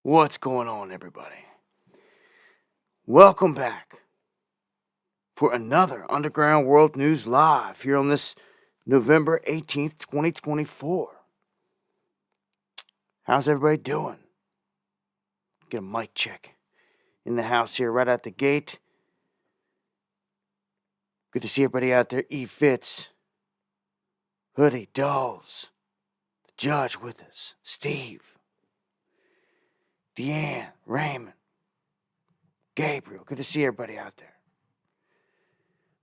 What's going on, everybody? Welcome back for another Underground World News Live here on this November 18th, 2024. How's everybody doing? Get a mic check in the house here right out the gate. Good to see everybody out there. E Fitz, Hoodie, Dolls, the Judge with us, Steve, Deanne, Raymond, Gabriel. Good to see everybody out there.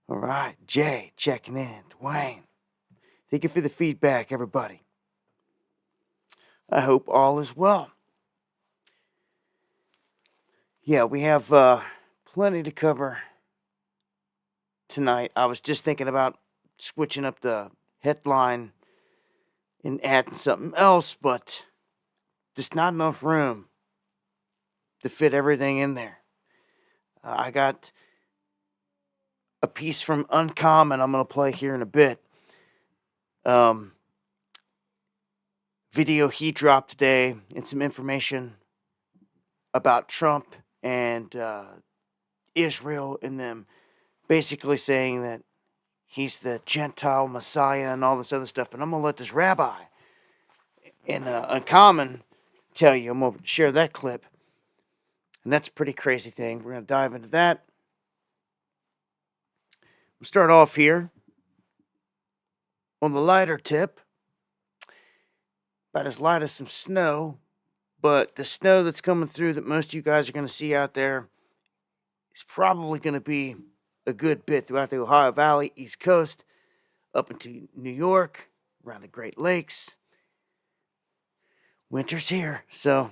All right, Jay checking in, Dwayne. Thank you for the feedback, everybody. I hope all is well. Yeah, we have plenty to cover tonight. I was just thinking about switching up the headline and adding something else, but there's not enough room to fit everything in there. I got a piece from Uncommon I'm going to play here in a bit. Video he dropped today and some information about Trump and Israel and them basically saying that he's the Gentile Messiah and all this other stuff. And I'm going to let this rabbi in Uncommon tell you. I'm going to share that clip. And that's a pretty crazy thing. We're going to dive into that. We'll start off here on the lighter tip. About as light as some snow. But the snow that's coming through that most of you guys are going to see out there is probably going to be a good bit throughout the Ohio Valley, East Coast, up into New York, around the Great Lakes. Winter's here, so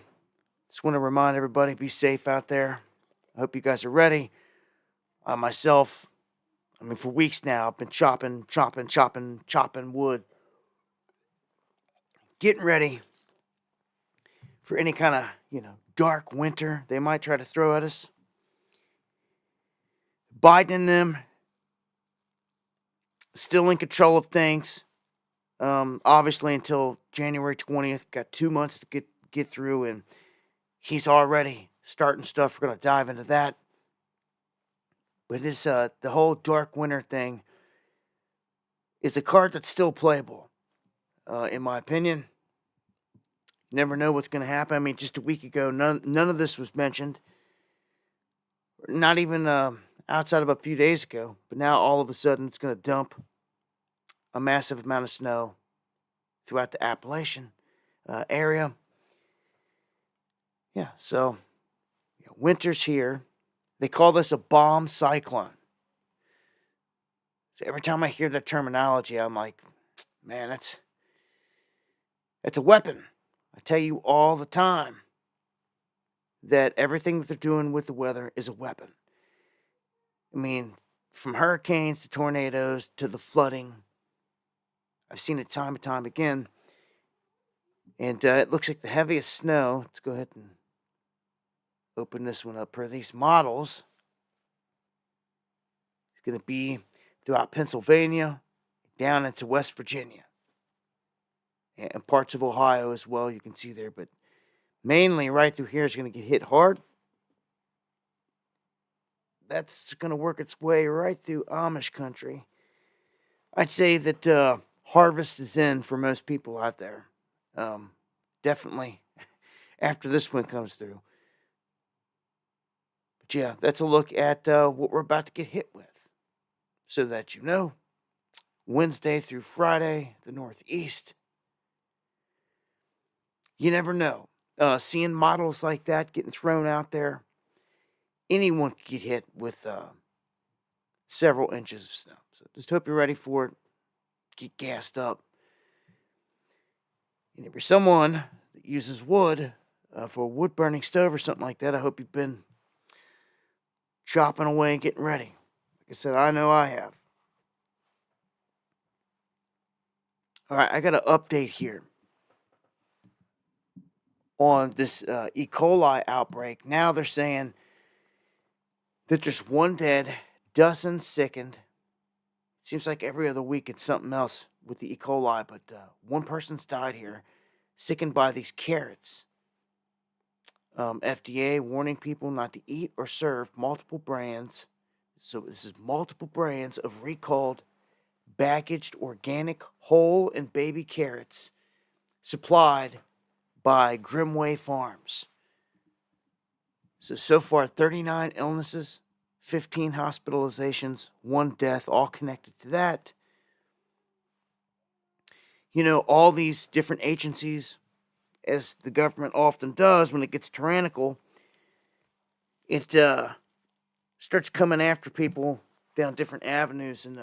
just want to remind everybody, be safe out there. I hope you guys are ready. Myself, for weeks now, I've been chopping wood, getting ready for any kind of, dark winter they might try to throw at us. Biden and them still in control of things. Obviously until January 20th. Got 2 months to get through, and he's already starting stuff. We're going to dive into that. But this the whole dark winter thing is a card that's still playable, in my opinion. You never know what's going to happen. Just a week ago, none of this was mentioned. Not even outside of a few days ago. But now all of a sudden it's going to dump a massive amount of snow throughout the Appalachian area. Yeah, so winter's here. They call this a bomb cyclone. So every time I hear that terminology, I'm like, man, that's a weapon. I tell you all the time that everything that they're doing with the weather is a weapon. From hurricanes to tornadoes to the flooding. I've seen it time and time again. And it looks like the heaviest snow. Let's go ahead and open this one up. Per these models, it's going to be throughout Pennsylvania, down into West Virginia, and parts of Ohio as well. You can see there, but mainly right through here is going to get hit hard. That's going to work its way right through Amish country. I'd say that harvest is in for most people out there. Definitely after this one comes through. But yeah, that's a look at what we're about to get hit with. So that you know, Wednesday through Friday, the Northeast. You never know. Seeing models like that getting thrown out there, anyone could get hit with several inches of snow. So just hope you're ready for it. Get gassed up. And if you're someone that uses wood for a wood burning stove or something like that, I hope you've been chopping away and getting ready. Like I said, I know I have. All right, I got an update here on this E. coli outbreak. Now they're saying that there's one dead, dozens sickened. Seems like every other week it's something else with the E. coli, but one person's died here, sickened by these carrots. FDA warning people not to eat or serve multiple brands. So this is multiple brands of recalled, packaged organic whole and baby carrots supplied by Grimway Farms. So far, 39 illnesses, 15 hospitalizations, 1 death, all connected to that. You know, all these different agencies, as the government often does when it gets tyrannical, it starts coming after people down different avenues, and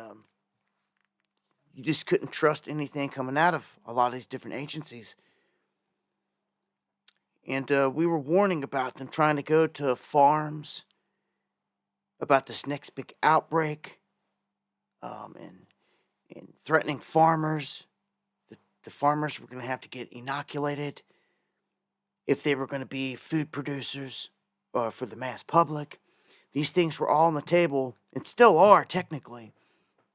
you just couldn't trust anything coming out of a lot of these different agencies. And we were warning about them trying to go to farms about this next big outbreak, and threatening farmers. The farmers were going to have to get inoculated if they were going to be food producers for the mass public. These things were all on the table, and still are technically,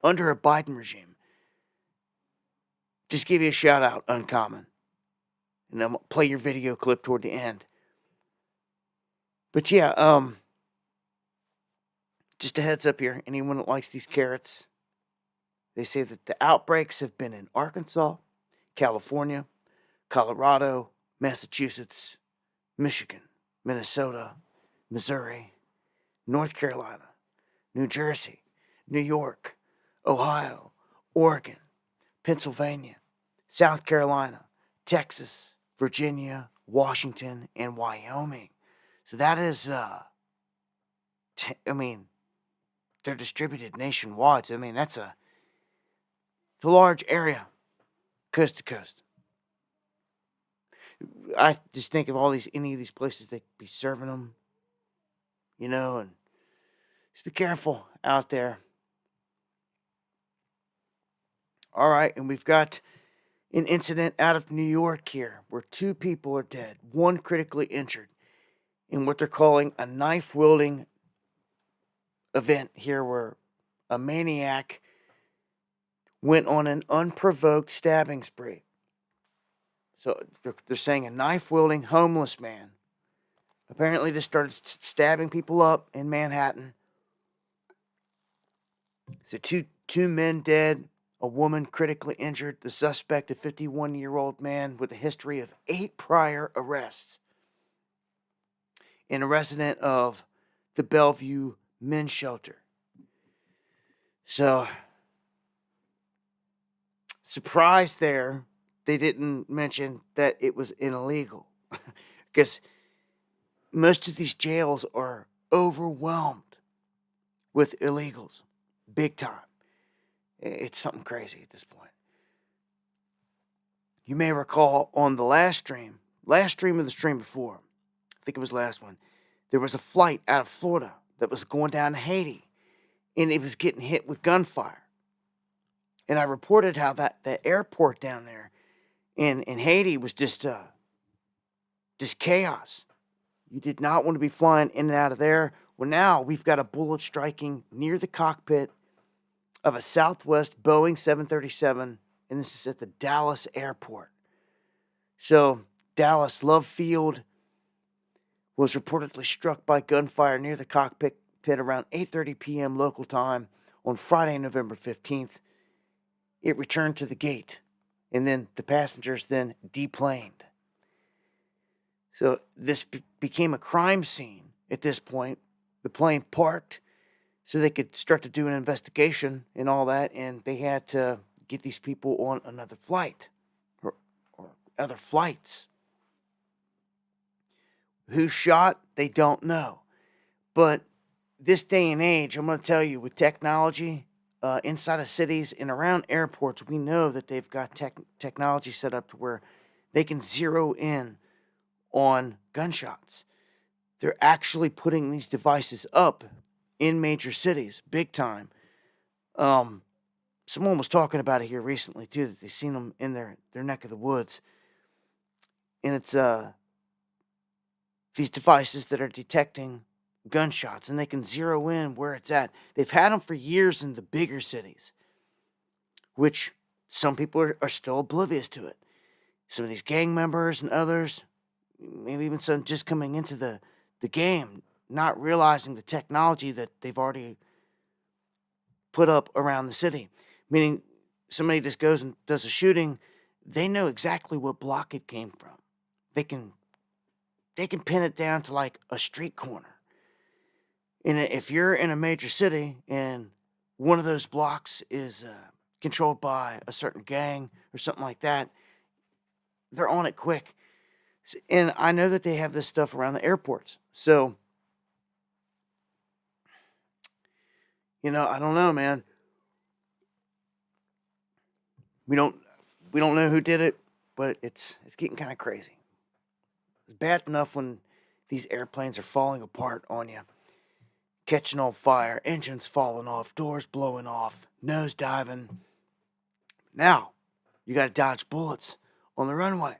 under a Biden regime. Just give you a shout out, Uncommon. And I'm going to play your video clip toward the end. But yeah, just a heads up here. Anyone that likes these carrots, they say that the outbreaks have been in Arkansas, California, Colorado, Massachusetts, Michigan, Minnesota, Missouri, North Carolina, New Jersey, New York, Ohio, Oregon, Pennsylvania, South Carolina, Texas, Virginia, Washington, and Wyoming. So that is, they're distributed nationwide. So, it's a large area, coast to coast. I just think of any of these places they could be serving them, and just be careful out there. All right, and we've got an incident out of New York here where 2 people are dead, 1 critically injured in what they're calling a knife-wielding event here where a maniac went on an unprovoked stabbing spree. So they're saying a knife-wielding homeless man apparently just started stabbing people up in Manhattan. So two men dead, a woman critically injured. The suspect, a 51-year-old man with a history of 8 prior arrests, and a resident of the Bellevue Men's Shelter. So, surprised there, they didn't mention that it was illegal. Because most of these jails are overwhelmed with illegals. Big time. It's something crazy at this point. You may recall on the last stream of the stream before, I think it was last one, there was a flight out of Florida that was going down to Haiti, and it was getting hit with gunfire. And I reported how that airport down there in Haiti was just chaos. You did not want to be flying in and out of there. Well, now we've got a bullet striking near the cockpit of a Southwest Boeing 737, and this is at the Dallas airport. So, Dallas Love Field was reportedly struck by gunfire near the cockpit around 8:30 p.m. local time on Friday, November 15th. It returned to the gate, and then the passengers then deplaned. So this became a crime scene at this point. The plane parked so they could start to do an investigation and all that, and they had to get these people on another flight or other flights. Who shot? They don't know. But this day and age, I'm going to tell you, with technology inside of cities and around airports, we know that they've got technology set up to where they can zero in on gunshots. They're actually putting these devices up in major cities, big time. Someone was talking about it here recently, too, that they've seen them in their neck of the woods. And it's these devices that are detecting gunshots, and they can zero in where it's at. They've had them for years in the bigger cities, which some people are still oblivious to it. Some of these gang members and others, maybe even some just coming into the game, not realizing the technology that they've already put up around the city. Meaning, somebody just goes and does a shooting, they know exactly what block it came from. They can pin it down to like a street corner. And if you're in a major city and one of those blocks is controlled by a certain gang or something like that, they're on it quick. And I know that they have this stuff around the airports. So, I don't know, man. We don't know who did it, but it's getting kind of crazy. It's bad enough when these airplanes are falling apart on you, catching on fire, engines falling off, doors blowing off, nose diving. Now, you got to dodge bullets on the runway.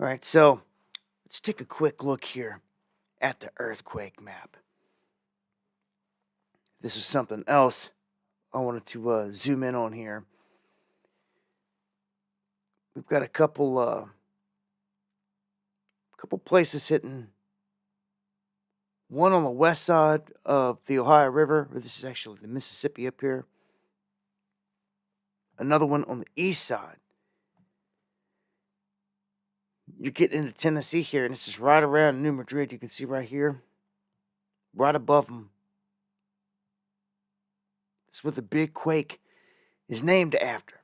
All right, so let's take a quick look here at the earthquake map. This is something else I wanted to zoom in on here. We've got a couple places hitting. One on the west side of the Ohio River, or this is actually the Mississippi up here. Another one on the east side. You're getting into Tennessee here, and this is right around New Madrid. You can see right here, right above them. It's what the big quake is named after.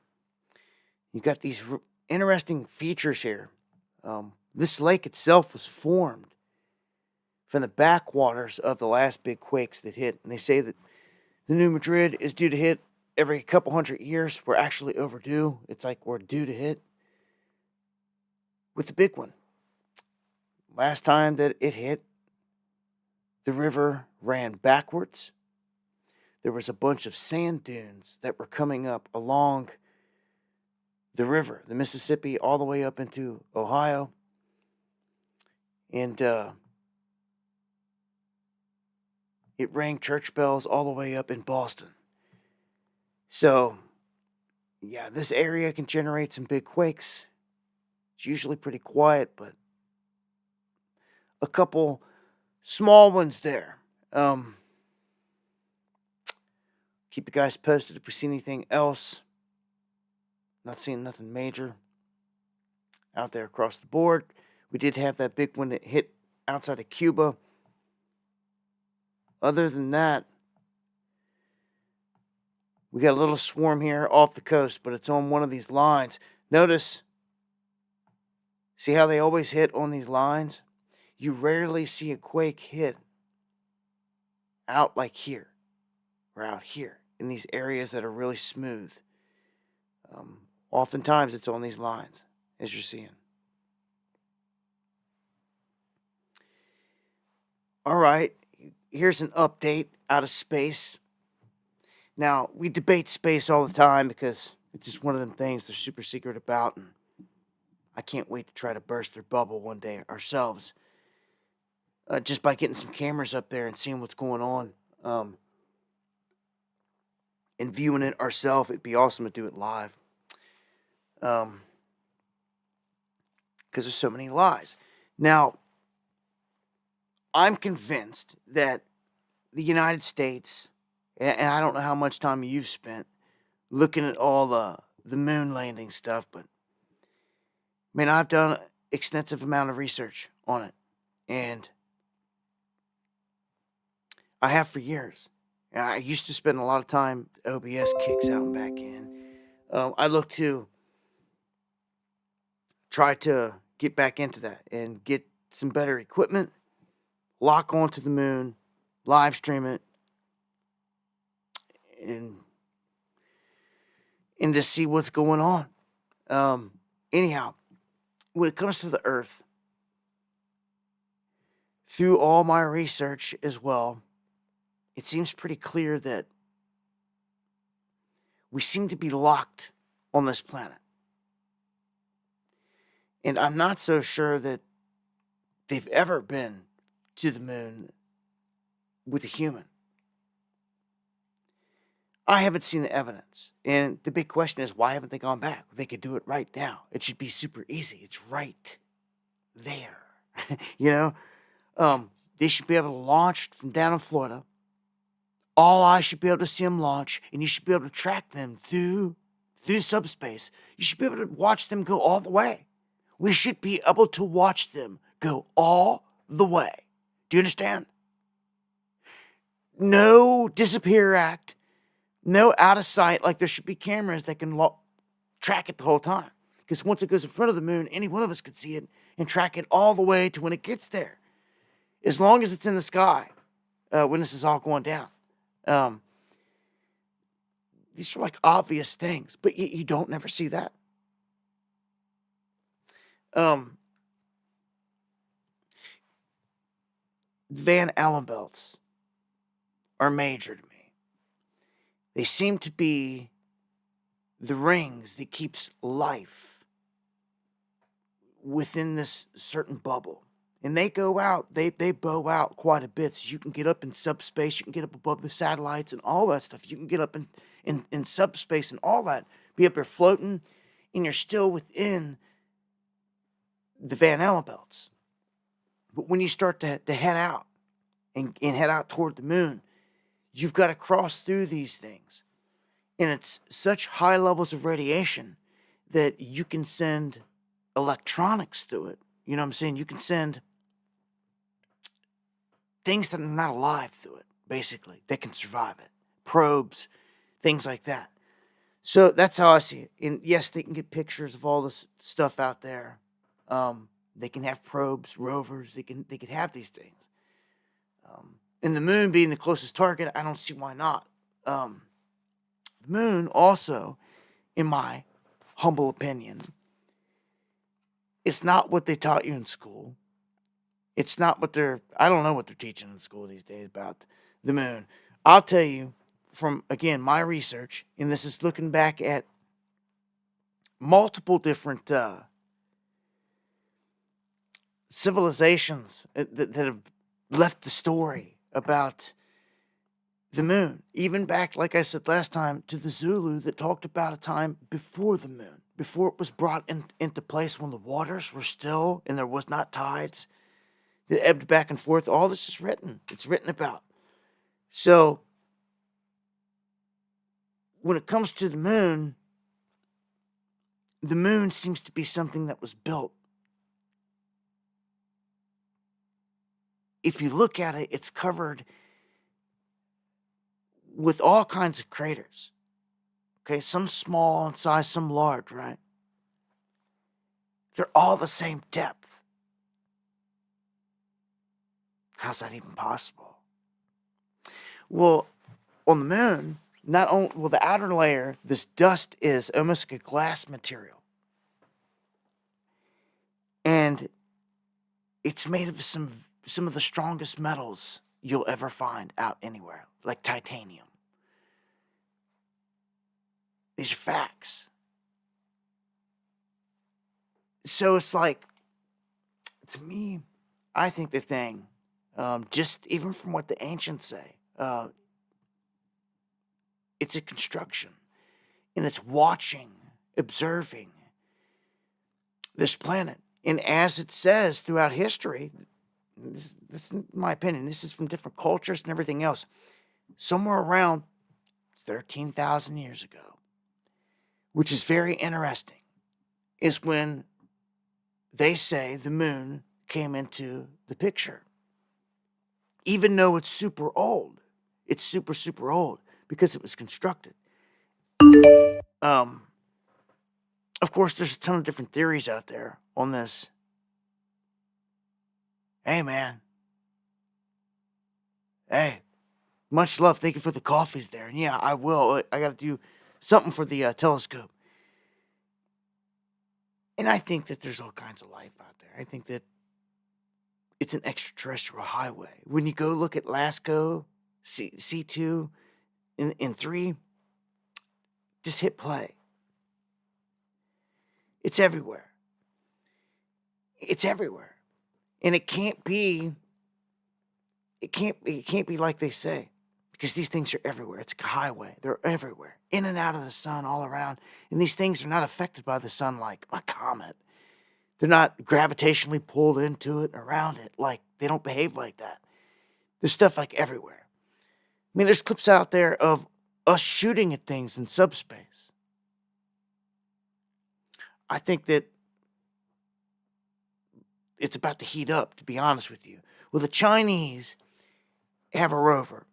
You got these interesting features here. This lake itself was formed from the backwaters of the last big quakes that hit. And they say that the New Madrid is due to hit every couple hundred years. We're actually overdue. It's like we're due to hit with the big one. Last time that it hit, the river ran backwards. There was a bunch of sand dunes that were coming up along the river, the Mississippi, all the way up into Ohio. And it rang church bells all the way up in Boston. So, yeah, this area can generate some big quakes. It's usually pretty quiet, but a couple small ones there. Keep you guys posted if we see anything else. Not seeing nothing major out there across the board. We did have that big one that hit outside of Cuba. Other than that, we got a little swarm here off the coast, but it's on one of these lines. Notice, see how they always hit on these lines? You rarely see a quake hit out like here or out here in these areas that are really smooth. Oftentimes it's on these lines, as you're seeing. All right, here's an update out of space. Now, we debate space all the time because it's just one of them things they're super secret about, and I can't wait to try to burst their bubble one day ourselves. Just by getting some cameras up there and seeing what's going on. And viewing it ourselves, it'd be awesome to do it live. Because there's so many lies. Now, I'm convinced that the United States, and I don't know how much time you've spent looking at all the moon landing stuff, but man, I've done an extensive amount of research on it, and I have for years. And I used to spend a lot of time OBS kicks out and back in. I look to try to get back into that and get some better equipment, lock onto the moon, live stream it, and just see what's going on. Anyhow, when it comes to the Earth, through all my research as well, it seems pretty clear that we seem to be locked on this planet. And I'm not so sure that they've ever been to the moon with a human. I haven't seen the evidence. And the big question is, why haven't they gone back? They could do it right now. It should be super easy. It's right there. you know? They should be able to launch from down in Florida. All eyes should be able to see them launch, and you should be able to track them through subspace. You should be able to watch them go all the way. We should be able to watch them go all the way. Do you understand? No disappear act. No out of sight. Like there should be cameras that can track it the whole time. Because once it goes in front of the moon, any one of us could see it and track it all the way to when it gets there. As long as it's in the sky, when this is all going down. These are like obvious things, but you don't never see that. Van Allen belts are major to me. They seem to be the rings that keeps life within this certain bubble. And they go out, they bow out quite a bit. So you can get up in subspace, you can get up above the satellites and all that stuff. You can get up in subspace and all that. Be up there floating, and you're still within the Van Allen belts. But when you start to head out and head out toward the moon, you've got to cross through these things. And it's such high levels of radiation that you can send electronics through it. You know what I'm saying? You can send things that are not alive through it, basically. They can survive it. Probes, things like that. So that's how I see it. And yes, they can get pictures of all this stuff out there. They can have probes, rovers. They could have these things. And the moon being the closest target, I don't see why not. The moon also, in my humble opinion, it's not what they taught you in school. It's not what I don't know what they're teaching in school these days about the moon. I'll tell you from, again, my research, and this is looking back at multiple different civilizations that have left the story about the moon. Even back, like I said last time, to the Zulu that talked about a time before the moon, before it was brought into place when the waters were still and there was not tides that ebbed back and forth. All this is written. It's written about. So when it comes to the moon seems to be something that was built. If you look at it, it's covered with all kinds of craters. Okay, some small in size, some large, right? They're all the same depth. How's that even possible? Well, on the moon, not only, well, the outer layer, this dust is almost like a glass material. And it's made of some of the strongest metals you'll ever find out anywhere, like titanium. These are facts. So it's like, to me, I think the thing, just even from what the ancients say, it's a construction. And it's watching, observing this planet. And as it says throughout history, this is my opinion, this is from different cultures and everything else, somewhere around 13,000 years ago, which is very interesting, is when they say the moon came into the picture. Even though it's super old, it's super, super old because it was constructed. Of course, there's a ton of different theories out there on this. Hey, man. Hey, much love. Thank you for the coffees there. And yeah, I will. I got to do something for the telescope. And I think that there's all kinds of life out there. I think that it's an extraterrestrial highway. When you go look at LASCO, C2, and 3, just hit play. It's everywhere. It's everywhere. And it can't be like they say. because these things are everywhere. It's like a highway. They're everywhere, in and out of the sun, all around. And these things are not affected by the sun like a comet. They're not gravitationally pulled into it and around it. Like, they don't behave like that. There's stuff like everywhere. I mean, there's clips out there of us shooting at things in subspace. I think that it's about to heat up, to be honest with you. Well, the Chinese have a rover,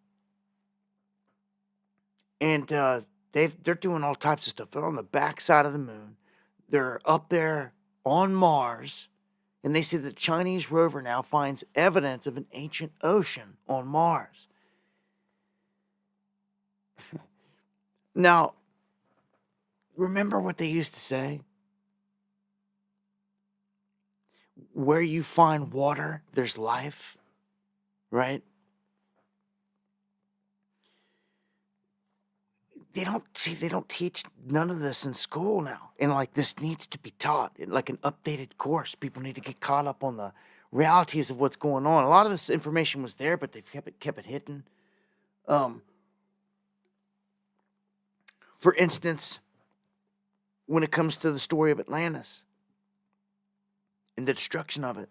and they're doing all types of stuff. They're on the backside of the moon. They're up there on Mars, and they say the Chinese rover now finds evidence of an ancient ocean on Mars. Now, remember what they used to say? Where you find water, there's life, right? They don't teach none of this in school now. And like, this needs to be taught in like an updated course. People need to get caught up on the realities of what's going on. A lot of this information was there, but they've kept it hidden. For instance, when it comes to the story of Atlantis and the destruction of it,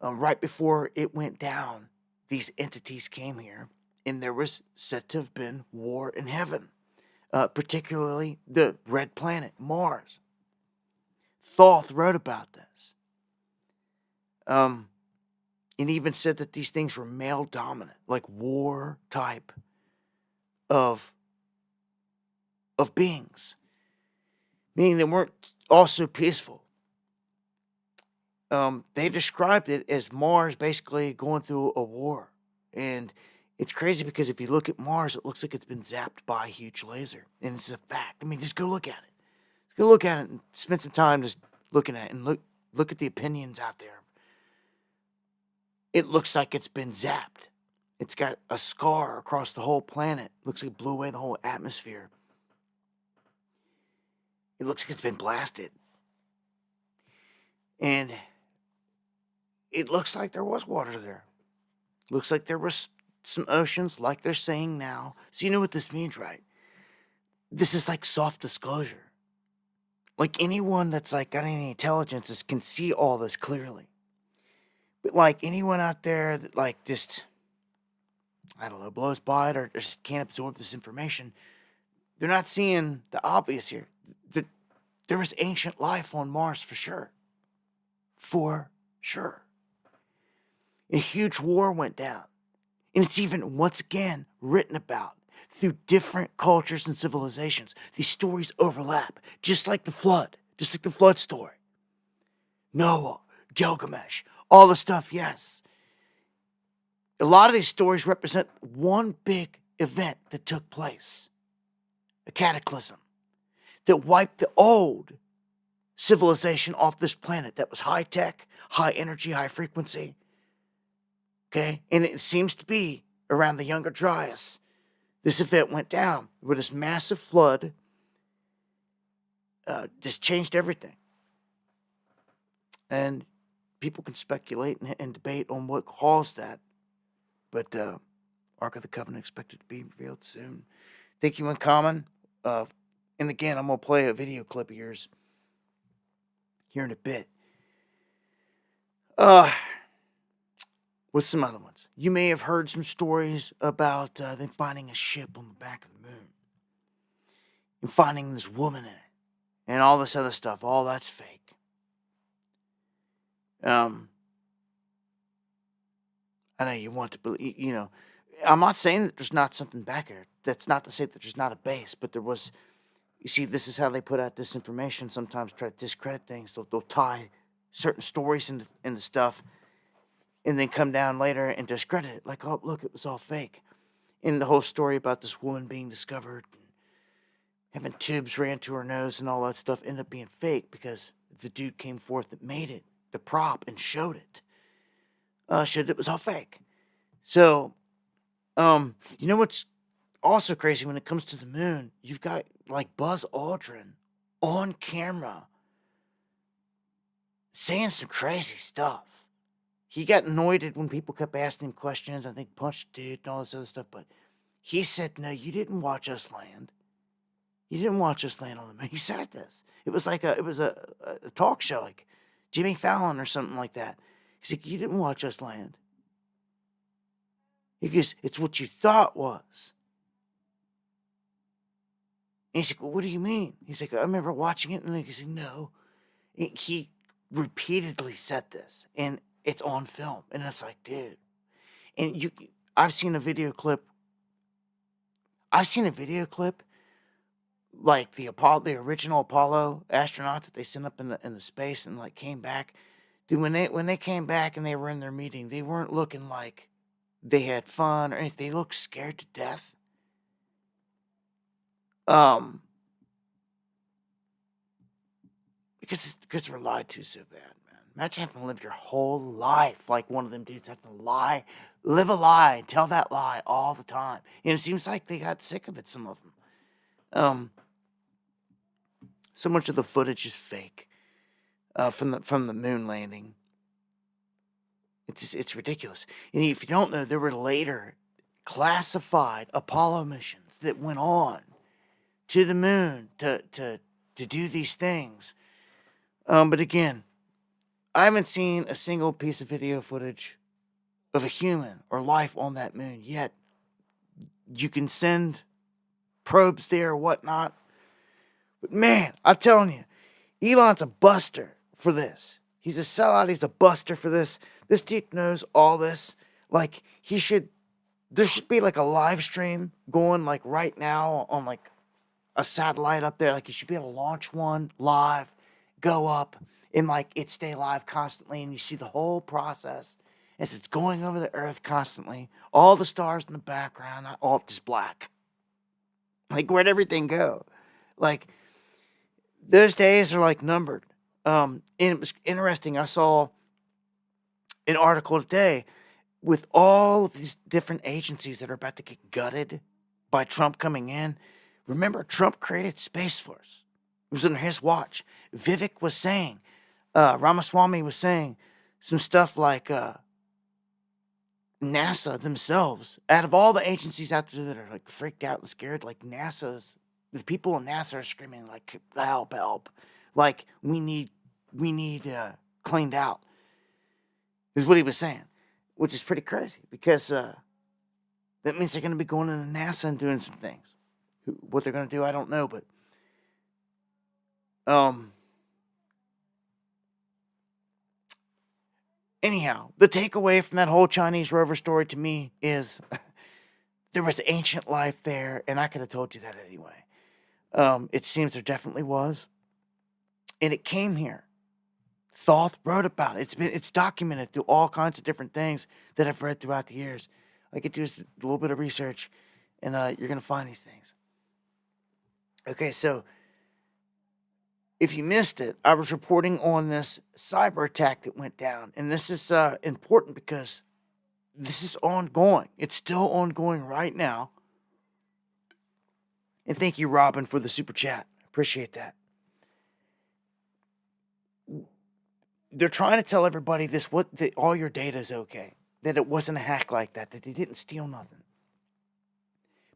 right before it went down, these entities came here, and there was said to have been war in heaven, particularly the red planet, Mars. Thoth wrote about this, and even said that these things were male dominant, like war type of beings, meaning they weren't also peaceful. They described it as Mars basically going through a war. And it's crazy because if you look at Mars, it looks like it's been zapped by a huge laser. And it's a fact. I mean, just go look at it. Just go look at it and spend some time just looking at it and look at the opinions out there. It looks like it's been zapped. It's got a scar across the whole planet. Looks like it blew away the whole atmosphere. It looks like it's been blasted. And it looks like there was water there. Looks like there was some oceans, like they're saying now. So you know what this means, right? This is like soft disclosure. Like, anyone that's like got any intelligence can see all this clearly. But like, anyone out there that like just, I don't know, blows by it or just can't absorb this information, they're not seeing the obvious here. There was ancient life on Mars for sure. For sure. A huge war went down. And it's even, once again, written about through different cultures and civilizations. These stories overlap, just like the flood story. Noah, Gilgamesh, all the stuff, yes. A lot of these stories represent one big event that took place. A cataclysm that wiped the old civilization off this planet that was high tech, high energy, high frequency. Okay? And it seems to be around the Younger Dryas. This event went down where this massive flood just changed everything. And people can speculate and debate on what caused that. But Ark of the Covenant expected to be revealed soon. Thank you, Uncommon. And again, I'm going to play a video clip of yours here in a bit. With some other ones. You may have heard some stories about them finding a ship on the back of the moon. And finding this woman in it. And all this other stuff. All that's fake. I know you want to believe, you know. I'm not saying that there's not something back there. That's not to say that there's not a base. But there was, you see, this is how they put out disinformation. Sometimes try to discredit things. They'll tie certain stories into stuff. And then come down later and discredit it. Like, oh, look, it was all fake. And the whole story about this woman being discovered, and having tubes ran to her nose and all that stuff, ended up being fake because the dude came forth that made it, the prop, and showed it. Showed it was all fake. So, you know what's also crazy when it comes to the moon? You've got, like, Buzz Aldrin on camera saying some crazy stuff. He got annoyed when people kept asking him questions. I think punched the dude and all this other stuff. But He said, "No, you didn't watch us land. You didn't watch us land on the moon." He said this. It was like a talk show, like Jimmy Fallon or something like that. He's like, "You didn't watch us land." He goes, "It's what you thought was." And he's like, "Well, what do you mean?" He's like, "I remember watching it." And he's like, "No." He repeatedly said this, and it's on film. And it's like, dude. And I've seen a video clip. I've seen a video clip like the original Apollo astronauts that they sent up in the space and like came back. Dude, when they came back and they were in their meeting, they weren't looking like they had fun or anything. They looked scared to death. Because we're lied to so bad, man. Imagine having to live your whole life like one of them dudes have to live a lie, tell that lie all the time. And it seems like they got sick of it, some of them. So much of the footage is fake from the moon landing. It's ridiculous. And if you don't know, there were later classified Apollo missions that went on to the moon to do these things. But again, I haven't seen a single piece of video footage of a human or life on that moon yet. You can send probes there or whatnot. But man, I'm telling you, Elon's a buster for this. He's a sellout. He's a buster for this. This dude knows all this. Like, there should be like a live stream going like right now on like a satellite up there. Like, you should be able to launch one live, go up, and like it stay live constantly, and you see the whole process as it's going over the Earth constantly. All the stars in the background, not all just black. Like, where'd everything go? Like, those days are like numbered. And it was interesting. I saw an article today with all of these different agencies that are about to get gutted by Trump coming in. Remember, Trump created Space Force. It was under his watch. Vivek was saying, Ramaswamy was saying some stuff like NASA themselves, out of all the agencies out there that are like freaked out and scared, like the people in NASA are screaming like, help, help. Like, we need cleaned out, is what he was saying, which is pretty crazy because that means they're going to be going into NASA and doing some things. What they're going to do, I don't know, but anyhow, the takeaway from that whole Chinese rover story to me is there was ancient life there, and I could have told you that anyway. It seems there definitely was, and it came here. Thoth wrote about it. It's documented through all kinds of different things that I've read throughout the years. I could do a little bit of research, and you're gonna find these things. Okay, so if you missed it, I was reporting on this cyber attack that went down, and this is important because this is ongoing. It's still ongoing right now. And thank you, Robin, for the super chat. Appreciate that. They're trying to tell everybody all your data is okay, that it wasn't a hack like that they didn't steal nothing.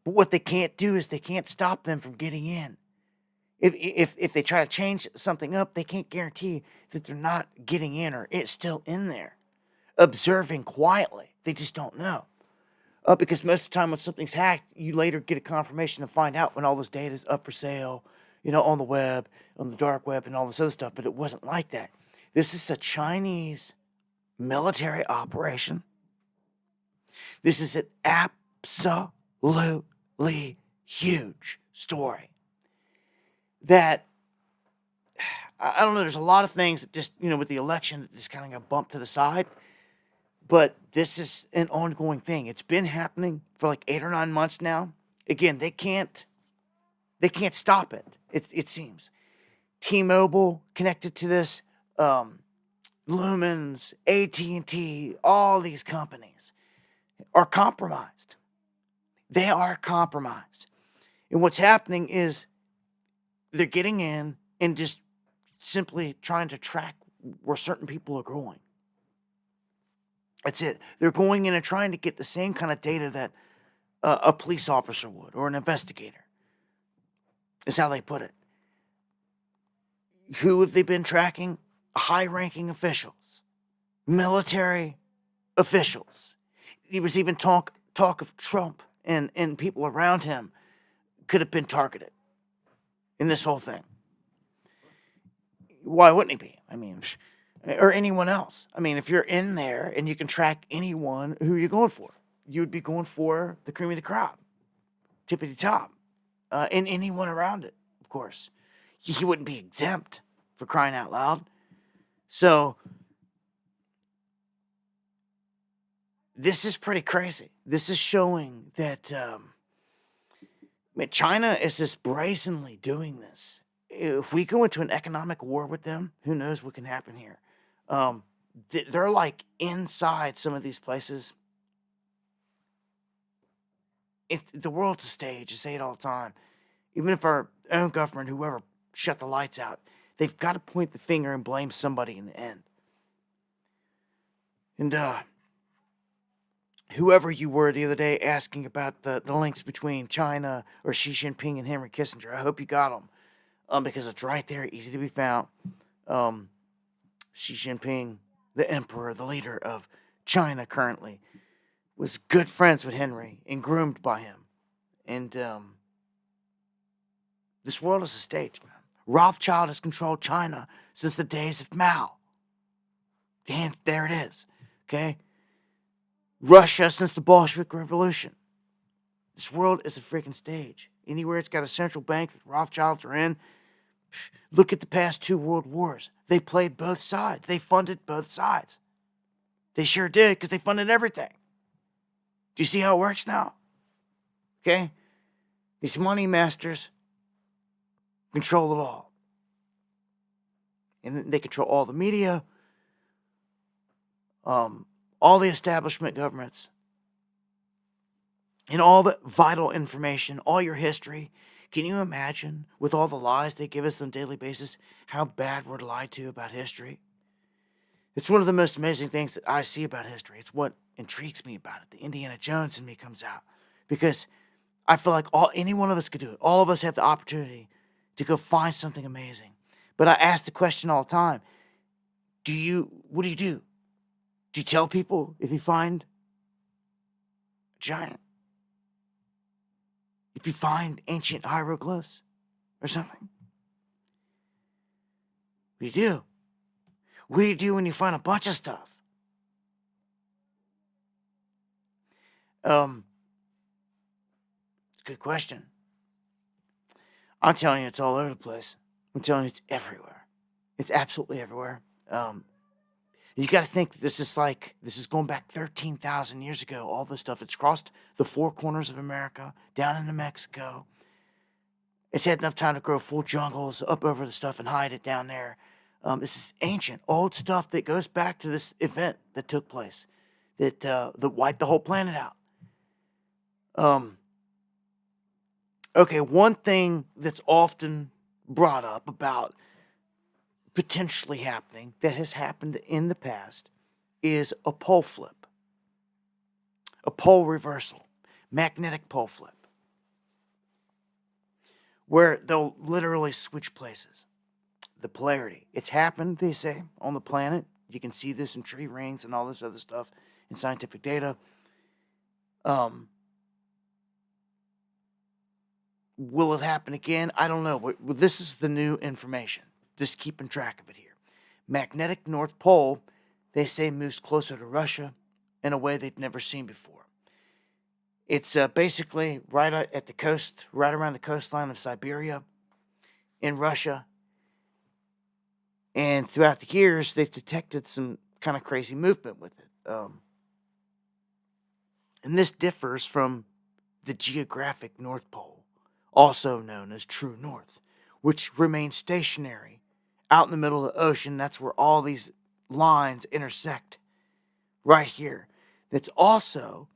But what they can't do is they can't stop them from getting in. If they try to change something up, they can't guarantee that they're not getting in or it's still in there, observing quietly. They just don't know. Because most of the time when something's hacked, you later get a confirmation and find out when all this data is up for sale, on the web, on the dark web, and all this other stuff. But it wasn't like that. This is a Chinese military operation. This is an absolutely huge story. That, I don't know, there's a lot of things that just, with the election, that just kind of got bumped to the side. But this is an ongoing thing. It's been happening for like 8 or 9 months now. Again, they can't stop it, it seems. T-Mobile connected to this. Lumens, AT&T, all these companies are compromised. They are compromised. And what's happening is they're getting in and just simply trying to track where certain people are going. That's it. They're going in and trying to get the same kind of data that a police officer would or an investigator, is how they put it. Who have they been tracking? High-ranking officials, military officials. There was even talk of Trump and people around him could have been targeted in this whole thing. Why wouldn't he be? I mean, or anyone else. I mean, if you're in there and you can track anyone, who are you going for? You would be going for the cream of the crop, tippity top, and anyone around it, of course. He wouldn't be exempt, for crying out loud. So this is pretty crazy. This is showing that China is just brazenly doing this. If we go into an economic war with them, who knows what can happen here? They're like inside some of these places. If the world's a stage, I say it all the time. Even if our own government, whoever, shut the lights out, they've got to point the finger and blame somebody in the end. And whoever you were the other day asking about the links between China or Xi Jinping and Henry Kissinger, I hope you got them. Because it's right there, easy to be found. Xi Jinping, the emperor, the leader of China currently, was good friends with Henry and groomed by him. And this world is a stage, man. Rothschild has controlled China since the days of Mao. There it is, okay? Russia since the Bolshevik Revolution. This world is a freaking stage. Anywhere it's got a central bank that Rothschilds are in, look at the past 2 world wars. They played both sides. They funded both sides. They sure did, because they funded everything. Do you see how it works now? Okay? These money masters control it all. And they control all the media, all the establishment governments, and all the vital information, all your history. Can you imagine, with all the lies they give us on a daily basis, how bad we're lied to about history? It's one of the most amazing things that I see about history. It's what intrigues me about it. The Indiana Jones in me comes out. Because I feel like any one of us could do it. All of us have the opportunity to go find something amazing. But I ask the question all the time, what do you do? Do you tell people if you find a giant? If you find ancient hieroglyphs or something? What do you do? What do you do when you find a bunch of stuff? It's a good question. I'm telling you, it's all over the place. I'm telling you, it's everywhere. It's absolutely everywhere. You got to think this is going back 13,000 years ago. All this stuff. It's crossed the 4 corners of America, down into Mexico. It's had enough time to grow full jungles up over the stuff and hide it down there. This is ancient, old stuff that goes back to this event that took place that wiped the whole planet out. Okay, one thing that's often brought up about potentially happening that has happened in the past is a pole flip, a pole reversal, magnetic pole flip, where they'll literally switch places. The polarity. It's happened, they say, on the planet. You can see this in tree rings and all this other stuff in scientific data. Will it happen again? I don't know. This is the new information. Just keeping track of it here. Magnetic North Pole, they say, moves closer to Russia in a way they've never seen before. It's basically right at the coast, right around the coastline of Siberia in Russia. And throughout the years, they've detected some kind of crazy movement with it. And this differs from the geographic North Pole, also known as True North, which remains stationary out in the middle of the ocean. That's where all these lines intersect right here. That's also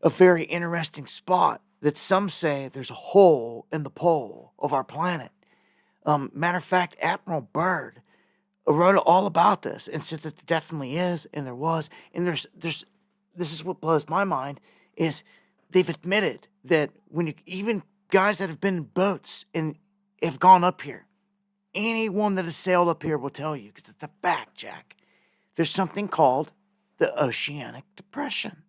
a very interesting spot that some say there's a hole in the pole of our planet. Matter of fact, Admiral Byrd wrote all about this and said that there definitely is, and there was, and there's this is what blows my mind, is they've admitted that even guys that have been in boats and have gone up here, anyone that has sailed up here will tell you, because it's a fact, Jack. There's something called the oceanic depression.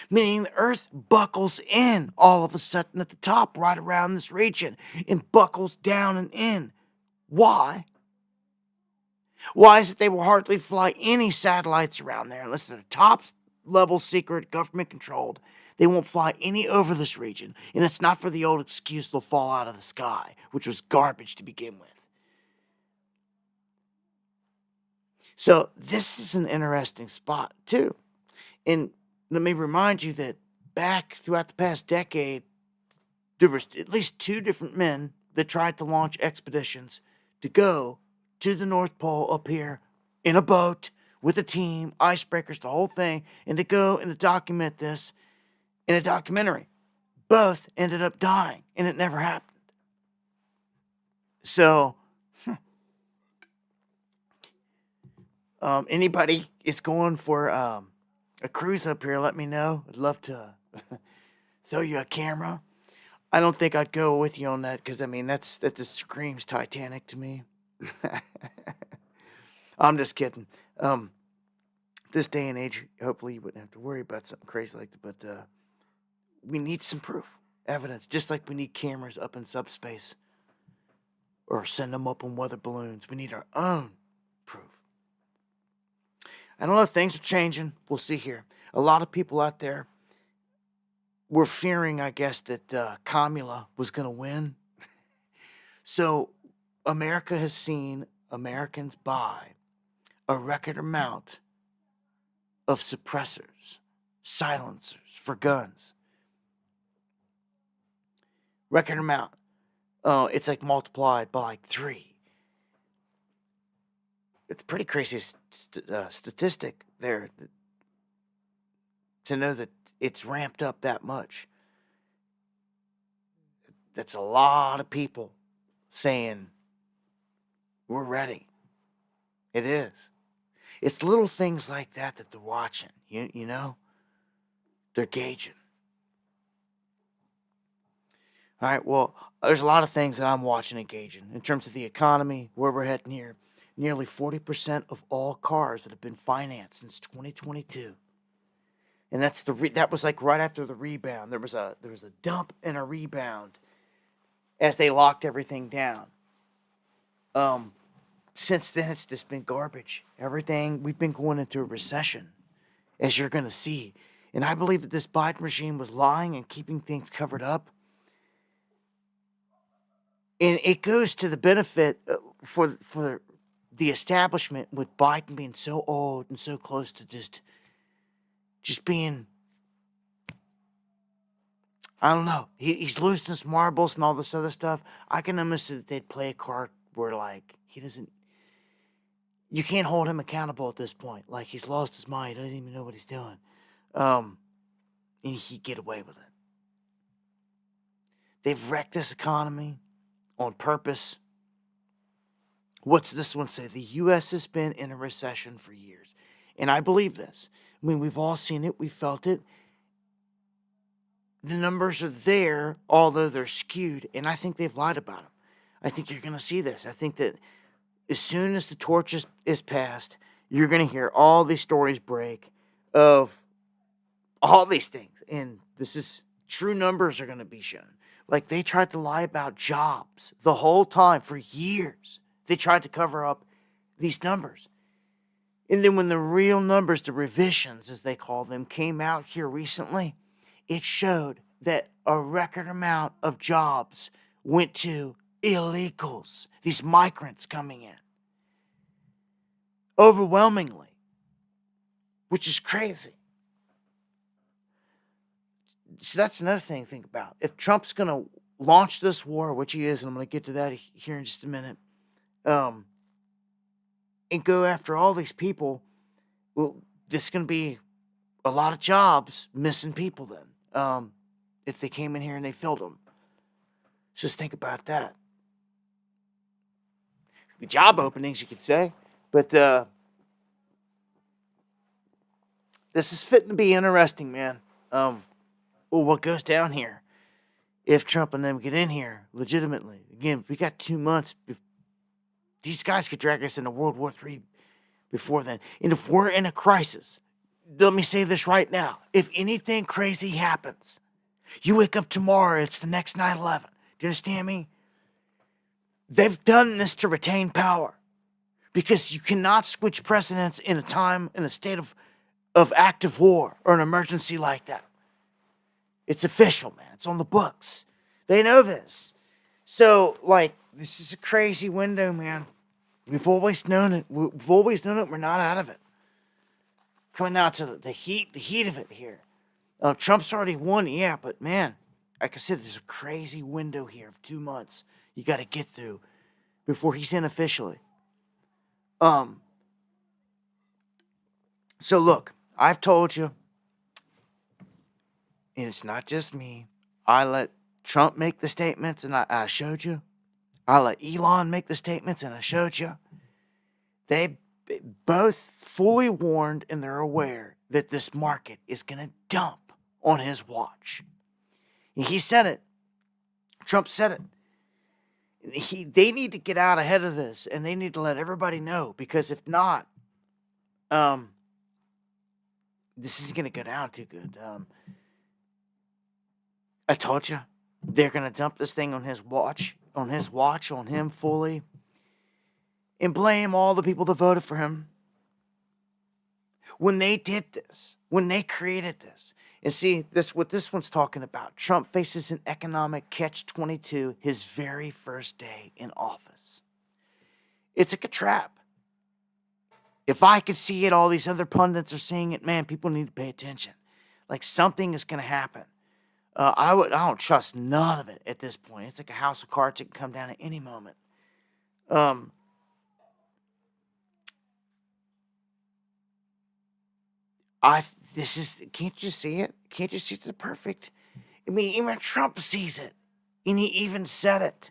Meaning the earth buckles in all of a sudden at the top, right around this region, and buckles down and in. Why? Why is it they will hardly fly any satellites around there unless they're top level secret, government controlled? They won't fly any over this region. And it's not for the old excuse they'll fall out of the sky, which was garbage to begin with. So this is an interesting spot, too. And let me remind you that back throughout the past decade, there was at least 2 different men that tried to launch expeditions to go to the North Pole up here in a boat with a team, icebreakers, the whole thing, and to go and to document this in a documentary. Both ended up dying, and it never happened. So, anybody is going for a cruise up here, let me know. I'd love to throw you a camera. I don't think I'd go with you on that, because, I mean, that just screams Titanic to me. I'm just kidding. This day and age, hopefully you wouldn't have to worry about something crazy like that, but we need some proof, evidence, just like we need cameras up in subspace or send them up on weather balloons. We need our own proof. I don't know if things are changing. We'll see here. A lot of people out there were fearing, I guess, that Kamala was going to win. So America has seen Americans buy a record amount of suppressors, silencers for guns. Record amount. It's like multiplied by like 3. It's a pretty crazy statistic there to know that it's ramped up that much. That's a lot of people saying, we're ready. It is. It's little things like that they're watching, you know? They're gauging. All right, well, there's a lot of things that I'm watching and gauging. In terms of the economy, where we're heading here, nearly 40% of all cars that have been financed since 2022. And that was like right after the rebound. There was a dump and a rebound as they locked everything down. Since then, it's just been garbage. Everything, we've been going into a recession, as you're going to see. And I believe that this Biden regime was lying and keeping things covered up. And it goes to the benefit for the establishment, with Biden being so old and so close to just being, I don't know. He's losing his marbles and all this other stuff. I can almost see that they'd play a card where, like, you can't hold him accountable at this point. Like, he's lost his mind. He doesn't even know what he's doing. And he'd get away with it. They've wrecked this economy on purpose. What's this one say? The U.S. has been in a recession for years. And I believe this. I mean, we've all seen it. We felt it. The numbers are there, although they're skewed. And I think they've lied about them. I think you're going to see this. I think that as soon as the torch is passed, you're going to hear all these stories break of all these things. And true numbers are going to be shown. Like, they tried to lie about jobs the whole time for years. They tried to cover up these numbers. And then when the real numbers, the revisions, as they call them, came out here recently, it showed that a record amount of jobs went to illegals, these migrants coming in. Overwhelmingly. Which is crazy. So that's another thing to think about. If Trump's going to launch this war, which he is, and I'm going to get to that here in just a minute, and go after all these people, well, this is going to be a lot of jobs, missing people then, if they came in here and they filled them. Just think about that. Job openings, you could say, but this is fitting to be interesting, man. Well, what goes down here if Trump and them get in here legitimately? Again, we got 2 months. These guys could drag us into World War III before then. And if we're in a crisis, let me say this right now. If anything crazy happens, you wake up tomorrow, it's the next 9/11. Do you understand me? They've done this to retain power because you cannot switch precedents in a state of active war or an emergency like that. It's official, man. It's on the books. They know this. So, this is a crazy window, man. We've always known it. We've always known it. We're not out of it. Coming out to the heat of it here. Trump's already won, yeah, but man, like I said, there's a crazy window here of 2 months you got to get through before he's in officially. So look, I've told you, and it's not just me. I let Trump make the statements, and I showed you. I let Elon make the statements, and I showed you. They both fully warned, and they're aware that this market is going to dump on his watch. He said it. Trump said it. They need to get out ahead of this, and they need to let everybody know, because if not, this isn't going to go down too good. I told you, they're going to dump this thing on his watch, on him fully, and blame all the people that voted for him. When they did this, when they created this, and see, what this one's talking about, Trump faces an economic catch-22 his very first day in office. It's like a trap. If I could see it, all these other pundits are seeing it, man, people need to pay attention. Like, something is going to happen. I don't trust none of it at this point. It's like a house of cards. It can come down at any moment. Can't you see it? Can't you see it's the perfect? I mean, even Trump sees it. And he even said it.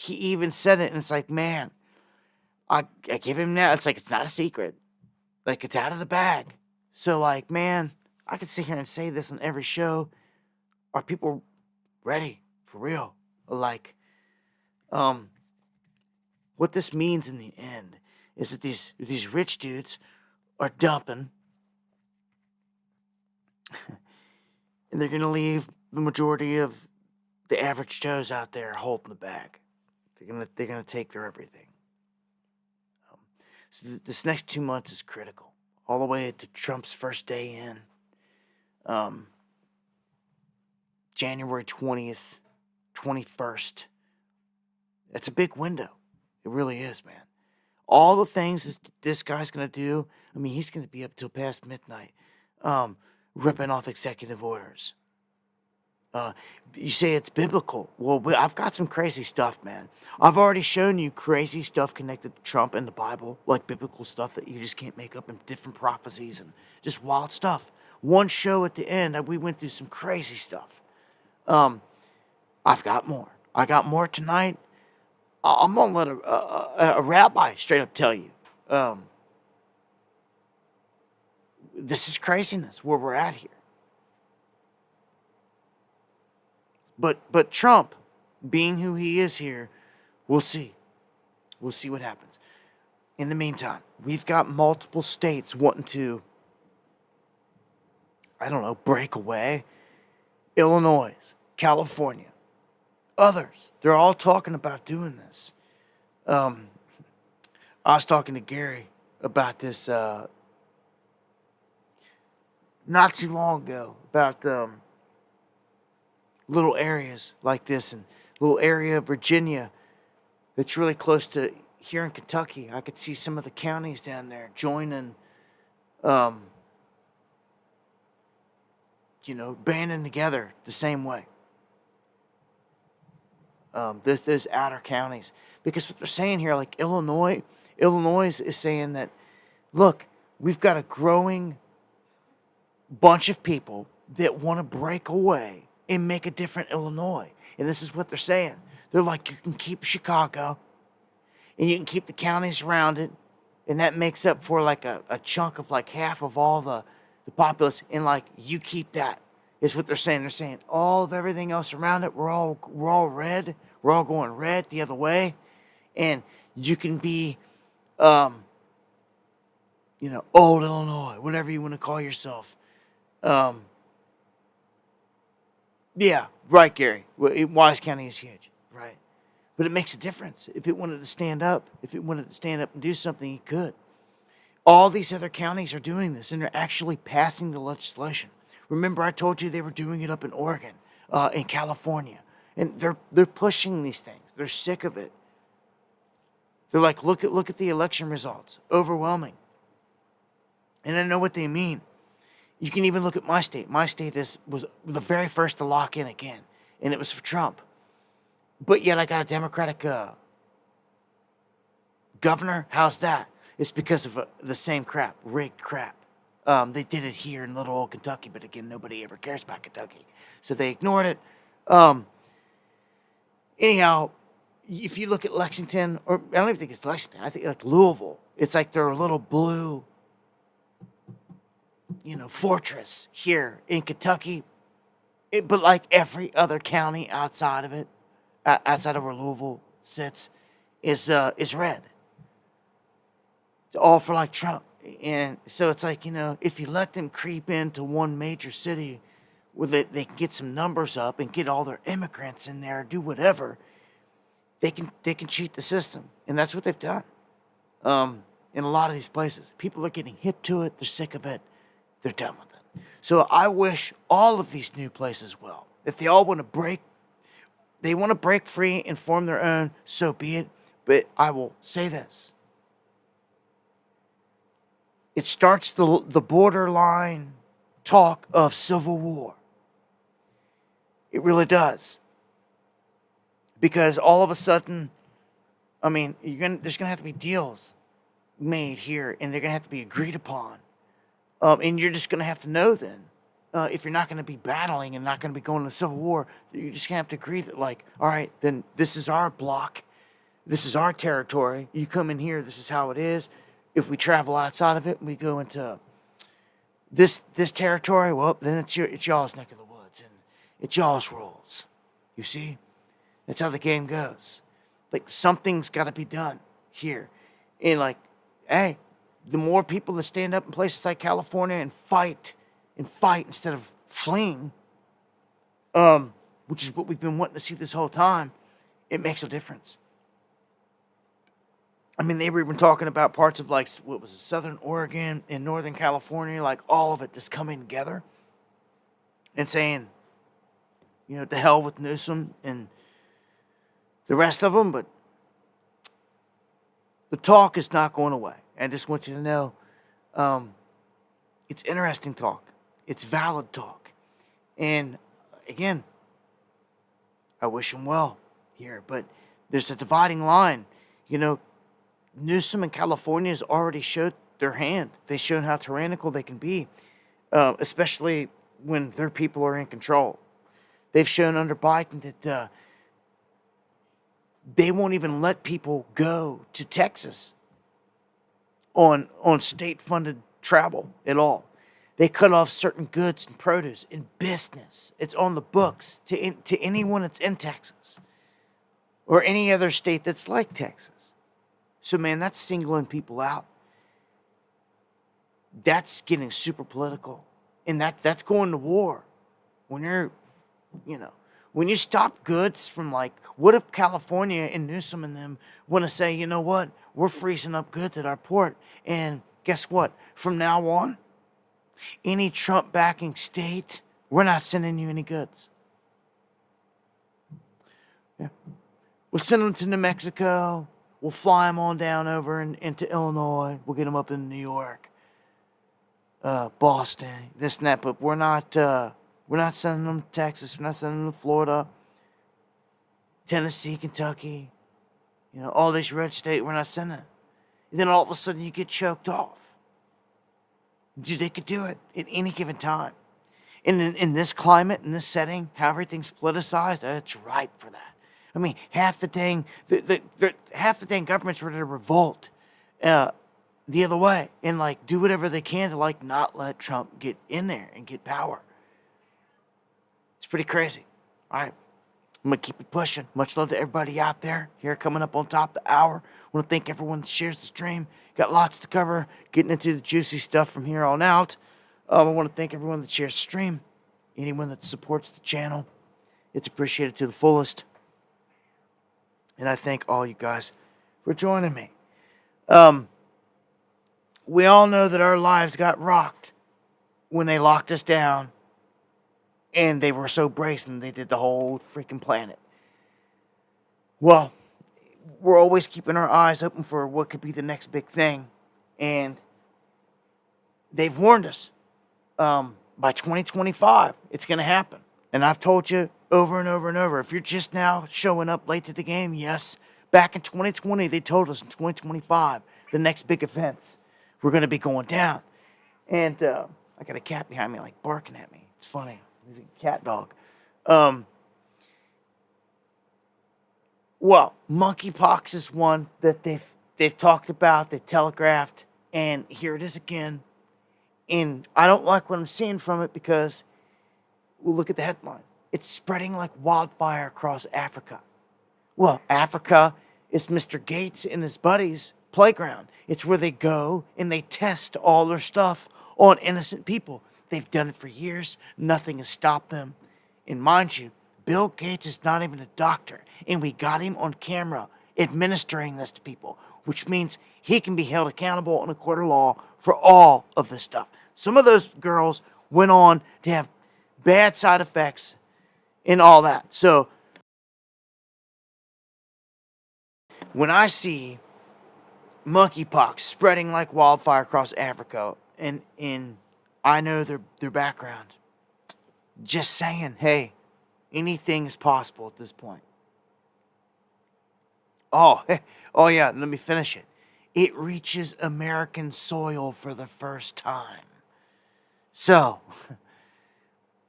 And it's like, man, I give him that. It's like, it's not a secret. Like, it's out of the bag. So, like, man, I could sit here and say this on every show. Are people ready? For real? Like, what this means in the end is that these rich dudes are dumping, and they're going to leave the majority of the average Joes out there holding the bag. They're gonna take their everything. So this next 2 months is critical, all the way to Trump's first day in, January 20th, 21st. That's a big window. It really is, man. All the things this guy's gonna do. I mean, he's gonna be up till past midnight, ripping off executive orders. You say it's biblical. Well, I've got some crazy stuff, man. I've already shown you crazy stuff connected to Trump and the Bible, like biblical stuff that you just can't make up, and different prophecies and just wild stuff. One show at the end, we went through some crazy stuff. I've got more. I got more tonight. I'm going to let a rabbi straight up tell you. This is craziness where we're at here. But Trump, being who he is here, we'll see. We'll see what happens. In the meantime, we've got multiple states wanting to, break away. Illinois, California, others. They're all talking about doing this. I was talking to Gary about this not too long ago, about little areas like this, and little area of Virginia that's really close to here in Kentucky. I could see some of the counties down there joining, banding together the same way. Those outer counties. Because what they're saying here, like Illinois is saying that, look, we've got a growing bunch of people that want to break away and make a different Illinois. And this is what they're saying. They're like, you can keep Chicago, and you can keep the counties around it, and that makes up for like a chunk of like half of all the populace, and like you keep that. Is what they're saying. They're saying all of everything else around it, we're all red. We're all going red the other way, and you can be, old Illinois, whatever you want to call yourself. Yeah, right, Gary. Wise County is huge, right? But it makes a difference. If it wanted to stand up, and do something, it could. All these other counties are doing this, and they're actually passing the legislation. Remember, I told you they were doing it up in Oregon, in California, and they're pushing these things. They're sick of it. They're like, look at the election results, overwhelming. And I know what they mean. You can even look at my state. My state was the very first to lock in again, and it was for Trump. But yet I got a Democratic governor. How's that? It's because of the same crap, rigged crap. They did it here in little old Kentucky, but again, nobody ever cares about Kentucky. So they ignored it. Anyhow, if you look at Lexington, or I don't even think it's Lexington, I think like Louisville, it's like their little blue, fortress here in Kentucky. But like every other county outside of it, outside of where Louisville sits, is red. It's all for like Trump. And so it's like, if you let them creep into one major city where they can get some numbers up and get all their immigrants in there, do whatever, they can cheat the system. And that's what they've done. In a lot of these places. People are getting hip to it. They're sick of it. They're done with it. So I wish all of these new places well. If they all want to break free and form their own, so be it. But I will say this. It starts the borderline talk of civil war. It really does. Because all of a sudden, there's going to have to be deals made here, and they're going to have to be agreed upon. And you're just going to have to know then, if you're not going to be battling and not going to be going to civil war, you're just going to have to agree that, like, all right, then this is our block. This is our territory. You come in here, this is how it is. If we travel outside of it and we go into this territory, well, then it's y'all's neck of the woods, and it's y'all's rules. You see? That's how the game goes. Like, something's got to be done here. And, like, hey, the more people that stand up in places like California and fight instead of fleeing, which is what we've been wanting to see this whole time, it makes a difference. They were even talking about parts of, like, what was it, Southern Oregon and Northern California, like, all of it just coming together and saying, to hell with Newsom and the rest of them, but the talk is not going away. I just want you to know, it's interesting talk. It's valid talk. And, again, I wish them well here, but there's a dividing line. Newsom in California has already showed their hand. They've shown how tyrannical they can be, especially when their people are in control. They've shown under Biden that they won't even let people go to Texas on state-funded travel at all. They cut off certain goods and produce in business. It's on the books to anyone that's in Texas or any other state that's like Texas. So, man, that's singling people out. That's getting super political. And that's going to war. When you're, when you stop goods from, like, what if California and Newsom and them want to say, you know what, we're freezing up goods at our port. And guess what? From now on, any Trump-backing state, we're not sending you any goods. Yeah. We'll send them to New Mexico. We'll fly them on down over into Illinois. We'll get them up in New York, Boston, this and that. But we're not sending them to Texas. We're not sending them to Florida, Tennessee, Kentucky. All these red states, we're not sending. And then all of a sudden you get choked off. Dude, they could do it at any given time. And in this climate, in this setting, how everything's politicized, it's ripe for that. Half the dang government's ready to revolt the other way and like do whatever they can to like not let Trump get in there and get power. It's pretty crazy. All right. I'm going to keep it pushing. Much love to everybody out there. Here coming up on top of the hour. I want to thank everyone that shares the stream. Got lots to cover. Getting into the juicy stuff from here on out. I want to thank everyone that shares the stream. Anyone that supports the channel. It's appreciated to the fullest. And I thank all you guys for joining me. We all know that our lives got rocked when they locked us down. And they were so brazen, they did the whole freaking planet. Well, we're always keeping our eyes open for what could be the next big thing. And they've warned us. By 2025, it's going to happen. And I've told you over and over and over, if you're just now showing up late to the game, yes. Back in 2020, they told us in 2025, the next big events were going to be going down. And I got a cat behind me, like, barking at me. It's funny. He's a cat dog. Well, monkeypox is one that they've talked about, they telegraphed, and here it is again. And I don't like what I'm seeing from it because, well, look at the headline. It's spreading like wildfire across Africa. Well, Africa is Mr. Gates and his buddies' playground. It's where they go and they test all their stuff on innocent people. They've done it for years. Nothing has stopped them. And mind you, Bill Gates is not even a doctor. And we got him on camera administering this to people, which means he can be held accountable in a court of law for all of this stuff. Some of those girls went on to have bad side effects and all that. So when I see monkeypox spreading like wildfire across Africa, and I know their background, just saying, hey, anything is possible at this point. Oh yeah, let me finish it. It reaches American soil for the first time. So,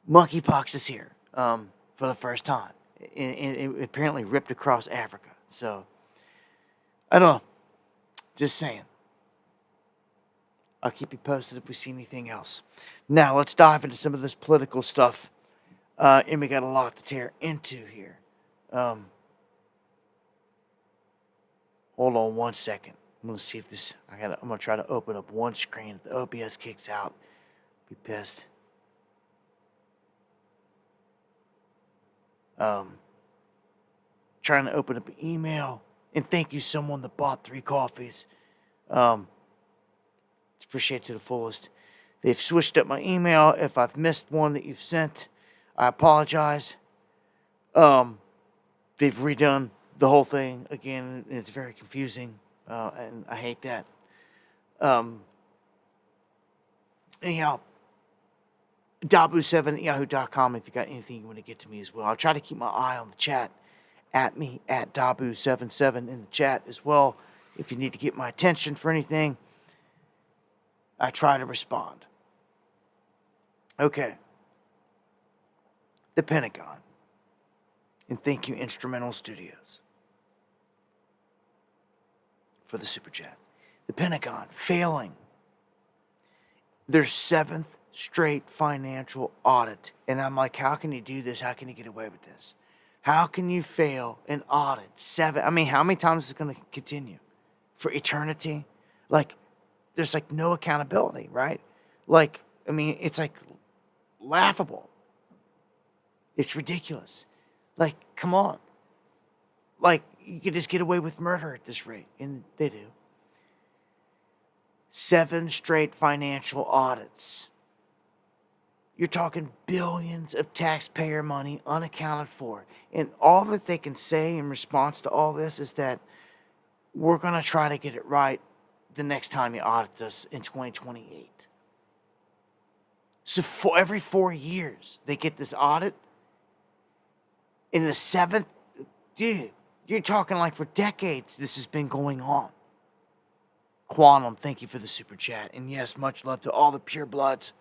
monkeypox is here for the first time. It apparently ripped across Africa. So, I don't know. Just saying. I'll keep you posted if we see anything else. Now, let's dive into some of this political stuff. And we got a lot to tear into here. Hold on one second. I'm going to see if this... I'm going to try to open up one screen. If the OBS kicks out, be pissed. Trying to open up an email. And thank you, someone that bought 3 coffees. It's appreciated to the fullest. They've switched up my email. If I've missed one that you've sent, I apologize. They've redone the whole thing again, and it's very confusing, and I hate that. Anyhow, WW3 at yahoo.com if you got anything you want to get to me as well. I'll try to keep my eye on the chat. At me, at WW77 in the chat as well. If you need to get my attention for anything, I try to respond. Okay. The Pentagon. And thank you, Instrumental Studios, for the super chat. The Pentagon failing their 7th straight financial audit. And I'm like, how can you do this? How can you get away with this? How can you fail an audit? 7? I mean, how many times is it going to continue? For eternity? Like, there's like no accountability, right? Like, I mean, it's like laughable. It's ridiculous. Like, come on. Like, you could just get away with murder at this rate. And they do. 7 straight financial audits. You're talking billions of taxpayer money unaccounted for. And all that they can say in response to all this is that we're going to try to get it right the next time you audit us in 2028. So for every 4 years, they get this audit. In the 7th, dude, you're talking like for decades this has been going on. Quantum, thank you for the super chat. And yes, much love to all the purebloods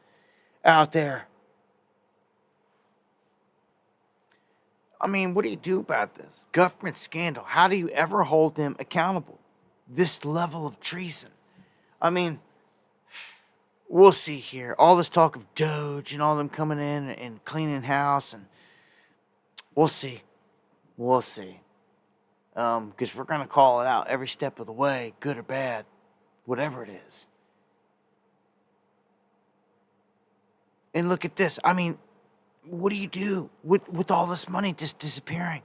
out there. I mean, what do you do about this? Government scandal. How do you ever hold them accountable? This level of treason. I mean, we'll see here. All this talk of Doge and all them coming in and cleaning house, and we'll see. We'll see. Because we're going to call it out every step of the way, good or bad, whatever it is. And look at this. I mean, what do you do with all this money just disappearing?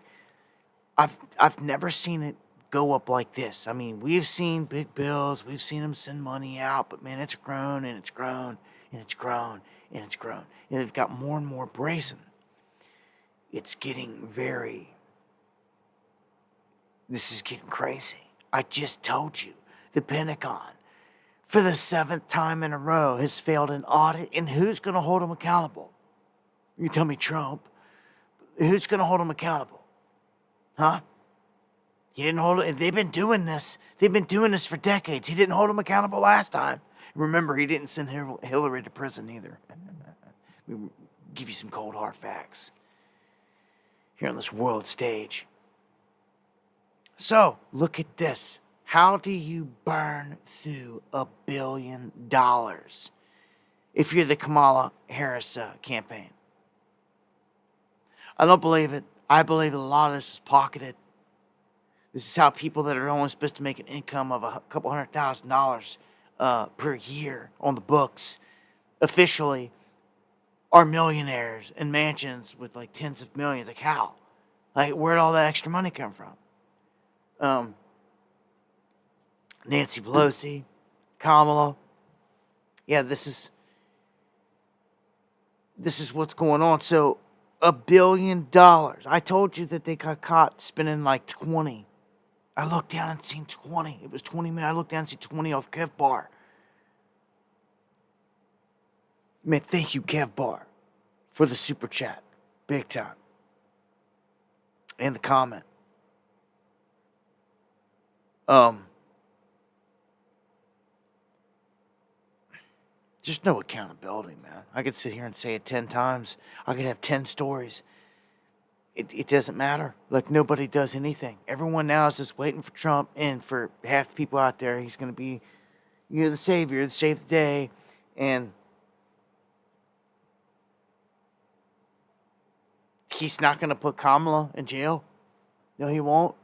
I've never seen it go up like this. I mean, we've seen big bills, we've seen them send money out, but man, it's grown and it's grown and it's grown and it's grown. And they've got more and more brazen. It's getting this is getting crazy. I just told you, the Pentagon, for the 7th time in a row, has failed an audit, and who's going to hold them accountable? You tell me Trump. Who's going to hold them accountable? Huh? He didn't hold it. They've been doing this. They've been doing this for decades. He didn't hold them accountable last time. Remember, he didn't send Hillary to prison either. We give you some cold hard facts here on this world stage. So, look at this. How do you burn through $1 billion if you're the Kamala Harris campaign? I don't believe it. I believe a lot of this is pocketed. This is how people that are only supposed to make an income of a couple $100,000 per year on the books officially are millionaires in mansions with like tens of millions. Like how? Like where'd all that extra money come from? Nancy Pelosi, Kamala. Yeah, this is what's going on. So $1 billion. I told you that they got caught spending like 20. I looked down and seen 20. It was 20 minutes. I looked down and seen 20 off Kev Bar. Man, thank you, Kev Bar, for the super chat. Big time. And the comment. Just no accountability, man. I could sit here and say it 10 times. I could have 10 stories. It doesn't matter. Like, nobody does anything. Everyone now is just waiting for Trump, and for half the people out there, he's going to be, the savior, the save the day, and he's not going to put Kamala in jail. No, he won't.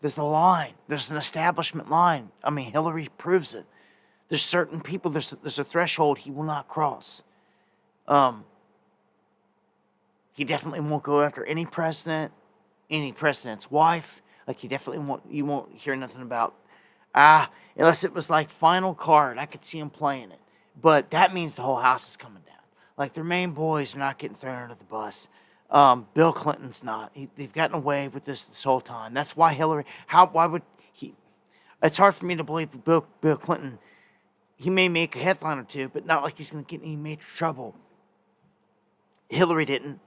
There's a line. There's an establishment line. I mean, Hillary proves it. There's certain people, there's a threshold he will not cross. He definitely won't go after any president, any president's wife. Like, you won't hear nothing about, unless it was like final card, I could see him playing it. But that means the whole house is coming down. Like, their main boys are not getting thrown under the bus. Bill Clinton's not. They've gotten away with this whole time. That's why why would he? It's hard for me to believe that Bill Clinton, he may make a headline or two, but not like he's going to get in any major trouble. Hillary didn't.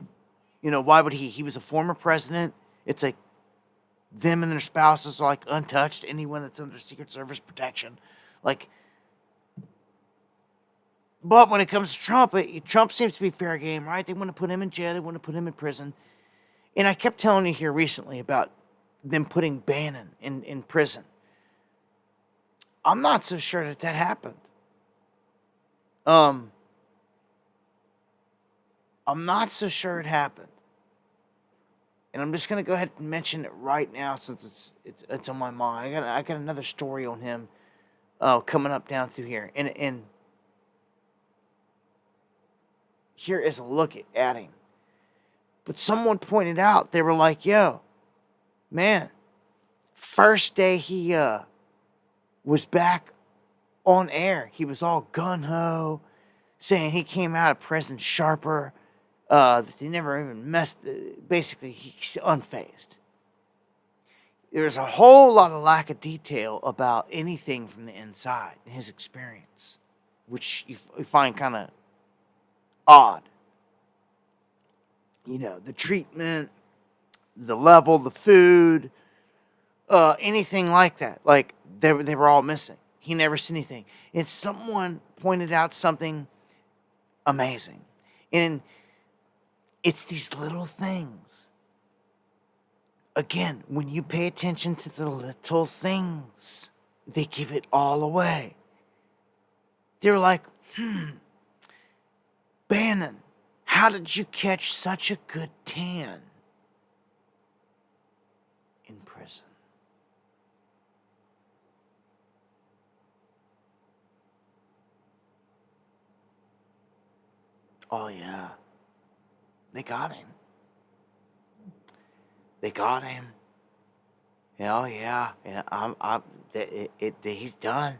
Why would he? He was a former president. It's like them and their spouses are like untouched. Anyone that's under Secret Service protection. Like, but when it comes to Trump, Trump seems to be fair game, right? They want to put him in jail. They want to put him in prison. And I kept telling you here recently about them putting Bannon in prison. I'm not so sure that happened. I'm not so sure it happened. And I'm just going to go ahead and mention it right now since it's on my mind. I got another story on him coming up down through here. And here is a look at him. But someone pointed out, they were like, yo, man, first day he was back on air, he was all gung-ho, saying he came out of prison sharper, that they never even messed, basically he's unfazed. There's a whole lot of lack of detail about anything from the inside in his experience, which you find kind of odd. The treatment, the level, the food, anything like that. Like, they were all missing. He never said anything. And someone pointed out something amazing. And it's these little things. Again, when you pay attention to the little things, they give it all away. They were like, Bannon, how did you catch such a good tan in prison? Oh, yeah. They got him. They got him. Oh, yeah. Yeah, he's done.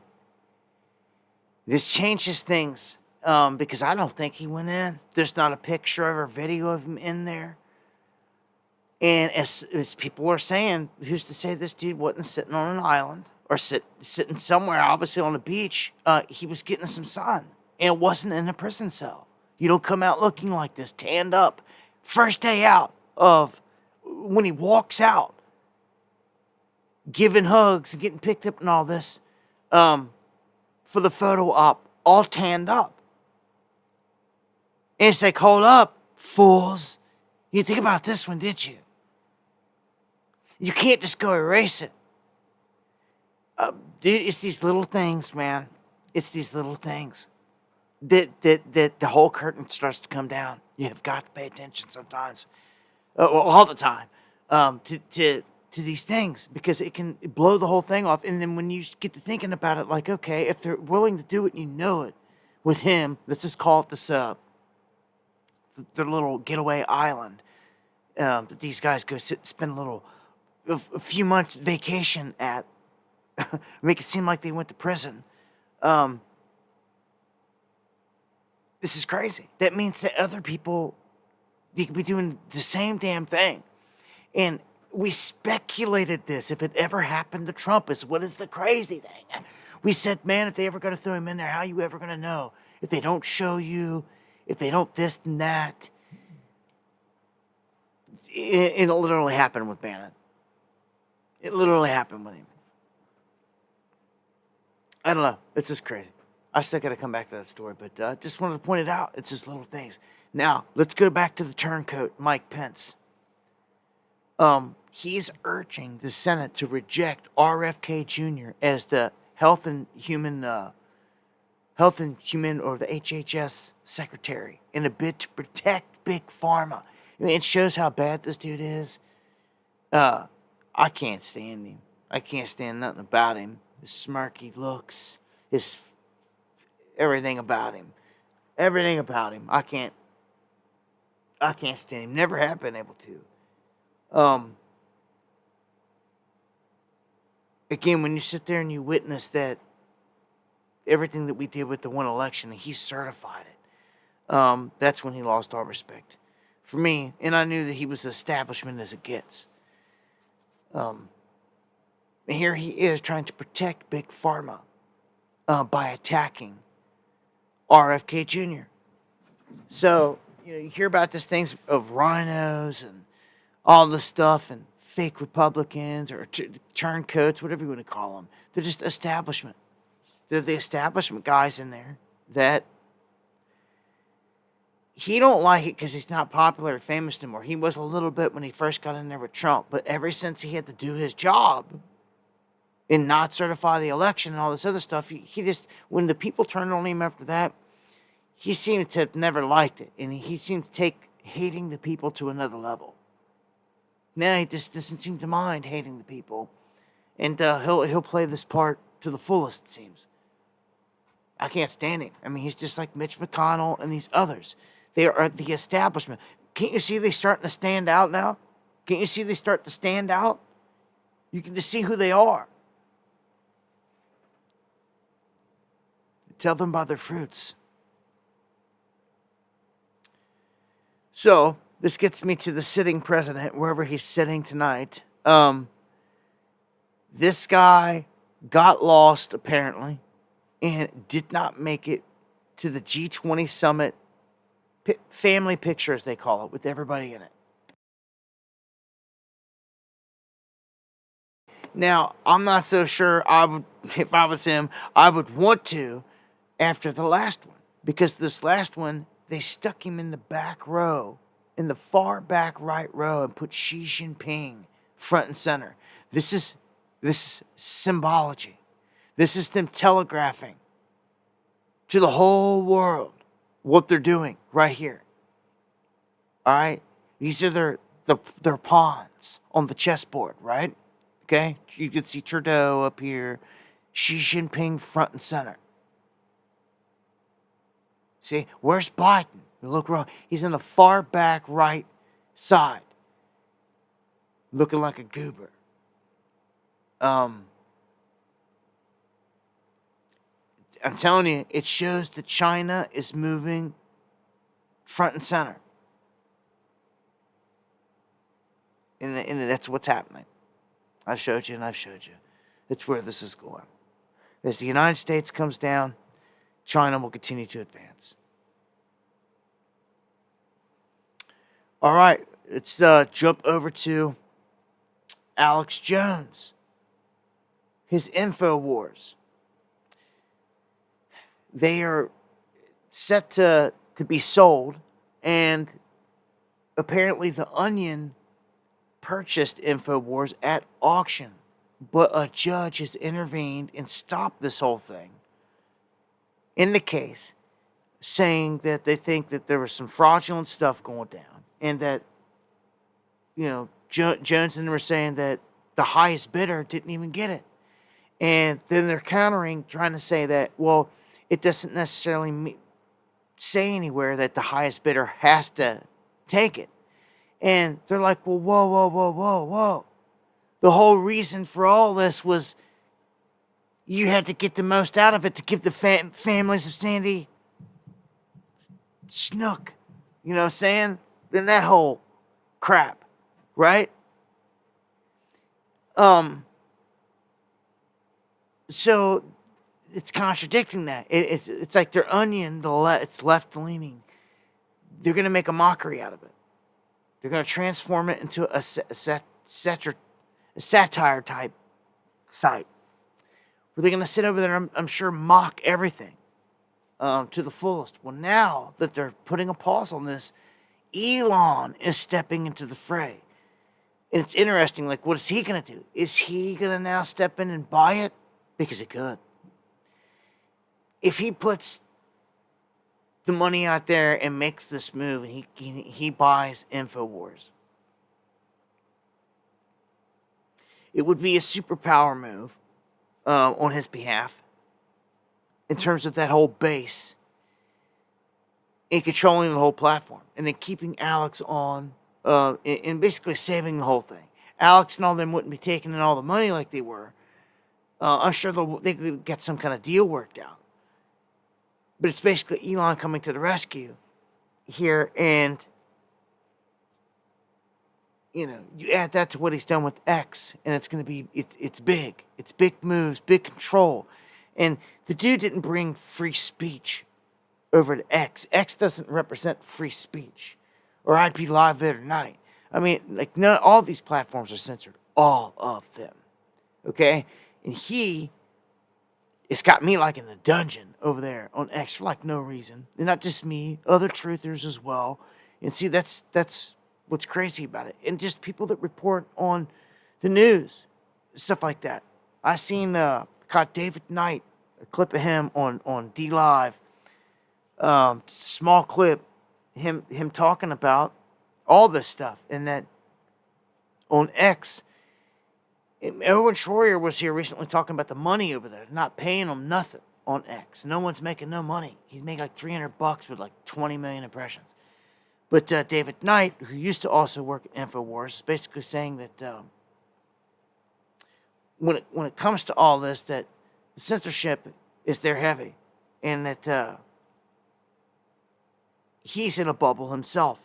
This changes things because I don't think he went in. There's not a picture or video of him in there. And as people are saying, who's to say this dude wasn't sitting on an island or sitting somewhere, obviously on a beach? He was getting some sun, and it wasn't in a prison cell. You don't come out looking like this, tanned up. First day out of when he walks out, giving hugs and getting picked up and all this, for the photo op, all tanned up. And it's like, hold up, fools. You think about this one, did you? You can't just go erase it. Dude, it's these little things, man. It's these little things that the whole curtain starts to come down. You have got to pay attention sometimes, all the time, to these things, because it can blow the whole thing off. And then when you get to thinking about it, like, okay, if they're willing to do it, and you know it, with him, let's just call it this, their little getaway island that these guys go spend a few months vacation at, make it seem like they went to prison. This is crazy. That means that other people, they could be doing the same damn thing. And we speculated this, if it ever happened to Trump, is what is the crazy thing. We said, man, if they ever going to throw him in there, how are you ever going to know? If they don't show you, if they don't this and that. It literally happened with Bannon. It literally happened with him. I don't know. It's just crazy. I still got to come back to that story, but just wanted to point it out. It's just little things. Now, let's go back to the turncoat, Mike Pence. He's urging the Senate to reject RFK Jr. as the Health and Human or the HHS secretary in a bid to protect Big Pharma. I mean, it shows how bad this dude is. I can't stand him. I can't stand nothing about him. His smirky looks, his everything about him. Everything about him. I can't stand him. Never have been able to. Again, when you sit there and you witness that everything that we did with the one election, he certified it. That's when he lost all respect for me, and I knew that he was establishment as it gets. And here he is trying to protect Big Pharma by attacking RFK Jr. So, you hear about these things of rhinos and all this stuff and fake Republicans or turncoats, whatever you want to call them. They're just establishment. They're the establishment guys in there that he don't like it because he's not popular or famous anymore. He was a little bit when he first got in there with Trump, but ever since he had to do his job and not certify the election and all this other stuff, he just, when the people turned on him after that, he seemed to have never liked it, and he seemed to take hating the people to another level. Now he just doesn't seem to mind hating the people, and he'll play this part to the fullest, it seems. I can't stand him. I mean, he's just like Mitch McConnell and these others. They are the establishment. Can't you see they starting to stand out now? Can't you see they start to stand out? You can just see who they are. Tell them by their fruits. So, this gets me to the sitting president, wherever he's sitting tonight. This guy got lost, apparently, and did not make it to the G20 summit family picture, as they call it, with everybody in it. Now, I'm not so sure if I was him, I would want to after the last one. Because this last one, they stuck him in the back row, in the far back right row, and put Xi Jinping front and center. This is symbology. This is them telegraphing to the whole world what they're doing right here. All right? These are their pawns on the chessboard, right? Okay? You can see Trudeau up here, Xi Jinping front and center. See, where's Biden? You look wrong. He's in the far back right side, looking like a goober. I'm telling you, it shows that China is moving front and center. And that's what's happening. I've showed you and I've showed you. It's where this is going. As the United States comes down, China will continue to advance. All right, let's jump over to Alex Jones. His InfoWars. They are set to be sold, and apparently the Onion purchased InfoWars at auction, but a judge has intervened and stopped this whole thing in the case, saying that they think that there was some fraudulent stuff going down, and that, Jones and them were saying that the highest bidder didn't even get it. And then they're countering, trying to say that, well, it doesn't necessarily say anywhere that the highest bidder has to take it. And they're like, well, whoa. The whole reason for all this was you had to get the most out of it to give the families of Sandy Snook. You know what I'm saying? Then that whole crap, right? So it's contradicting that. It's like their Onion, it's left-leaning. They're going to make a mockery out of it. They're going to transform it into a satire-type site. Where they're going to sit over there and, I'm sure, mock everything to the fullest. Well, now that they're putting a pause on this, Elon is stepping into the fray. And it's interesting, like, what is he going to do? Is he going to now step in and buy it? Because he could. If he puts the money out there and makes this move, and he buys InfoWars, it would be a superpower move on his behalf in terms of that whole base and controlling the whole platform, and then keeping Alex on and basically saving the whole thing. Alex and all them wouldn't be taking in all the money like they were. I'm sure they could get some kind of deal worked out. But it's basically Elon coming to the rescue here, and you add that to what he's done with X, and it's going to be, it's big. It's big moves, big control. And the dude didn't bring free speech over to X. X doesn't represent free speech, or I'd be live there tonight. I mean, like, all these platforms are censored. All of them. Okay? And it's got me like in the dungeon over there on X for like no reason. And not just me, other truthers as well. And see, that's what's crazy about it. And just people that report on the news, stuff like that. I seen caught David Knight, a clip of him on D Live. Small clip, him talking about all this stuff, and that on X. Erwin Schroyer was here recently talking about the money over there, not paying them nothing on X. No one's making no money. He's making like $300 with like 20 million impressions. But David Knight, who used to also work at InfoWars, is basically saying that when it comes to all this, that the censorship is there heavy, and that he's in a bubble himself.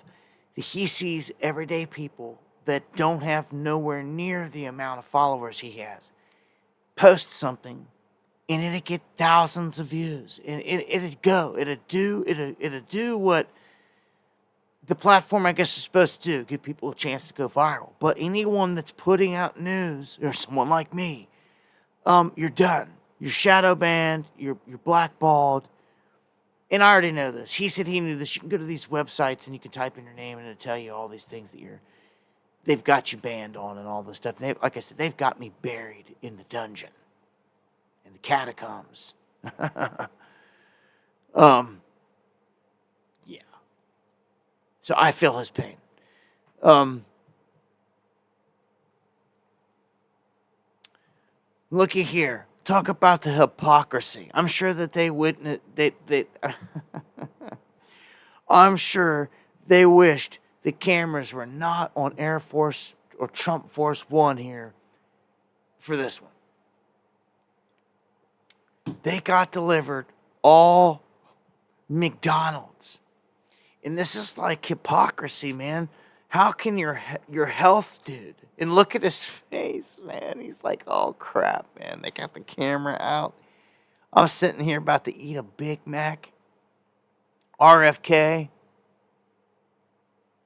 That he sees everyday people that don't have nowhere near the amount of followers he has post something, and it'd get thousands of views, and it'd do what the platform, I guess, is supposed to do, give people a chance to go viral. But anyone that's putting out news, or someone like me, you're done. You're shadow banned. You're blackballed. And I already know this. He said he knew this. You can go to these websites and you can type in your name, and it'll tell you all these things that they've got you banned on and all this stuff. Like I said, they've got me buried in the dungeon, in the catacombs. Um, yeah. So I feel his pain. Um, Looky here. Talk about the hypocrisy. I'm sure that they witnessed. I'm sure they wished the cameras were not on Air Force or Trump Force One here for this one. They got delivered all McDonald's. And this is like hypocrisy, man. How can your health dude, and look at his face, man. He's like, oh crap, man. They got the camera out. I'm sitting here about to eat a Big Mac. RFK.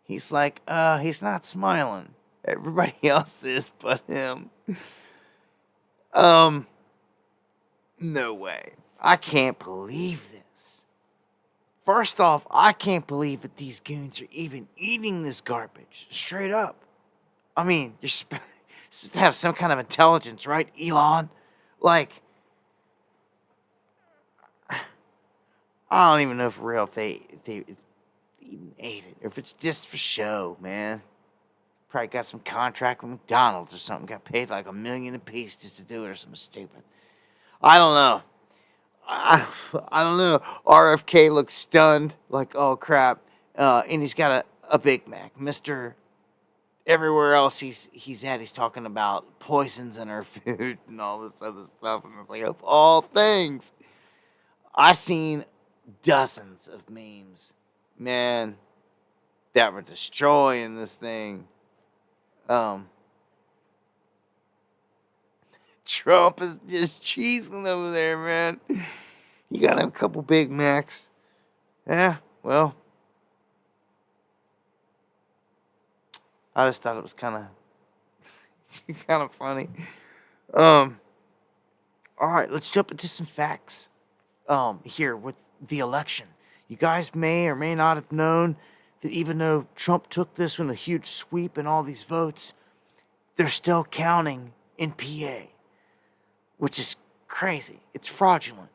He's like, he's not smiling. Everybody else is but him. No way. I can't believe this. First off, I can't believe that these goons are even eating this garbage. Straight up. I mean, you're supposed to have some kind of intelligence, right, Elon? Like, I don't even know for real if they even ate it, or if it's just for show, man. Probably got some contract with McDonald's or something. Got paid like $1 million apiece just to do it or something stupid. I don't know. I don't know. RFK looks stunned, like, oh crap. And he's got a Big Mac. Mr. Everywhere else he's at, he's talking about poisons in our food and all this other stuff. And it's like, of all things, I've seen dozens of memes, man, that were destroying this thing. Trump is just cheesing over there, man. You got him a couple Big Macs. Yeah, well, I just thought it was kind of funny. All right, let's jump into some facts. Here with the election. You guys may or may not have known that even though Trump took this with a huge sweep and all these votes, they're still counting in PA, which is crazy. It's fraudulent.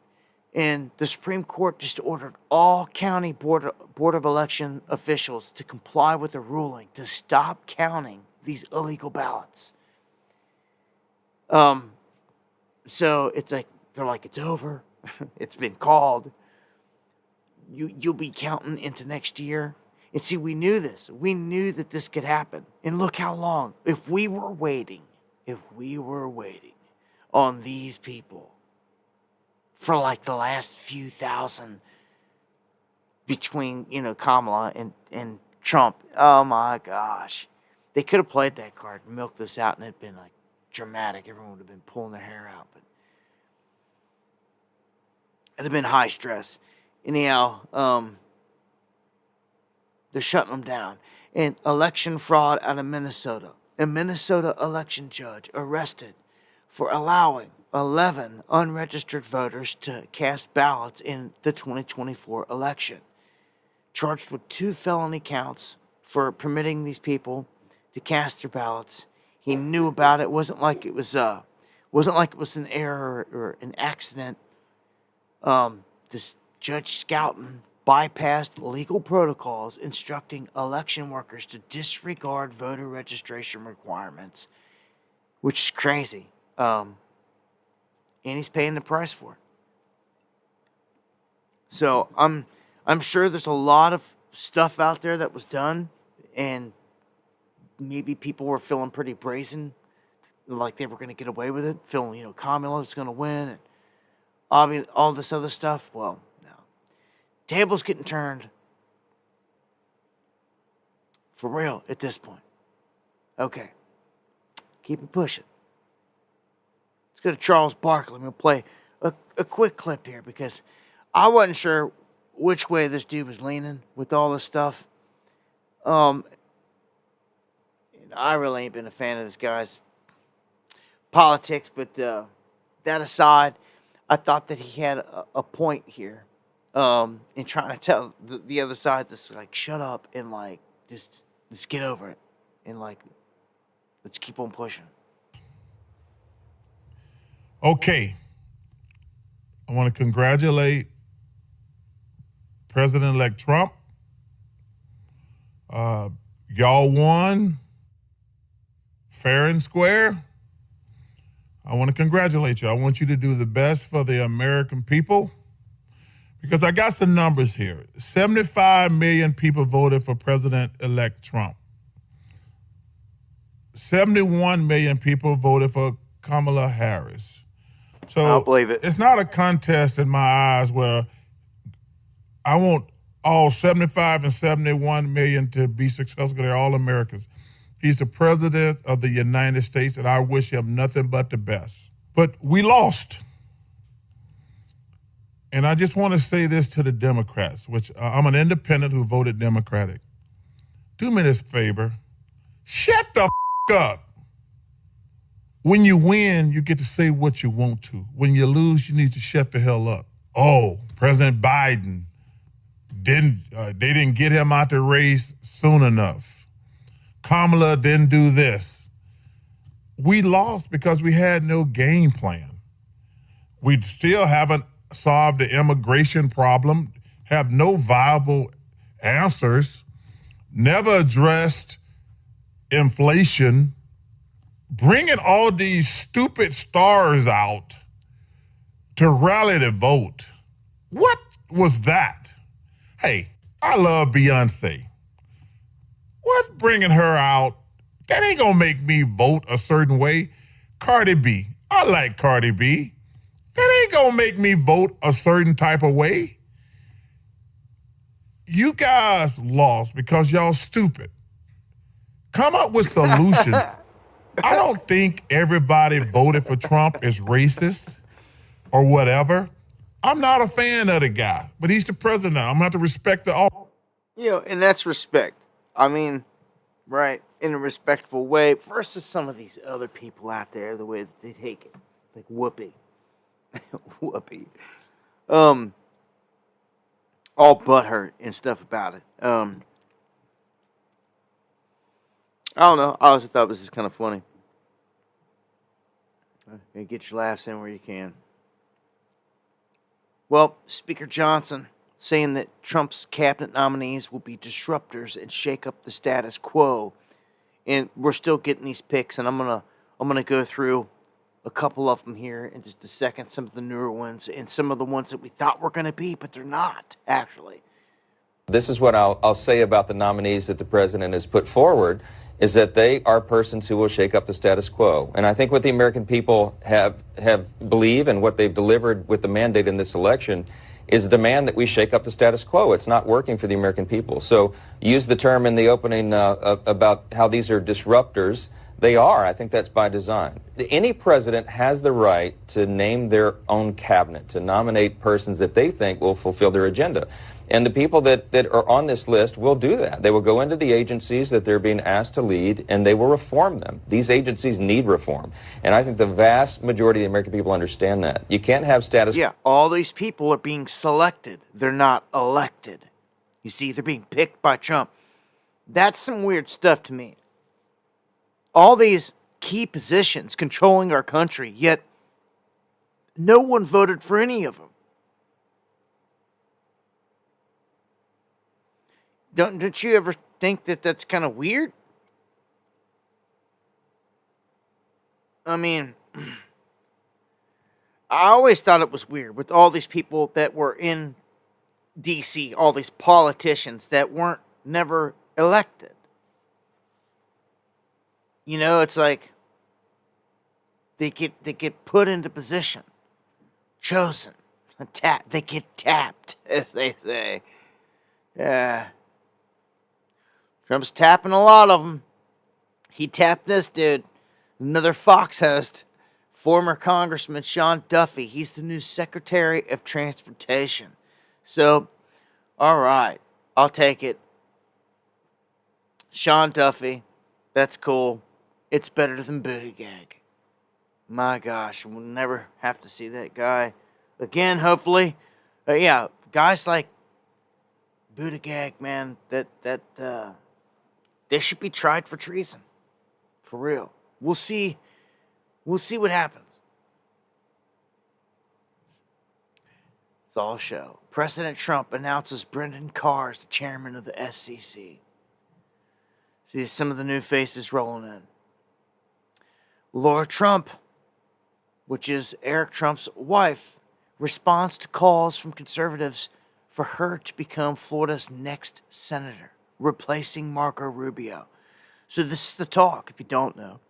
And the Supreme Court just ordered all county board of election officials to comply with the ruling to stop counting these illegal ballots. So it's like, they're like, it's over. It's been called. You'll be counting into next year. And see, we knew this. We knew that this could happen. And look how long. If we were waiting on these people for like the last few thousand between, Kamala and Trump. Oh my gosh. They could have played that card and milked this out and it'd been like dramatic. Everyone would have been pulling their hair out, but it'd have been high stress. Anyhow, they're shutting them down. And election fraud out of Minnesota. A Minnesota election judge arrested for allowing 11 unregistered voters to cast ballots in the 2024 election. Charged with 2 felony counts for permitting these people to cast their ballots. He knew about it. Wasn't like it was an error or an accident. This Judge Scouten bypassed legal protocols instructing election workers to disregard voter registration requirements, which is crazy. And he's paying the price for it. So I'm sure there's a lot of stuff out there that was done, and maybe people were feeling pretty brazen, like they were going to get away with it, feeling, Kamala was going to win, and all this other stuff. Well, no. Tables getting turned for real at this point. Okay. Keep it pushing. Let's go to Charles Barkley. I'm going to play a quick clip here because I wasn't sure which way this dude was leaning with all this stuff. I really ain't been a fan of this guy's politics, but that aside, I thought that he had a point here in trying to tell the other side to like shut up and like just get over it and like let's keep on pushing. Okay, I want to congratulate President-elect Trump. Y'all won fair and square. I want to congratulate you. I want you to do the best for the American people because I got some numbers here. 75 million people voted for President-elect Trump. 71 million people voted for Kamala Harris. So I don't believe it. It's not a contest in my eyes where I want all 75 and 71 million to be successful. They're all Americans. He's the president of the United States, and I wish him nothing but the best. But we lost. And I just want to say this to the Democrats, which I'm an independent who voted Democratic. Do me this favor. Shut the up. When you win, you get to say what you want to. When you lose, you need to shut the hell up. Oh, President Biden they didn't get him out the race soon enough. Kamala didn't do this. We lost because we had no game plan. We still haven't solved the immigration problem, have no viable answers, never addressed inflation, bringing all these stupid stars out to rally the vote. What was that? Hey, I love Beyonce. What bringing her out? That ain't gonna make me vote a certain way. Cardi B, I like Cardi B. That ain't gonna make me vote a certain type of way. You guys lost because y'all stupid. Come up with solutions. I don't think everybody voted for Trump is racist or whatever. I'm not a fan of the guy, but he's the president now. I'm going to have to respect the all. And that's respect. I mean, right, in a respectful way versus some of these other people out there, the way that they take it. Like Whoopi. Whoopi. All butthurt and stuff about it. I don't know. I always thought this is kind of funny. Get your laughs in where you can. Well, Speaker Johnson saying that Trump's cabinet nominees will be disruptors and shake up the status quo. And we're still getting these picks, and I'm gonna go through a couple of them here in just a second. Some of the newer ones and some of the ones that we thought were going to be, but they're not actually. This is what I'll say about the nominees that the president has put forward, is that they are persons who will shake up the status quo. And I think what the American people have believe and what they've delivered with the mandate in this election is a demand that we shake up the status quo. It's not working for the American people. So use the term in the opening about how these are disruptors. They are. I think that's by design. Any president has the right to name their own cabinet, to nominate persons that they think will fulfill their agenda. And the people that are on this list will do that. They will go into the agencies that they're being asked to lead, and they will reform them. These agencies need reform. And I think the vast majority of the American people understand that. You can't have status... Yeah, all these people are being selected. They're not elected. You see, they're being picked by Trump. That's some weird stuff to me. All these key positions controlling our country, yet no one voted for any of them. Don't you ever think that that's kind of weird? I mean, I always thought it was weird with all these people that were in D.C., all these politicians that weren't never elected. You know, it's like they get put into position, chosen, they get tapped, as they say. Trump's tapping a lot of them. He tapped this dude, another Fox host, former Congressman Sean Duffy. He's the new Secretary of Transportation. So, all right, I'll take it. Sean Duffy, that's cool. It's better than Buttigieg. My gosh, we'll never have to see that guy again, hopefully. Yeah, guys like Buttigieg, man, they should be tried for treason. For real. We'll see what happens. It's all show. President Trump announces Brendan Carr as the chairman of the SEC. See some of the new faces rolling in. Laura Trump, which is Eric Trump's wife, responds to calls from conservatives for her to become Florida's next senator, replacing Marco Rubio. So this is the talk, if you don't know,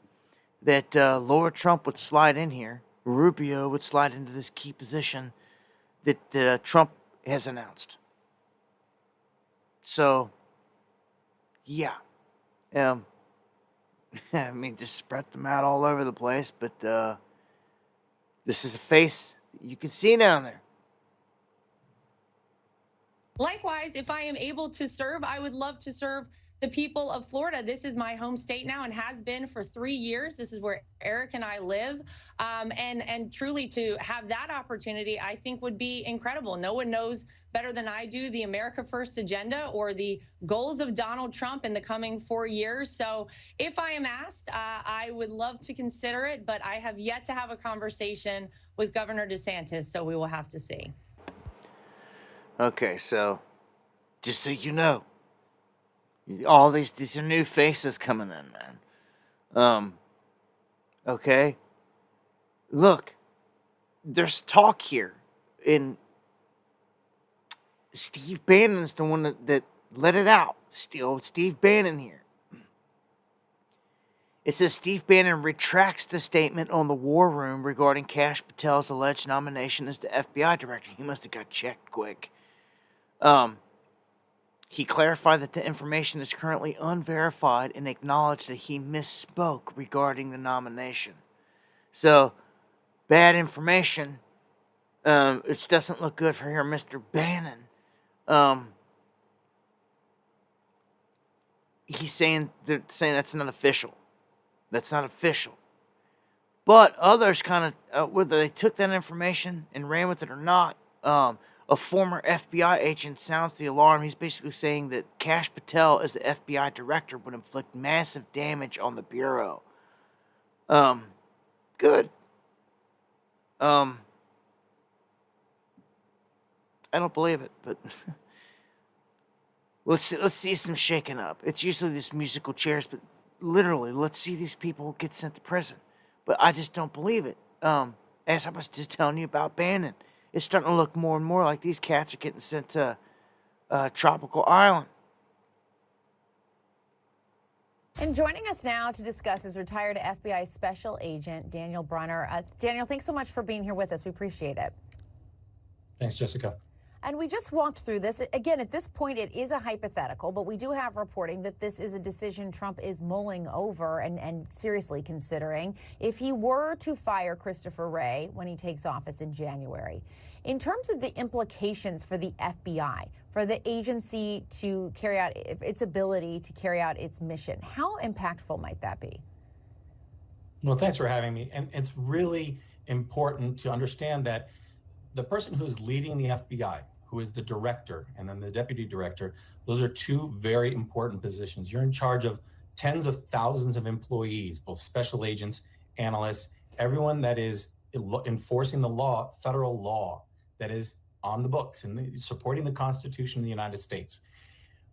that Laura Trump would slide in here, Rubio would slide into this key position that Trump has announced. So, yeah. I mean, just spread them out all over the place, but this is a face you can see down there. Likewise, if I am able to serve, I would love to serve the people of Florida. This is my home state now and has been for 3 years. This is where Eric and I live. And truly to have that opportunity, I think would be incredible. No one knows better than I do the America First agenda or the goals of Donald Trump in the coming 4 years. So if I am asked, I would love to consider it, but I have yet to have a conversation with Governor DeSantis, so we will have to see. Okay, so just so you know, all these are new faces coming in, man. Okay. Look, there's talk here, and Steve Bannon's the one that let it out. Still, Steve Bannon here. It says Steve Bannon retracts the statement on the War Room regarding Kash Patel's alleged nomination as the FBI director. He must have got checked quick. He clarified that the information is currently unverified and acknowledged that he misspoke regarding the nomination. So, bad information. It doesn't look good for here, Mr. Bannon. They're saying that's not official. That's not official. But others kind of, whether they took that information and ran with it or not, a former FBI agent sounds the alarm. He's basically saying that Kash Patel, as the FBI director, would inflict massive damage on the Bureau. Good. I don't believe it, but let's see some shaking up. It's usually this musical chairs, but literally, let's see these people get sent to prison. But I just don't believe it. As I was just telling you about Bannon, it's starting to look more and more like these cats are getting sent to Tropical Island. And joining us now to discuss is retired FBI Special Agent Daniel Brunner. Daniel, thanks so much for being here with us. We appreciate it. Thanks, Jessica. And we just walked through this. Again, at this point, it is a hypothetical, but we do have reporting that this is a decision Trump is mulling over and seriously considering if he were to fire Christopher Wray when he takes office in January. In terms of the implications for the FBI, for the agency to carry out its ability to carry out its mission, how impactful might that be? Well, thanks for having me. And it's really important to understand that the person who's leading the FBI, who is the director, and then the deputy director, those are two very important positions. You're in charge of tens of thousands of employees, both special agents, analysts, everyone that is enforcing the law, federal law that is on the books and supporting the Constitution of the United States.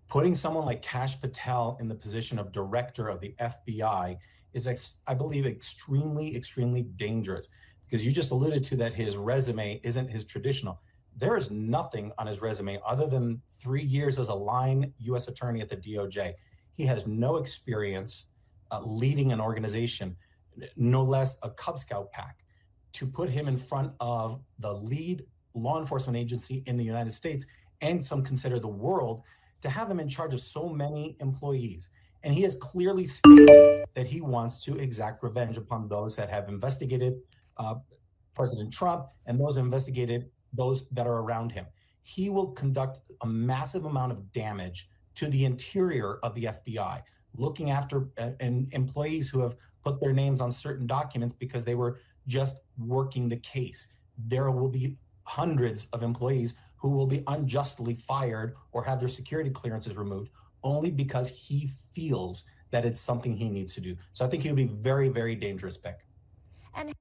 Putting someone like Kash Patel in the position of director of the FBI is, I believe, extremely, extremely dangerous, because you just alluded to that his resume isn't his traditional. There is nothing on his resume other than 3 years as a line U.S. attorney at the DOJ. He has no experience leading an organization, no less a Cub Scout pack. To put him in front of the lead law enforcement agency in the United States, and some consider the world, to have him in charge of so many employees. And he has clearly stated that he wants to exact revenge upon those that have investigated President Trump and those investigated those that are around him. He will conduct a massive amount of damage to the interior of the FBI, looking after employees who have put their names on certain documents because they were just working the case. There will be hundreds of employees who will be unjustly fired or have their security clearances removed only because he feels that it's something he needs to do. So I think he would be very, very dangerous pick. And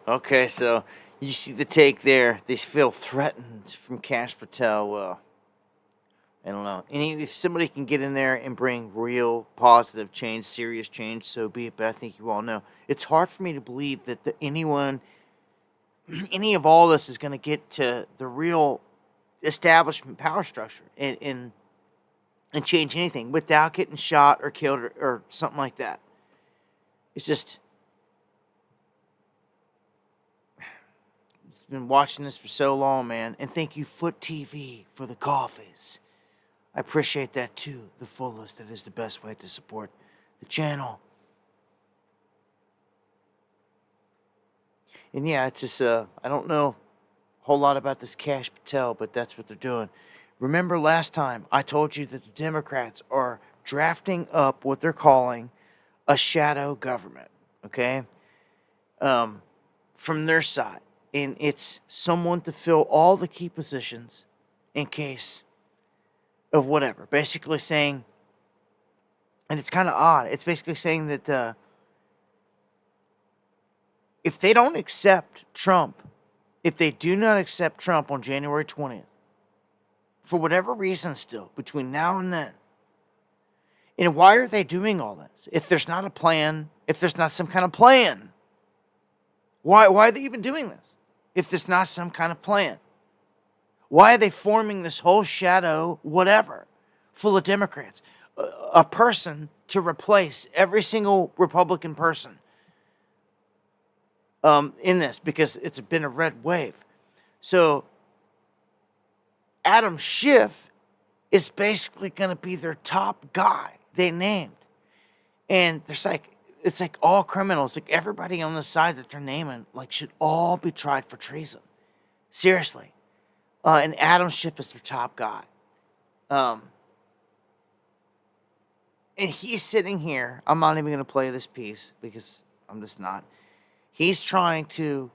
Okay, so You see the take there. They feel threatened from Kash Patel. Well, I don't know. If somebody can get in there and bring real positive change, serious change, so be it. But I think you all know it's hard for me to believe that any of all this is going to get to the real establishment power structure and change anything without getting shot or killed or something like that. It's just, been watching this for so long, man. And thank you, Foot TV, for the coffees. I appreciate that too, the fullest. That is the best way to support the channel. And yeah, it's just, I don't know a whole lot about this Kash Patel, but that's what they're doing. Remember last time I told you that the Democrats are drafting up what they're calling a shadow government, okay? From their side. And it's someone to fill all the key positions in case of whatever. Basically saying, and it's kind of odd, it's basically saying that if they don't accept Trump, if they do not accept Trump on January 20th, for whatever reason still, between now and then, and why are they doing all this? If there's not a plan, if there's not some kind of plan, why are they even doing this? If there's not some kind of plan, why are they forming this whole shadow, whatever, full of Democrats? A person to replace every single Republican person in this, because it's been a red wave. So Adam Schiff is basically going to be their top guy they named. And there's it's like all criminals, like everybody on the side that they're naming, like should all be tried for treason. Seriously. And Adam Schiff is their top guy. And he's sitting here. I'm not even going to play this piece because I'm just not. He's trying to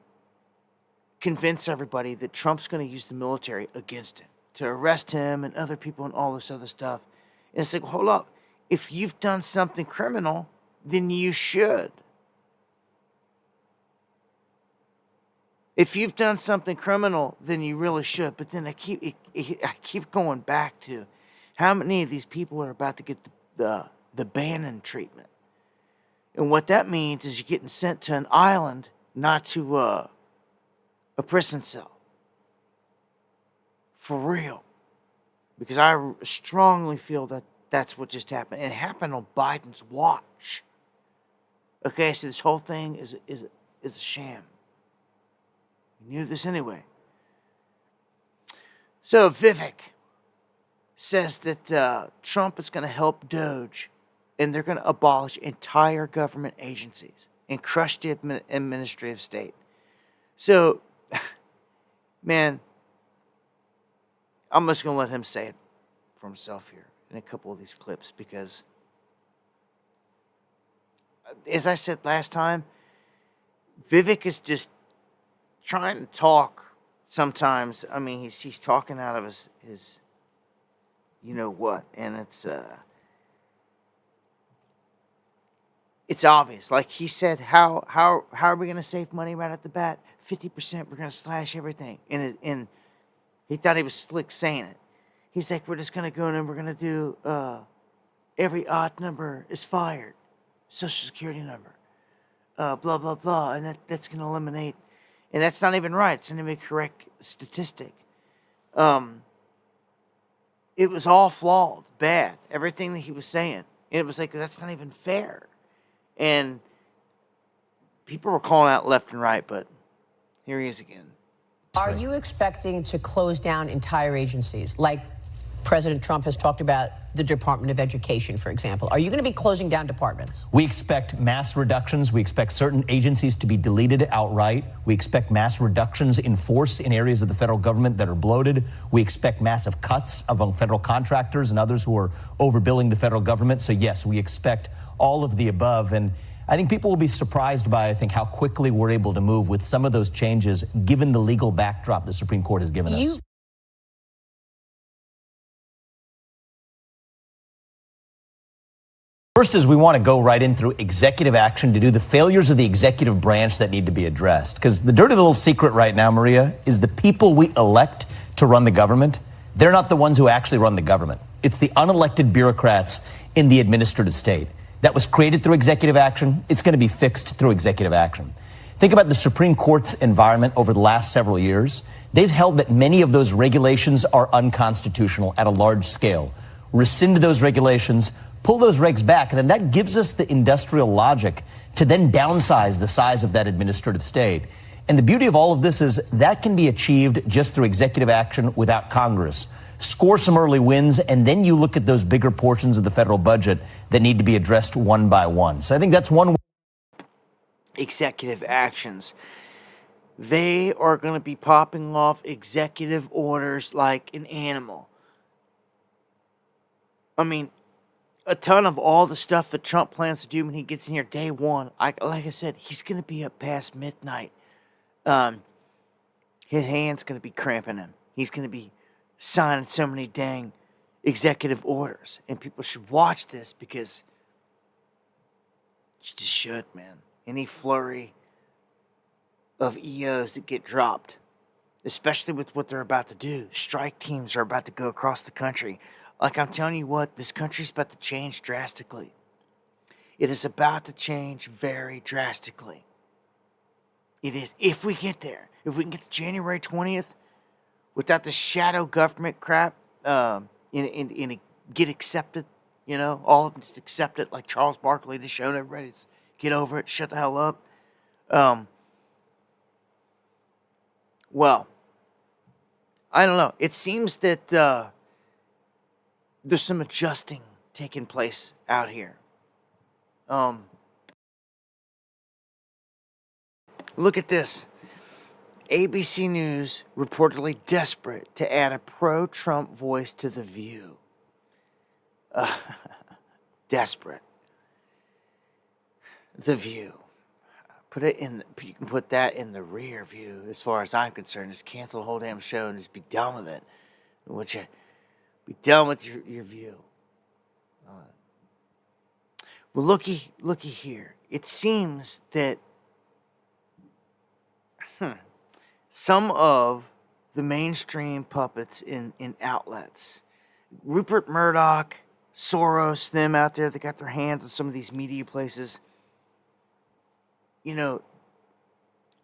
convince everybody that Trump's going to use the military against him, to arrest him and other people and all this other stuff. And it's like, hold up. If you've done something criminal, then you should. If you've done something criminal, then you really should. But then I keep going back to how many of these people are about to get the Bannon treatment. And what that means is you're getting sent to an island, not to a prison cell. For real. Because I strongly feel that that's what just happened. And it happened on Biden's watch. Okay, so this whole thing is a sham. You knew this anyway. So Vivek says that Trump is going to help Doge, and they're going to abolish entire government agencies and crush the administrative state. So, man, I'm just going to let him say it for himself here in a couple of these clips, because as I said last time, Vivek is just trying to talk sometimes. I mean, he's talking out of his you know what, and it's obvious. Like he said, how are we going to save money right at the bat? 50%, we're going to slash everything. And he thought he was slick saying it. He's like, we're just going to go in and we're going to do every odd number is fired. Social Security number. Blah, blah, blah. And that's going to eliminate. And that's not even right. It's not even a correct statistic. It was all flawed, bad. Everything that he was saying. It was like, that's not even fair. And people were calling out left and right, but here he is again. Are you expecting to close down entire agencies, like President Trump has talked about the Department of Education, for example? Are you going to be closing down departments? We expect mass reductions. We expect certain agencies to be deleted outright. We expect mass reductions in force in areas of the federal government that are bloated. We expect massive cuts among federal contractors and others who are overbilling the federal government. So yes, we expect all of the above. And I think people will be surprised by, I think, how quickly we're able to move with some of those changes, given the legal backdrop the Supreme Court has given us. First is we want to go right in through executive action to do the failures of the executive branch that need to be addressed. Because the dirty little secret right now, Maria, is the people we elect to run the government, they're not the ones who actually run the government. It's the unelected bureaucrats in the administrative state. That was created through executive action. It's going to be fixed through executive action. Think about the Supreme Court's environment over the last several years. They've held that many of those regulations are unconstitutional at a large scale. Rescind those regulations, pull those regs back, and then that gives us the industrial logic to then downsize the size of that administrative state. And the beauty of all of this is that can be achieved just through executive action without Congress. Score some early wins, and then you look at those bigger portions of the federal budget that need to be addressed one by one. So I think that's one way. Executive actions. They are going to be popping off executive orders like an animal. I mean, a ton of all the stuff that Trump plans to do when he gets in here day one. Like I said, he's going to be up past midnight. His hand's going to be cramping him. He's going to be signing so many dang executive orders. And people should watch this because you just should, man. Any flurry of EOs that get dropped, especially with what they're about to do. Strike teams are about to go across the country. Like, I'm telling you what, this country's about to change drastically. It is about to change very drastically. It is, if we get there. If we can get to January 20th without the shadow government crap, get accepted, you know, all of them just accept it, like Charles Barkley just showed everybody. It's, get over it, shut the hell up. Well, I don't know. It seems that there's some adjusting taking place out here. Look at this. ABC News reportedly desperate to add a pro-Trump voice to The View. Desperate. The View. Put it in. You can put that in the rear view, as far as I'm concerned. Just cancel the whole damn show and just be done with it. Would you be done with your view? Well, looky here. It seems that some of the mainstream puppets in outlets, Rupert Murdoch, Soros, them out there, they got their hands on some of these media places. You know,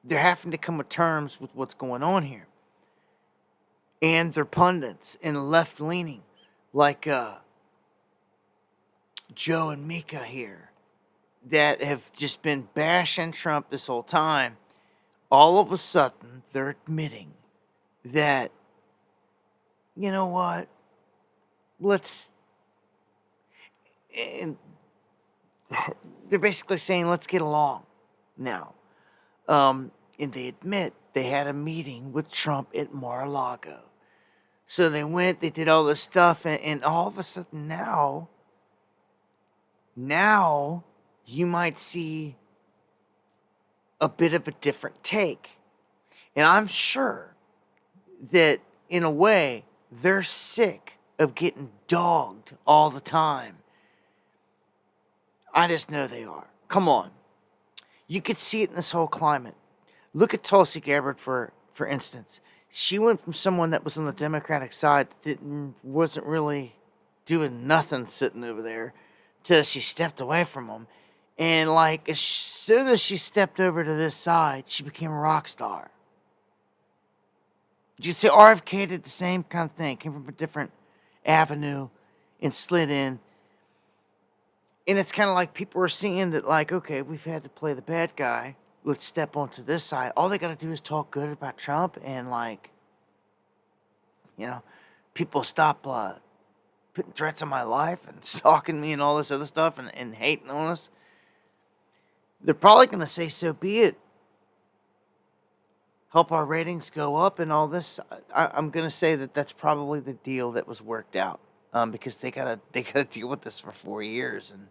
they're having to come to terms with what's going on here. And they're pundits and left-leaning, like Joe and Mika here, that have just been bashing Trump this whole time. All of a sudden, they're admitting that, you know what, and they're basically saying, let's get along now. And they admit they had a meeting with Trump at Mar-a-Lago. So they went, they did all this stuff, and all of a sudden now you might see a bit of a different take. And I'm sure that, in a way, they're sick of getting dogged all the time. I just know they are. Come on. You could see it in this whole climate. Look at Tulsi Gabbard, for instance. She went from someone that was on the Democratic side that wasn't really doing nothing sitting over there till she stepped away from them. And, like, as soon as she stepped over to this side, she became a rock star. You see, RFK did the same kind of thing. Came from a different avenue and slid in. And it's kind of like people are seeing that, like, okay, we've had to play the bad guy. Let's step onto this side. All they got to do is talk good about Trump and, like, you know, people stop putting threats on my life and stalking me and all this other stuff and hating on us. They're probably going to say, so be it. Help our ratings go up and all this. I'm going to say that that's probably the deal that was worked out, because they gotta deal with this for 4 years. And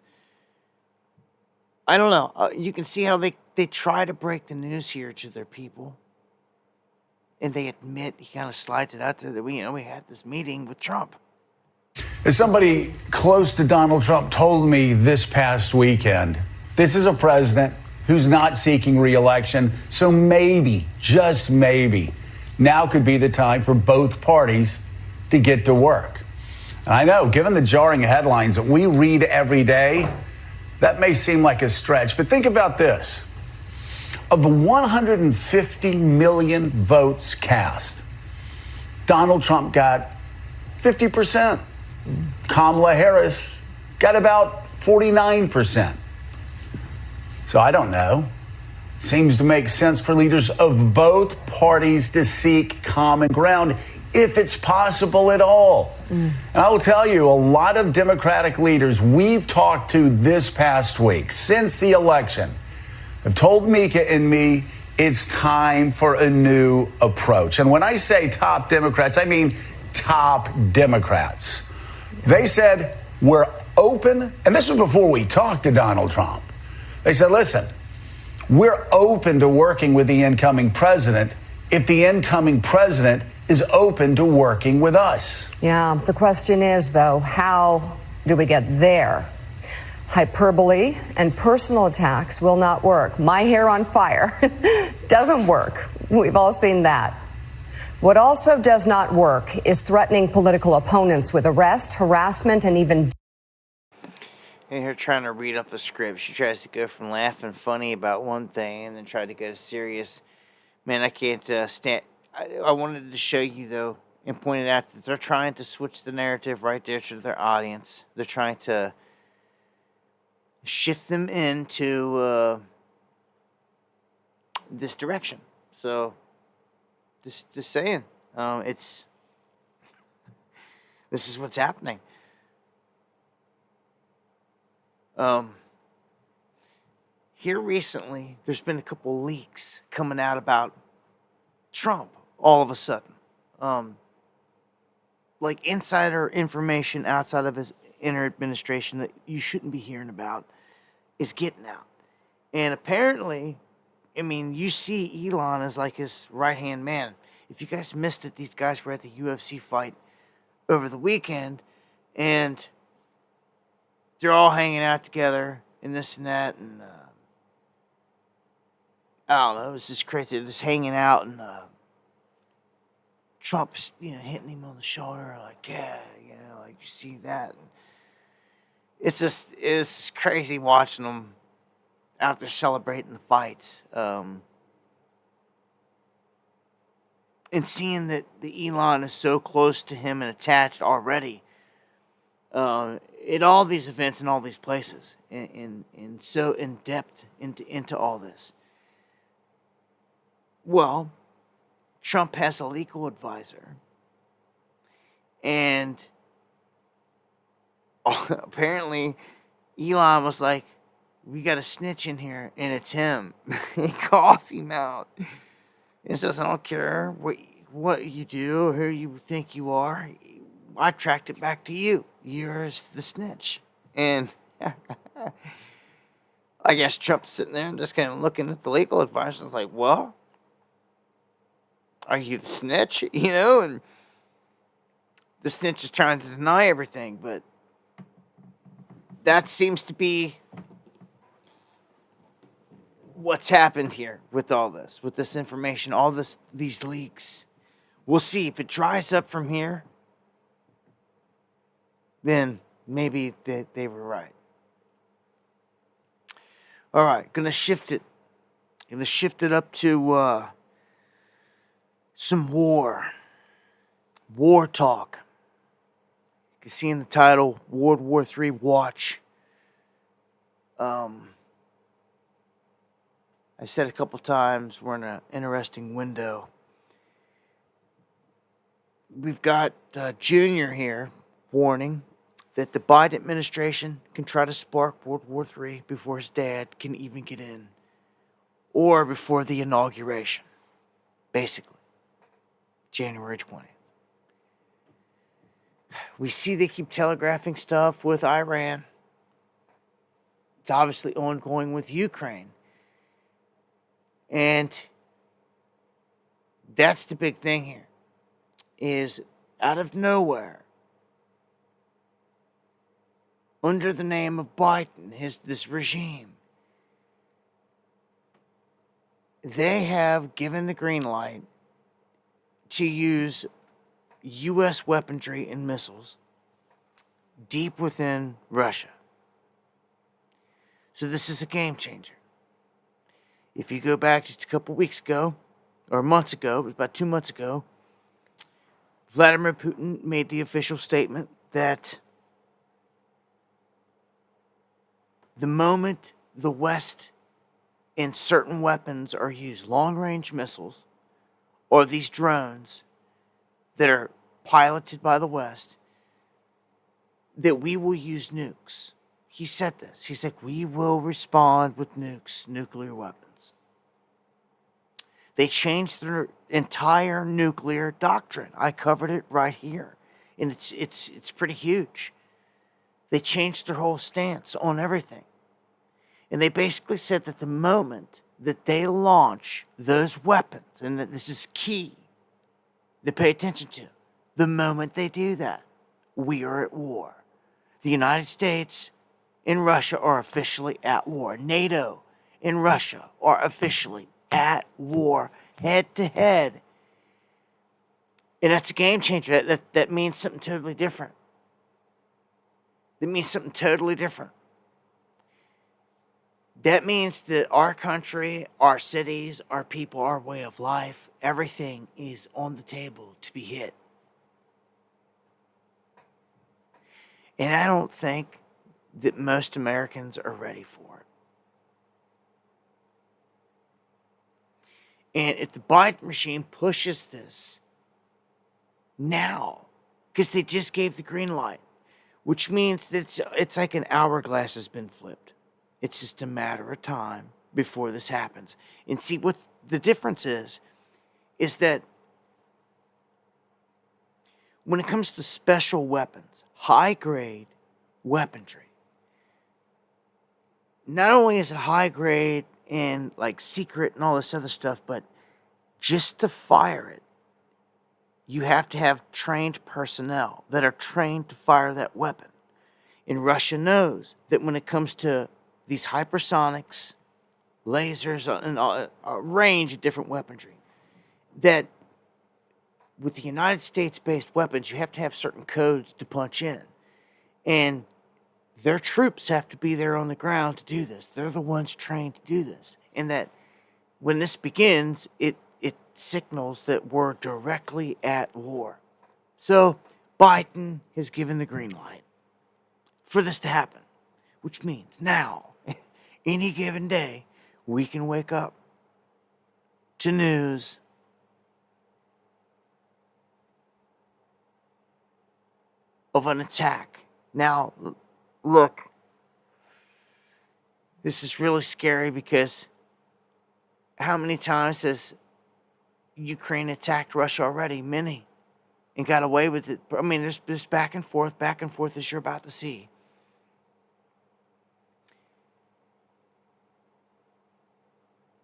I don't know. You can see how they try to break the news here to their people. And they admit, he kind of slides it out there that we had this meeting with Trump. As somebody close to Donald Trump told me this past weekend, this is a president who's not seeking re-election, so maybe, just maybe, now could be the time for both parties to get to work. And I know, given the jarring headlines that we read every day, that may seem like a stretch, but think about this. Of the 150 million votes cast, Donald Trump got 50%. Kamala Harris got about 49%. So I don't know. Seems to make sense for leaders of both parties to seek common ground if it's possible at all. And I will tell you, a lot of Democratic leaders we've talked to this past week since the election have told Mika and me it's time for a new approach. And when I say top Democrats, I mean top Democrats. They said, we're open, and this was before we talked to Donald Trump. They said, listen, we're open to working with the incoming president if the incoming president is open to working with us. Yeah, the question is, though, how do we get there? Hyperbole and personal attacks will not work. My hair on fire doesn't work. We've all seen that. What also does not work is threatening political opponents with arrest, harassment, and even... And her trying to read up a script. She tries to go from laughing funny about one thing and then try to go serious. Man, I can't stand... I wanted to show you, though, and point it out that they're trying to switch the narrative right there to their audience. They're trying to shift them into this direction. So... Just saying, this is what's happening. Here recently, there's been a couple leaks coming out about Trump all of a sudden. Like insider information outside of his inner administration that you shouldn't be hearing about is getting out. And apparently... I mean, you see Elon as like his right-hand man. If you guys missed it, these guys were at the UFC fight over the weekend, and they're all hanging out together and this and that, and I don't know, it was just crazy. They're just hanging out, and Trump's, hitting him on the shoulder, like, yeah, like you see that. And it's crazy watching them out there celebrating the fights, and seeing that the Elon is so close to him and attached already, at all these events and all these places, and so in depth into all this. Well, Trump has a legal advisor, and apparently Elon was like, we got a snitch in here, and it's him. He calls him out. He says, I don't care what you do or who you think you are. I tracked it back to you. You're the snitch. And I guess Trump's sitting there and just kind of looking at the legal advice and is like, well, are you the snitch? And the snitch is trying to deny everything, but that seems to be what's happened here with all this, with this information, all these leaks. We'll see if it dries up from here. Then maybe they were right. All right, gonna shift it up to some war talk. You can see in the title, World War III Watch. I said a couple times, we're in an interesting window. We've got Junior here warning that the Biden administration can try to spark World War III before his dad can even get in, or before the inauguration, basically, January 20th. We see they keep telegraphing stuff with Iran. It's obviously ongoing with Ukraine. And that's the big thing here, is out of nowhere, under the name of Biden, this regime, they have given the green light to use U.S. weaponry and missiles deep within Russia. So this is a game changer. If you go back just a couple weeks ago, or months ago, it was about 2 months ago, Vladimir Putin made the official statement that the moment the West and certain weapons are used, long-range missiles, or these drones that are piloted by the West, that we will use nukes. He said this. He said, we will respond with nukes, nuclear weapons. They changed their entire nuclear doctrine. I covered it right here. And it's pretty huge. They changed their whole stance on everything. And they basically said that the moment that they launch those weapons, and that this is key to pay attention to, the moment they do that, we are at war. The United States and Russia are officially at war. NATO and Russia are officially at war, head to head. And that's a game changer. That means something totally different. That means something totally different. That means that our country, our cities, our people, our way of life, everything is on the table to be hit. And I don't think that most Americans are ready for it. And if the Biden regime pushes this now, because they just gave the green light, which means that it's like an hourglass has been flipped. It's just a matter of time before this happens. And see, what the difference is that when it comes to special weapons, high-grade weaponry, not only is it high-grade and like secret and all this other stuff, but just to fire it, you have to have trained personnel that are trained to fire that weapon. And Russia knows that when it comes to these hypersonics, lasers, and a range of different weaponry, that with the United States-based weapons, you have to have certain codes to punch in. And their troops have to be there on the ground to do this. They're the ones trained to do this. And that when this begins, it signals that we're directly at war. So Biden has given the green light for this to happen, which means now, any given day, we can wake up to news of an attack. Now, look, this is really scary because how many times has Ukraine attacked Russia already? Many. And got away with it. I mean, there's this back and forth as you're about to see.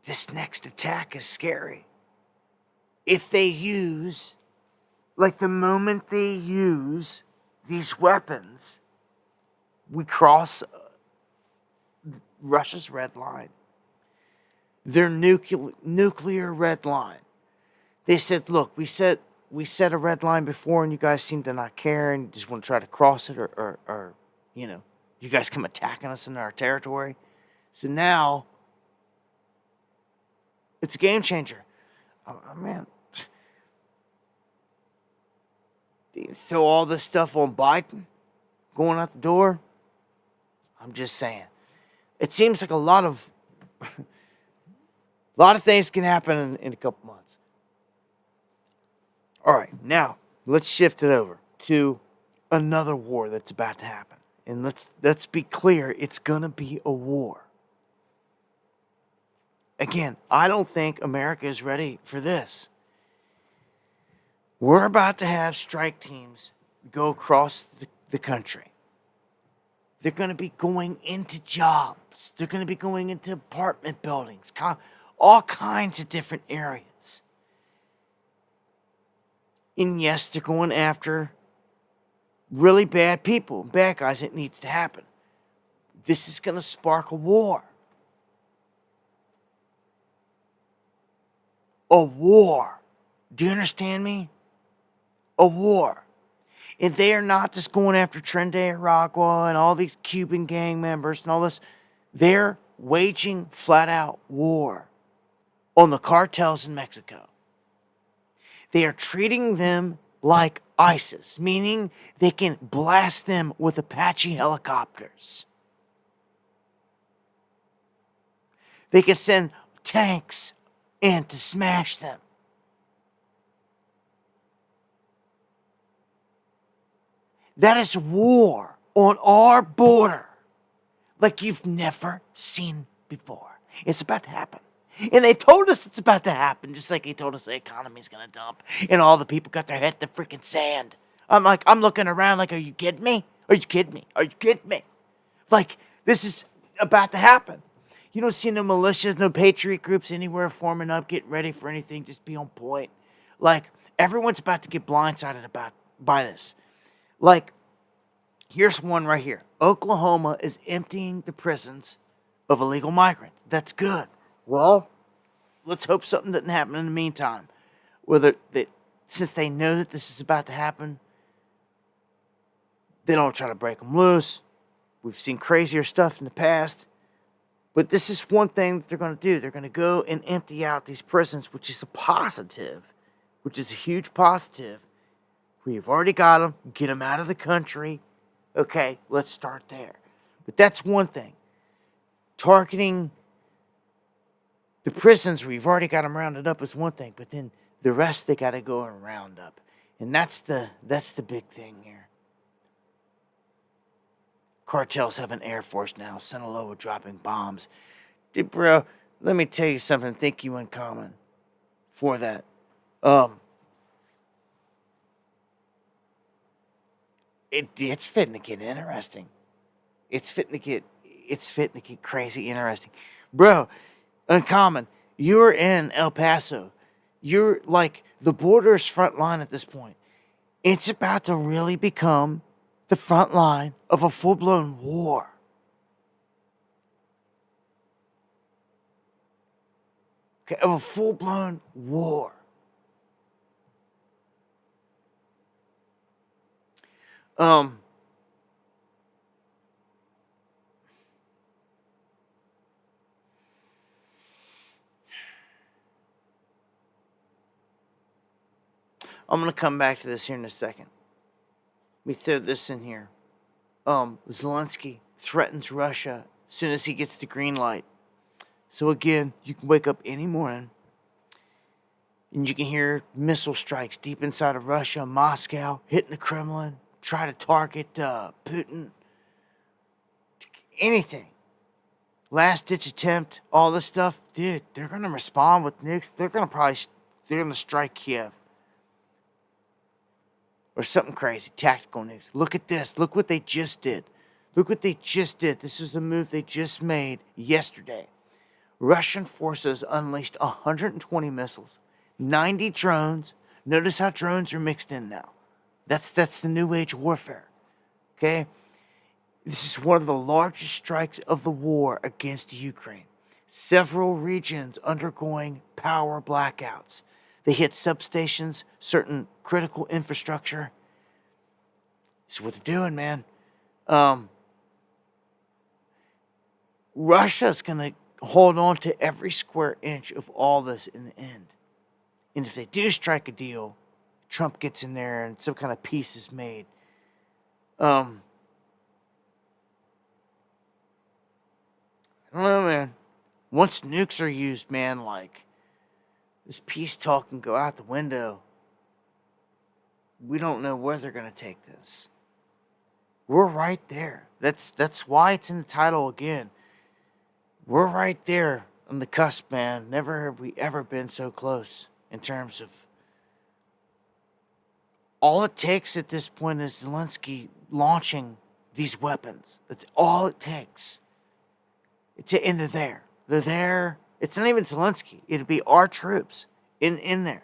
This next attack is scary. If they use, like the moment they use these weapons, we cross Russia's red line. Their nuclear red line. They said, look, we set a red line before and you guys seem to not care and just want to try to cross it or you know, you guys come attacking us in our territory. So now, it's a game changer. Oh, man. You throw all this stuff on Biden going out the door. I'm just saying. It seems like a lot of things can happen in a couple months. All right, now let's shift it over to another war that's about to happen. And let's be clear, it's gonna be a war. Again, I don't think America is ready for this. We're about to have strike teams go across the country. They're going to be going into jobs. They're going to be going into apartment buildings, all kinds of different areas. And yes, they're going after really bad people, bad guys, it needs to happen. This is going to spark a war. A war. Do you understand me? A war. And they are not just going after Trinidad Aragua and all these Cuban gang members and all this. They're waging flat out war on the cartels in Mexico. They are treating them like ISIS, meaning they can blast them with Apache helicopters. They can send tanks in to smash them. That is war on our border like you've never seen before. It's about to happen. And they've told us it's about to happen, just like they told us the economy's going to dump and all the people got their head in the freaking sand. I'm looking around like, are you kidding me? Are you kidding me? Are you kidding me? Like, this is about to happen. You don't see no militias, no patriot groups anywhere forming up, getting ready for anything, just be on point. Like, everyone's about to get blindsided by this. Like, here's one right here. Oklahoma is emptying the prisons of illegal migrants. That's good. Well, let's hope something doesn't happen in the meantime. Since they know that this is about to happen, they don't try to break them loose. We've seen crazier stuff in the past. But this is one thing that they're going to do. They're going to go and empty out these prisons, which is a positive, which is a huge positive. We've already got them. Get them out of the country. Okay, let's start there. But that's one thing. Targeting the prisons, we've already got them rounded up, is one thing. But then the rest they got to go and round up. And that's the big thing here. Cartels have an air force now. Sinaloa dropping bombs. Dude, bro, let me tell you something. Thank you, Uncommon, for that. It's fitting to get interesting. It's fitting to get crazy interesting. Bro, Uncommon, you're in El Paso. You're like the border's front line at this point. It's about to really become the front line of a full-blown war. Okay, of a full-blown war. I'm going to come back to this here in a second. Let me throw this in here. Zelensky threatens Russia as soon as he gets the green light. So again, you can wake up any morning and you can hear missile strikes deep inside of Russia, Moscow, hitting the Kremlin, try to target Putin. Anything. Last ditch attempt, all this stuff. Dude, they're going to respond with nukes. They're going to strike Kiev. Or something crazy, tactical nukes. Look at this. Look what they just did. Look what they just did. This is a move they just made yesterday. Russian forces unleashed 120 missiles, 90 drones. Notice how drones are mixed in now. That's the new age warfare. Okay? This is one of the largest strikes of the war against Ukraine. Several regions undergoing power blackouts. They hit substations, certain critical infrastructure. This is what they're doing, man. Russia's going to hold on to every square inch of all this in the end. And if they do strike a deal, Trump gets in there and some kind of peace is made. I don't know, man. Once nukes are used, man, like, this peace talk can go out the window. We don't know where they're going to take this. We're right there. That's why it's in the title again. We're right there on the cusp, man. Never have we ever been so close in terms of... All it takes at this point is Zelensky launching these weapons. That's all it takes. And they're there. They're there. It's not even Zelensky. It'd be our troops in there.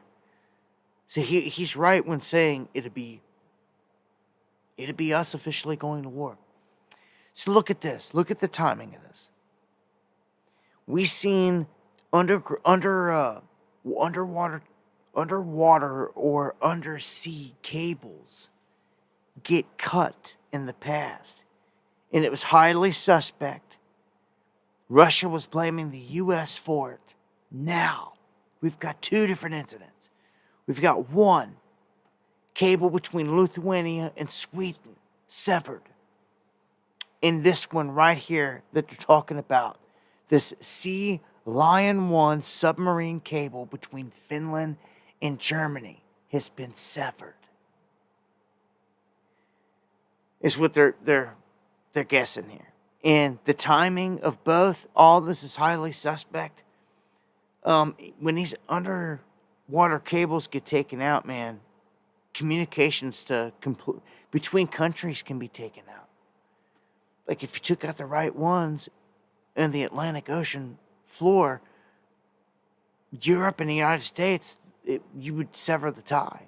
So he's right when saying it'd be It'd be us officially going to war. So look at this. Look at the timing of this. We seen underwater or undersea cables get cut in the past, and it was highly suspect. Russia was blaming the U.S. for it. Now, we've got two different incidents. We've got one, cable between Lithuania and Sweden severed. In this one right here that they're talking about, this Sea Lion 1 submarine cable between Finland and Germany has been severed. Is what they're guessing here. And the timing of both, all this is highly suspect. When these underwater cables get taken out, man, communications between countries can be taken out. Like if you took out the right ones in the Atlantic Ocean floor, Europe and the United States, you would sever the tie.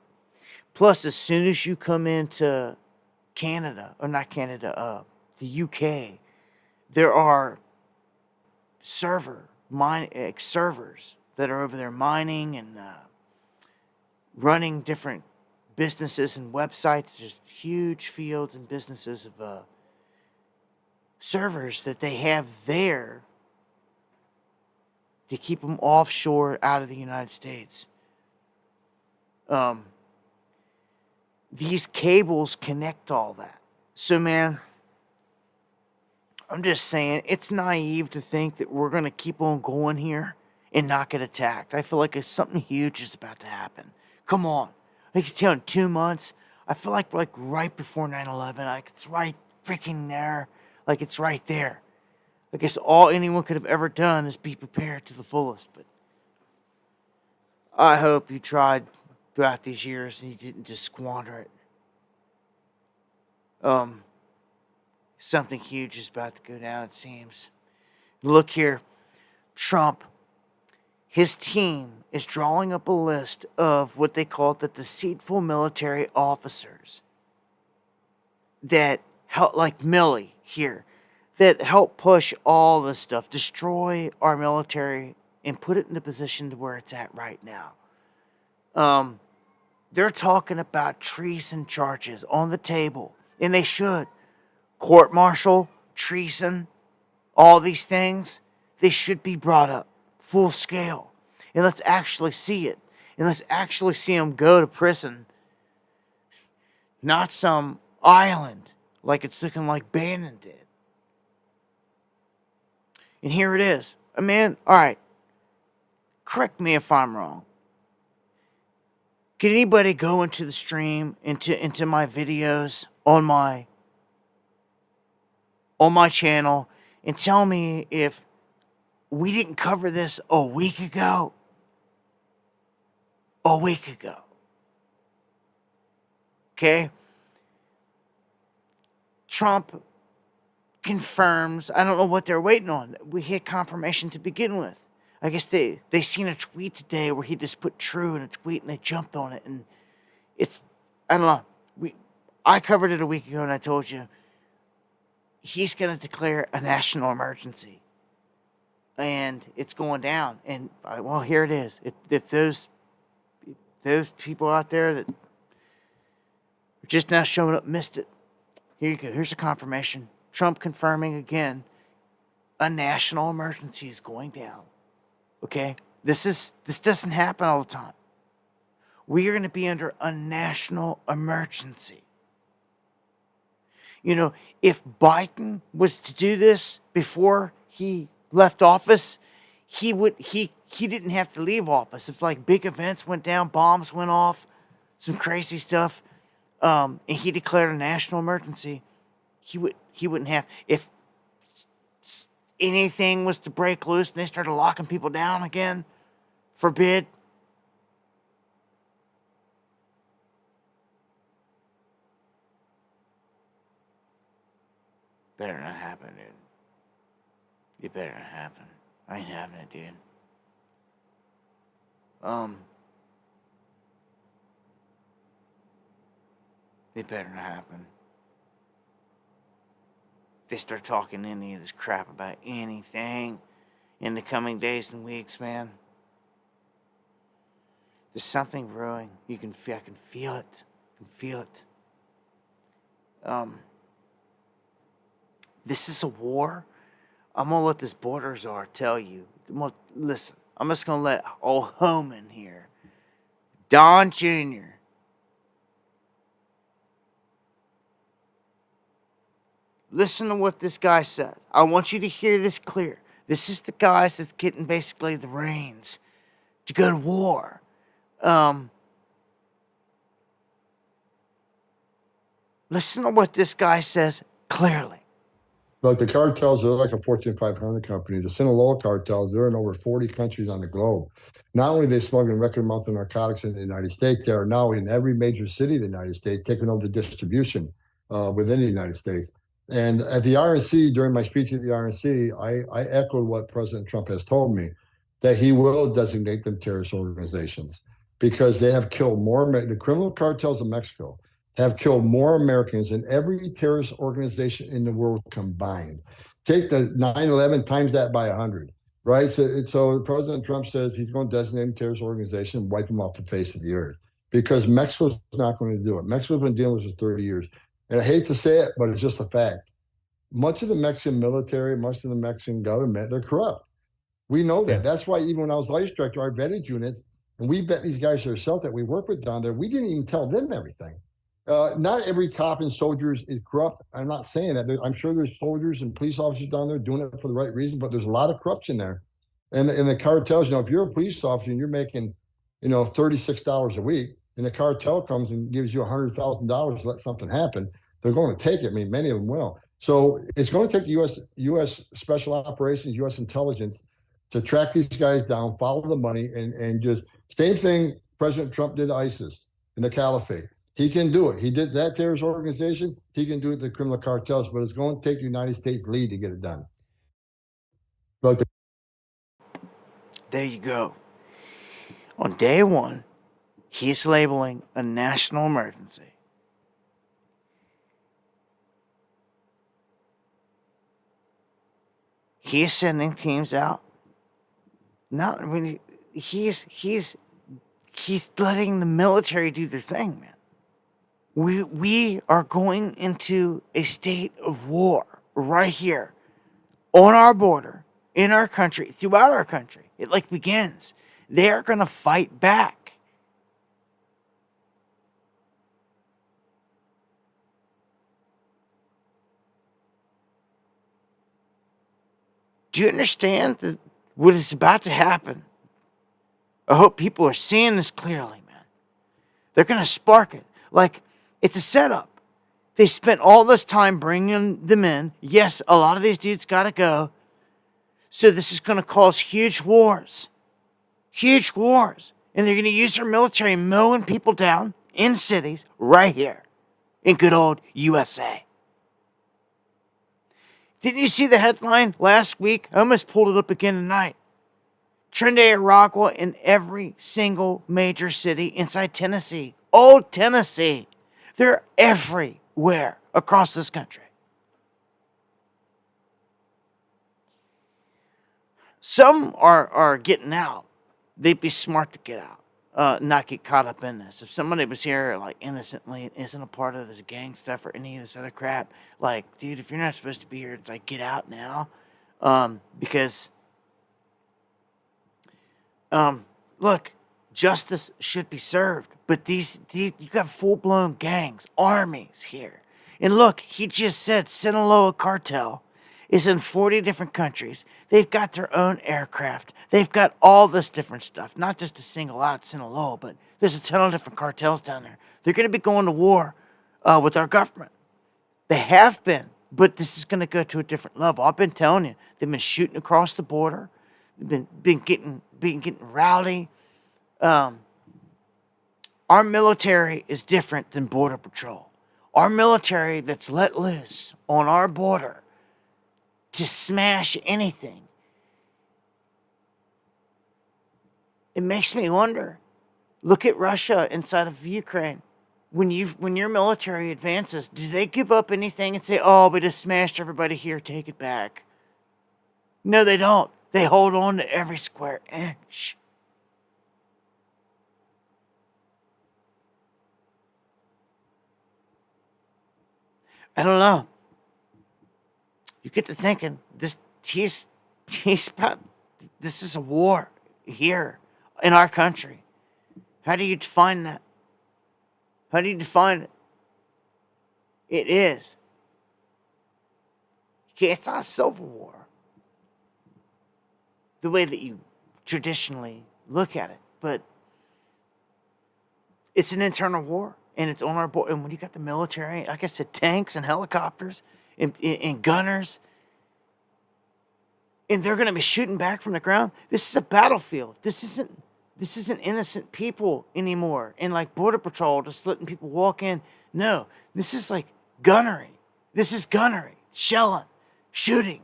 Plus, as soon as you come into Canada, or not Canada, the UK, there are servers that are over there mining and running different businesses and websites. There's huge fields and businesses of servers that they have there to keep them offshore out of the United States. These cables connect all that. So, man, I'm just saying, it's naive to think that we're going to keep on going here and not get attacked. I feel like something huge is about to happen. Come on. I can tell in 2 months, I feel like right before 9/11, like it's right freaking there. Like it's right there. I guess all anyone could have ever done is be prepared to the fullest. But I hope you tried throughout these years and you didn't just squander it. Something huge is about to go down, it seems. Look here. Trump, his team is drawing up a list of what they call the deceitful military officers that help, like Milley here, that help push all this stuff, destroy our military, and put it in the position to where it's at right now. They're talking about treason charges on the table, and they should. Court-martial, treason, all these things, they should be brought up full scale. And let's actually see it. And let's actually see them go to prison. Not some island like it's looking like Bannon did. And here it is. I mean, all right. Correct me if I'm wrong. Can anybody go into the stream, into my videos on my channel and tell me if we didn't cover this a week ago? A week ago. Okay? Trump confirms, I don't know what they're waiting on. We had confirmation to begin with. I guess they seen a tweet today where he just put true in a tweet and they jumped on it. And it's, I don't know. I covered it a week ago and I told you he's going to declare a national emergency. And it's going down. And, well, here it is. If those people out there that are just now showing up missed it, here you go. Here's a confirmation. Trump confirming again a national emergency is going down. Okay? This doesn't happen all the time. We are going to be under a national emergency. You know, if Biden was to do this before he left office, he didn't have to leave office. If like big events went down, bombs went off, some crazy stuff, and he declared a national emergency, he wouldn't have. If anything was to break loose and they started locking people down again, forbid. Better not happen, dude. It better not happen. I ain't having it, dude. It better not happen. they start talking any of this crap about anything in the coming days and weeks, man, there's something brewing. I can feel it. I can feel it. This is a war. I'm gonna let this border czar tell you. Listen, I'm just gonna let old Homan here, Don Jr. Listen to what this guy says. I want you to hear this clear. This is the guy that's getting basically the reins to go to war. Listen to what this guy says clearly. Look, the cartels are like a Fortune 500 company. The Sinaloa cartels, they're in over 40 countries on the globe. Not only are they smuggling record amount of narcotics in the United States, they are now in every major city of the United States, taking over the distribution within the United States. And at the RNC, during my speech at the RNC, I echoed what President Trump has told me, that he will designate them terrorist organizations because they have killed more. The criminal cartels of Mexico have killed more Americans than every terrorist organization in the world combined. Take the 9/11 times that by 100, right? So President Trump says he's going to designate a terrorist organization and wipe them off the face of the earth because Mexico's not going to do it. Mexico's been dealing with this for 30 years. And I hate to say it, but it's just a fact. Much of the Mexican military, much of the Mexican government, they're corrupt. We know that. That's why even when I was ICE director, I vetted units, and we bet these guys ourselves that we work with down there. We didn't even tell them everything. Not every cop and soldiers is corrupt. I'm not saying that. I'm sure there's soldiers and police officers down there doing it for the right reason, but there's a lot of corruption there. And the cartels, if you're a police officer and you're making, $36 a week, and the cartel comes and gives you $100,000 to let something happen, they're going to take it. I mean, many of them will. So it's going to take the U.S. Special Operations, U.S. Intelligence to track these guys down, follow the money, and just same thing President Trump did to ISIS and the Caliphate. He can do it. He did that terrorist organization. He can do it to the criminal cartels, but it's going to take the United States lead to get it done. But there you go. On day one, he's labeling a national emergency. He's sending teams out. He's letting the military do their thing, man. We are going into a state of war right here on our border, in our country, throughout our country. It begins. They're going to fight back. Do you understand what is about to happen? I hope people are seeing this clearly, man. They're going to spark it. It's a setup. They spent all this time bringing them in. Yes, a lot of these dudes got to go. So this is going to cause huge wars. Huge wars. And they're going to use their military mowing people down in cities right here in good old USA. Didn't you see the headline last week? I almost pulled it up again tonight. Tren de Aragua in every single major city inside Tennessee. Old Tennessee. They're everywhere across this country. Some are getting out. They'd be smart to get out, not get caught up in this. If somebody was here innocently and isn't a part of this gang stuff or any of this other crap, dude, if you're not supposed to be here, it's get out now. Because look, justice should be served. But these you got full-blown gangs, armies here. And look, he just said Sinaloa cartel is in 40 different countries. They've got their own aircraft. They've got all this different stuff. Not just to single out Sinaloa, but there's a ton of different cartels down there. They're going to be going to war with our government. They have been, but this is going to go to a different level. I've been telling you, they've been shooting across the border. They've been getting rowdy. Our military is different than Border Patrol. Our military that's let loose on our border to smash anything. It makes me wonder. Look at Russia inside of Ukraine. when your military advances, do they give up anything and say, "Oh, we just smashed everybody here, take it back"? No, they don't. They hold on to every square inch. I don't know. You get to thinking he's about, this is a war here in our country. How do you define that? How do you define it? It is. It's not a civil war the way that you traditionally look at it, but it's an internal war, and it's on our border. And when you got the military, like I said, tanks and helicopters and gunners, and they're going to be shooting back from the ground. This is a battlefield. This isn't innocent people anymore. And like Border Patrol just letting people walk in. No, this is like gunnery. This is gunnery. Shelling, shooting,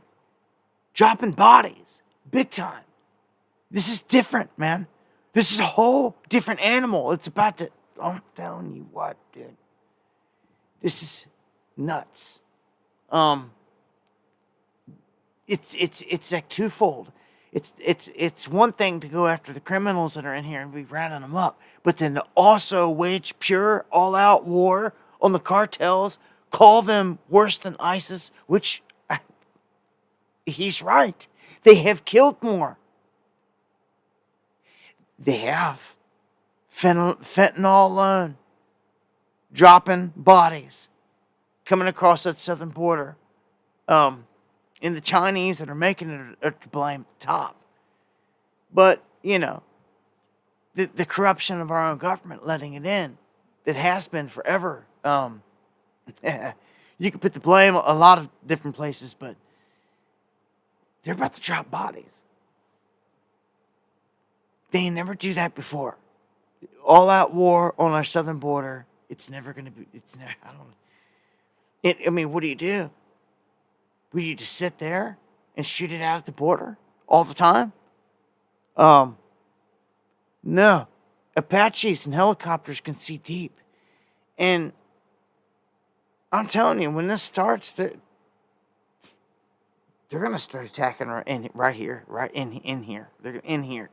dropping bodies, big time. This is different, man. This is a whole different animal. It's about to, I'm telling you what, dude. This is nuts. It's like twofold. It's one thing to go after the criminals that are in here and be rounding them up, but then to also wage pure all-out war on the cartels, call them worse than ISIS, which he's right. They have killed more. They have. Fentanyl alone. Dropping bodies. Coming across that southern border. And the Chinese that are making it are to blame at the top. But, you know, the corruption of our own government letting it in, that has been forever. You could put the blame a lot of different places, but they're about to drop bodies. They never do that before. All-out war on our southern border. It's never going to be. It's never. I don't. I mean, what do? Would you just sit there and shoot it out at the border all the time? No. Apaches and helicopters can see deep, and I'm telling you, when this starts, they're gonna start attacking right here. They're in here. They're in here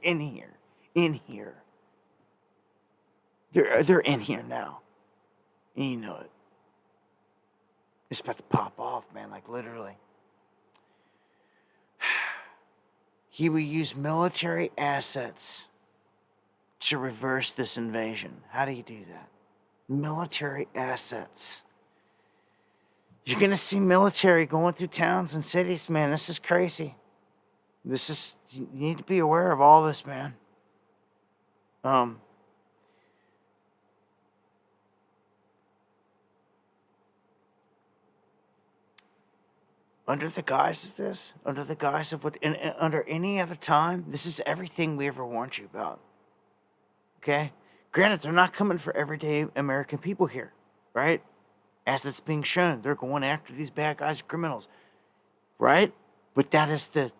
now, and you know it. It's about to pop off, man. Like literally. He will use military assets to reverse this invasion. How do you do that? Military assets. You're going to see military going through towns and cities, man. This is crazy. You need to be aware of all this, man. Under the guise of this, under the guise of under any other time, this is everything we ever warned you about. Okay? Granted, they're not coming for everyday American people here, right? As it's being shown, they're going after these bad guys, criminals, right? But that is the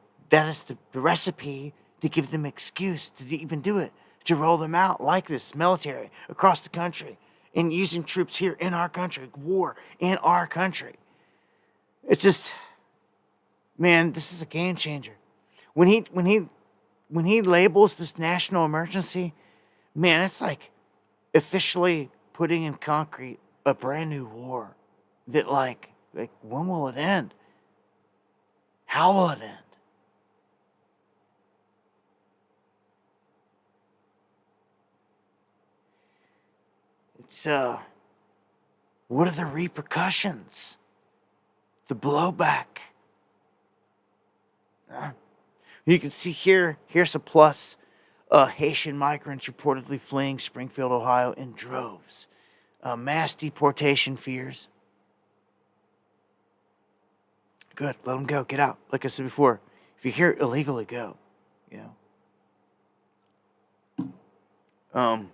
recipe to give them excuse to even do it, to roll them out like this military across the country and using troops here in our country, war in our country. It's just, man, this is a game changer. When he labels this national emergency, man, it's like officially putting in concrete a brand new war that like when will it end? How will it end? It's what are the repercussions? The blowback. You can see here's a plus. Haitian migrants reportedly fleeing Springfield, Ohio in droves. Mass deportation fears. Good, let them go. Get out. Like I said before, if you're here illegally, go. You know.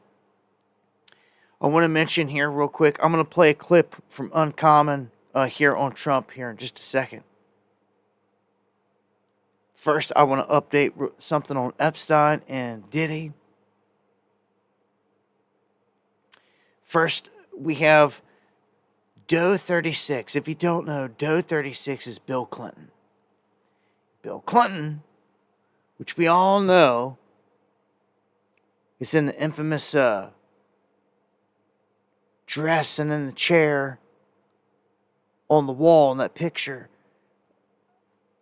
I want to mention here real quick. I'm going to play a clip from Uncommon here on Trump here in just a second. First, I want to update something on Epstein and Diddy. First, we have Doe 36. If you don't know, Doe 36 is Bill Clinton. Bill Clinton, which we all know, is in the infamous dress and in the chair on the wall in that picture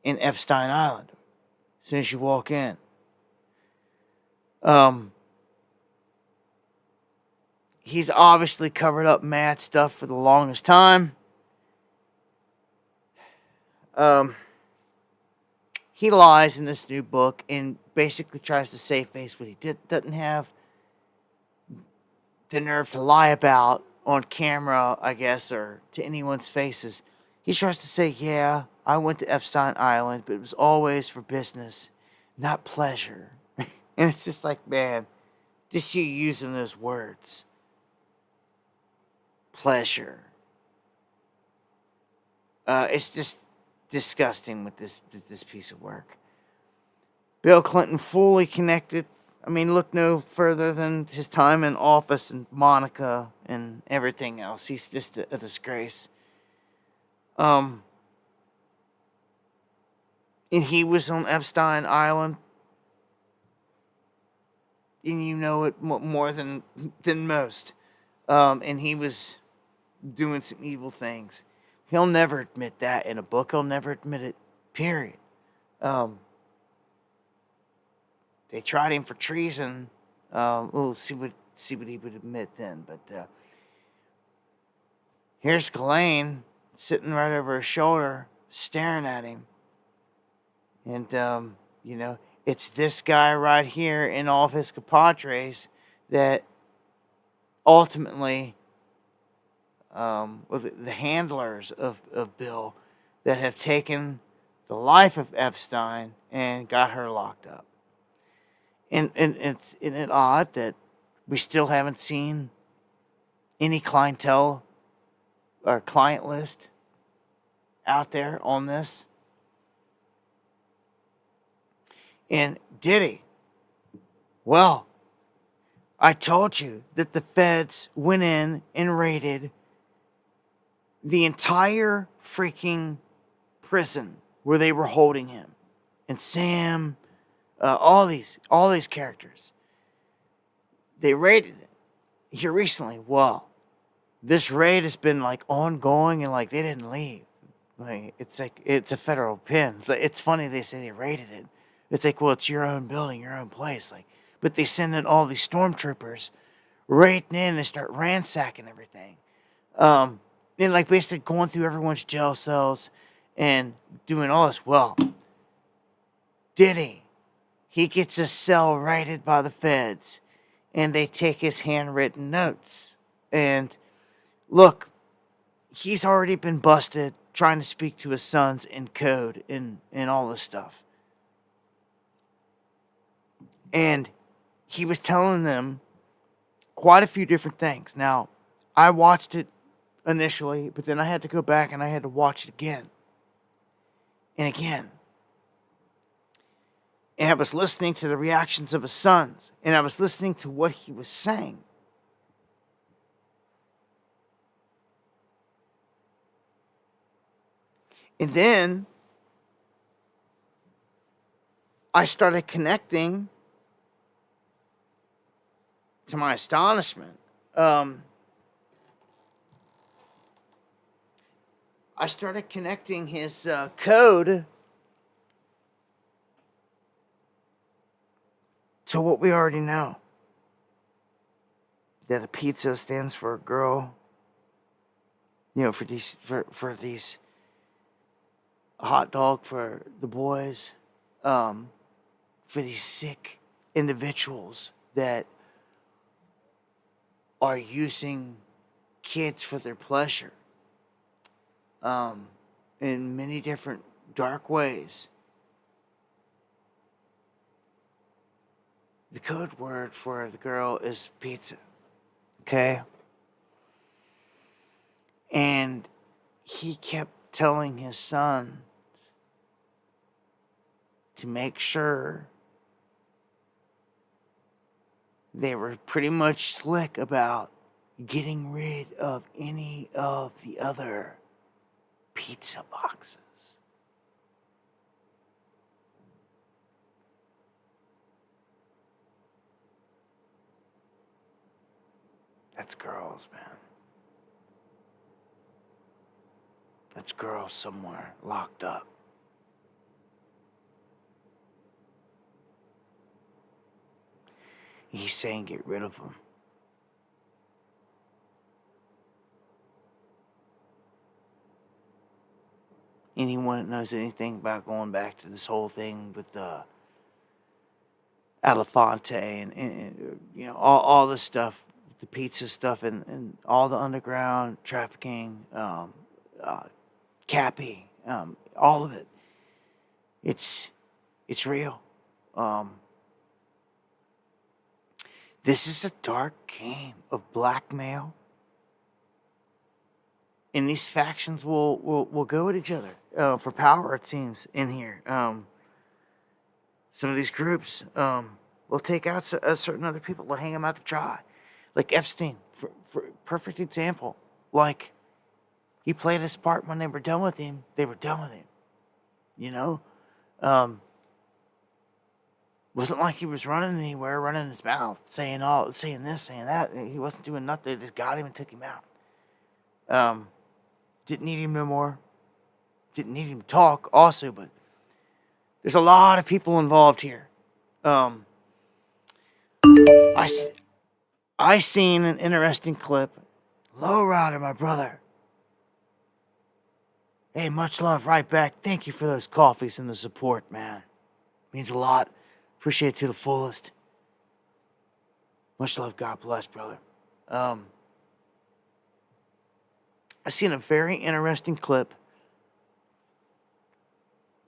in Epstein Island. As soon as you walk in. He's obviously covered up mad stuff for the longest time. He lies in this new book and basically tries to save face what he doesn't have the nerve to lie about on camera, I guess, or to anyone's faces. He tries to say, yeah, I went to Epstein Island, but it was always for business, not pleasure. And it's just like, man, just you using those words. Pleasure. It's just disgusting with this piece of work. Bill Clinton fully connected. I mean, look no further than his time in office and Monica and everything else. He's just a disgrace. And he was on Epstein Island. And you know it more than most. And he was doing some evil things. He'll never admit that in a book. He'll never admit it, period. They tried him for treason. We'll see what he would admit then. But here's Ghislaine sitting right over his shoulder, staring at him. And, it's this guy right here in all of his compadres that ultimately the handlers of Bill that have taken the life of Epstein and got her locked up. And isn't it odd that we still haven't seen any clientele or client list out there on this? And Diddy, well, I told you that the feds went in and raided the entire freaking prison where they were holding him. And Sam, all these characters. They raided it here recently. Well, this raid has been like ongoing and like they didn't leave. Like it's a federal pen. It's funny they say they raided it. It's like, well, it's your own building, your own place. Like, but they send in all these stormtroopers raiding in and start ransacking everything. And like basically going through everyone's jail cells and doing all this. Well, Diddy, he gets a cell raided by the feds and they take his handwritten notes. And look, he's already been busted trying to speak to his sons in code and all this stuff. And he was telling them quite a few different things. Now, I watched it initially, but then I had to go back and I had to watch it again. And again. And I was listening to the reactions of his sons. And I was listening to what he was saying. And then I started connecting, to my astonishment, I started connecting his code to what we already know. That a pizza stands for a girl. For these a hot dog for the boys. For these sick individuals that are using kids for their pleasure in many different dark ways. The code word for the girl is pizza. Okay? And he kept telling his sons to make sure they were pretty much slick about getting rid of any of the other pizza boxes. That's girls, man. That's girls somewhere locked up. He's saying get rid of them. Anyone that knows anything about going back to this whole thing with Elefante and you know, all this stuff, the pizza stuff and all the underground trafficking, Cappy, all of it. It's real. This is a dark game of blackmail. And these factions will go at each other for power, it seems, in here. Some of these groups will take out certain other people. They'll hang them out to dry. Like Epstein, for perfect example. Like, he played his part. When they were done with him, they were done with him. You know? Wasn't like he was running anywhere, running his mouth, saying this, saying that. He wasn't doing nothing. They just got him and took him out. Didn't need him no more. Didn't need him to talk also, but there's a lot of people involved here. I seen an interesting clip. Lowrider, my brother. Hey, much love right back. Thank you for those coffees and the support, man. Means a lot. Appreciate it to the fullest. Much love. God bless, brother. I seen a very interesting clip,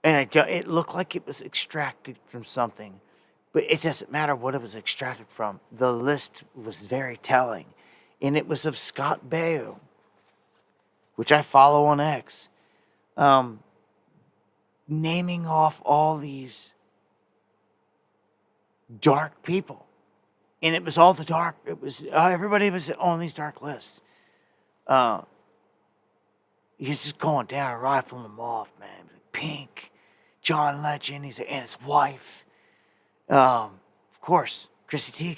and it looked like it was extracted from something, but it doesn't matter what it was extracted from. The list was very telling, and it was of Scott Baio, which I follow on X, naming off all these dark people, and it was all the dark. It was everybody was on these dark lists. He's just going down, rifling them off, man. Pink, John Legend, and his wife. Of course, Chrissy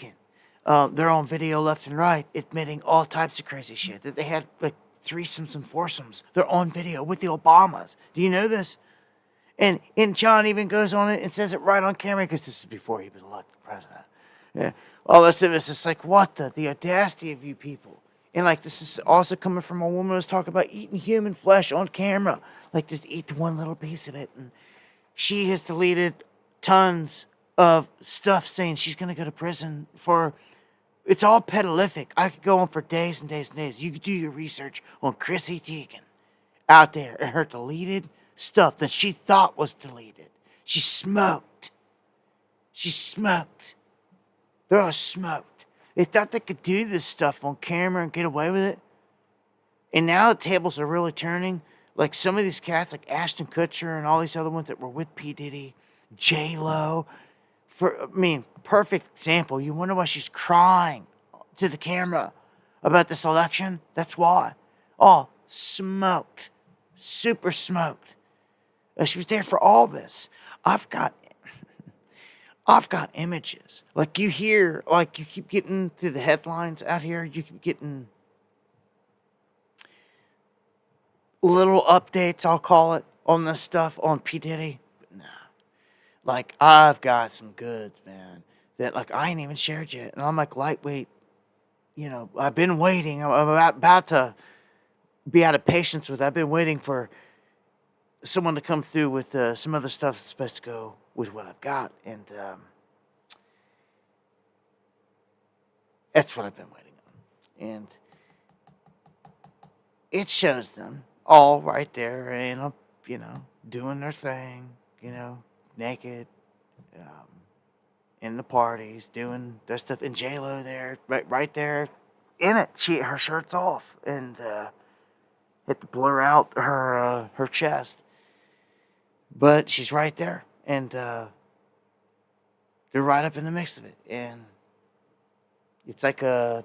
Teigen. They're on video left and right, admitting all types of crazy shit. That they had like threesomes and foursomes. They're on video with the Obamas. Do you know this? And John even goes on it and says it right on camera, because this is before he was elected president. Yeah. All this of it's just like, what the audacity of you people. And like, this is also coming from a woman who's talking about eating human flesh on camera. Like, just eat one little piece of it. And she has deleted tons of stuff saying she's going to go to prison for... It's all pedophilic. I could go on for days and days and days. You could do your research on Chrissy Teigen out there and her deleted stuff that she thought was deleted. She smoked. She smoked. They're all smoked. They thought they could do this stuff on camera and get away with it. And now the tables are really turning. Like some of these cats, like Ashton Kutcher and all these other ones that were with P. Diddy, J-Lo. Perfect example. You wonder why she's crying to the camera about this election? That's why. Oh, smoked. Super smoked. She was there for all this. I've got images. Like you hear, like you keep getting through the headlines out here, you keep getting little updates, I'll call it, on this stuff on P. Diddy. But nah. Like, I've got some goods, man, that like I ain't even shared yet. And I'm like, lightweight, you know, I've been waiting. I'm about to be out of patience with it. I've been waiting for someone to come through with some other stuff that's supposed to go with what I've got, and that's what I've been waiting on. And it shows them all right there, and you know, doing their thing, you know, naked, in the parties, doing their stuff, and J-Lo there, right there, in it. Her shirt's off, and had to blur out her chest, but she's right there. And they're right up in the mix of it. And it's like a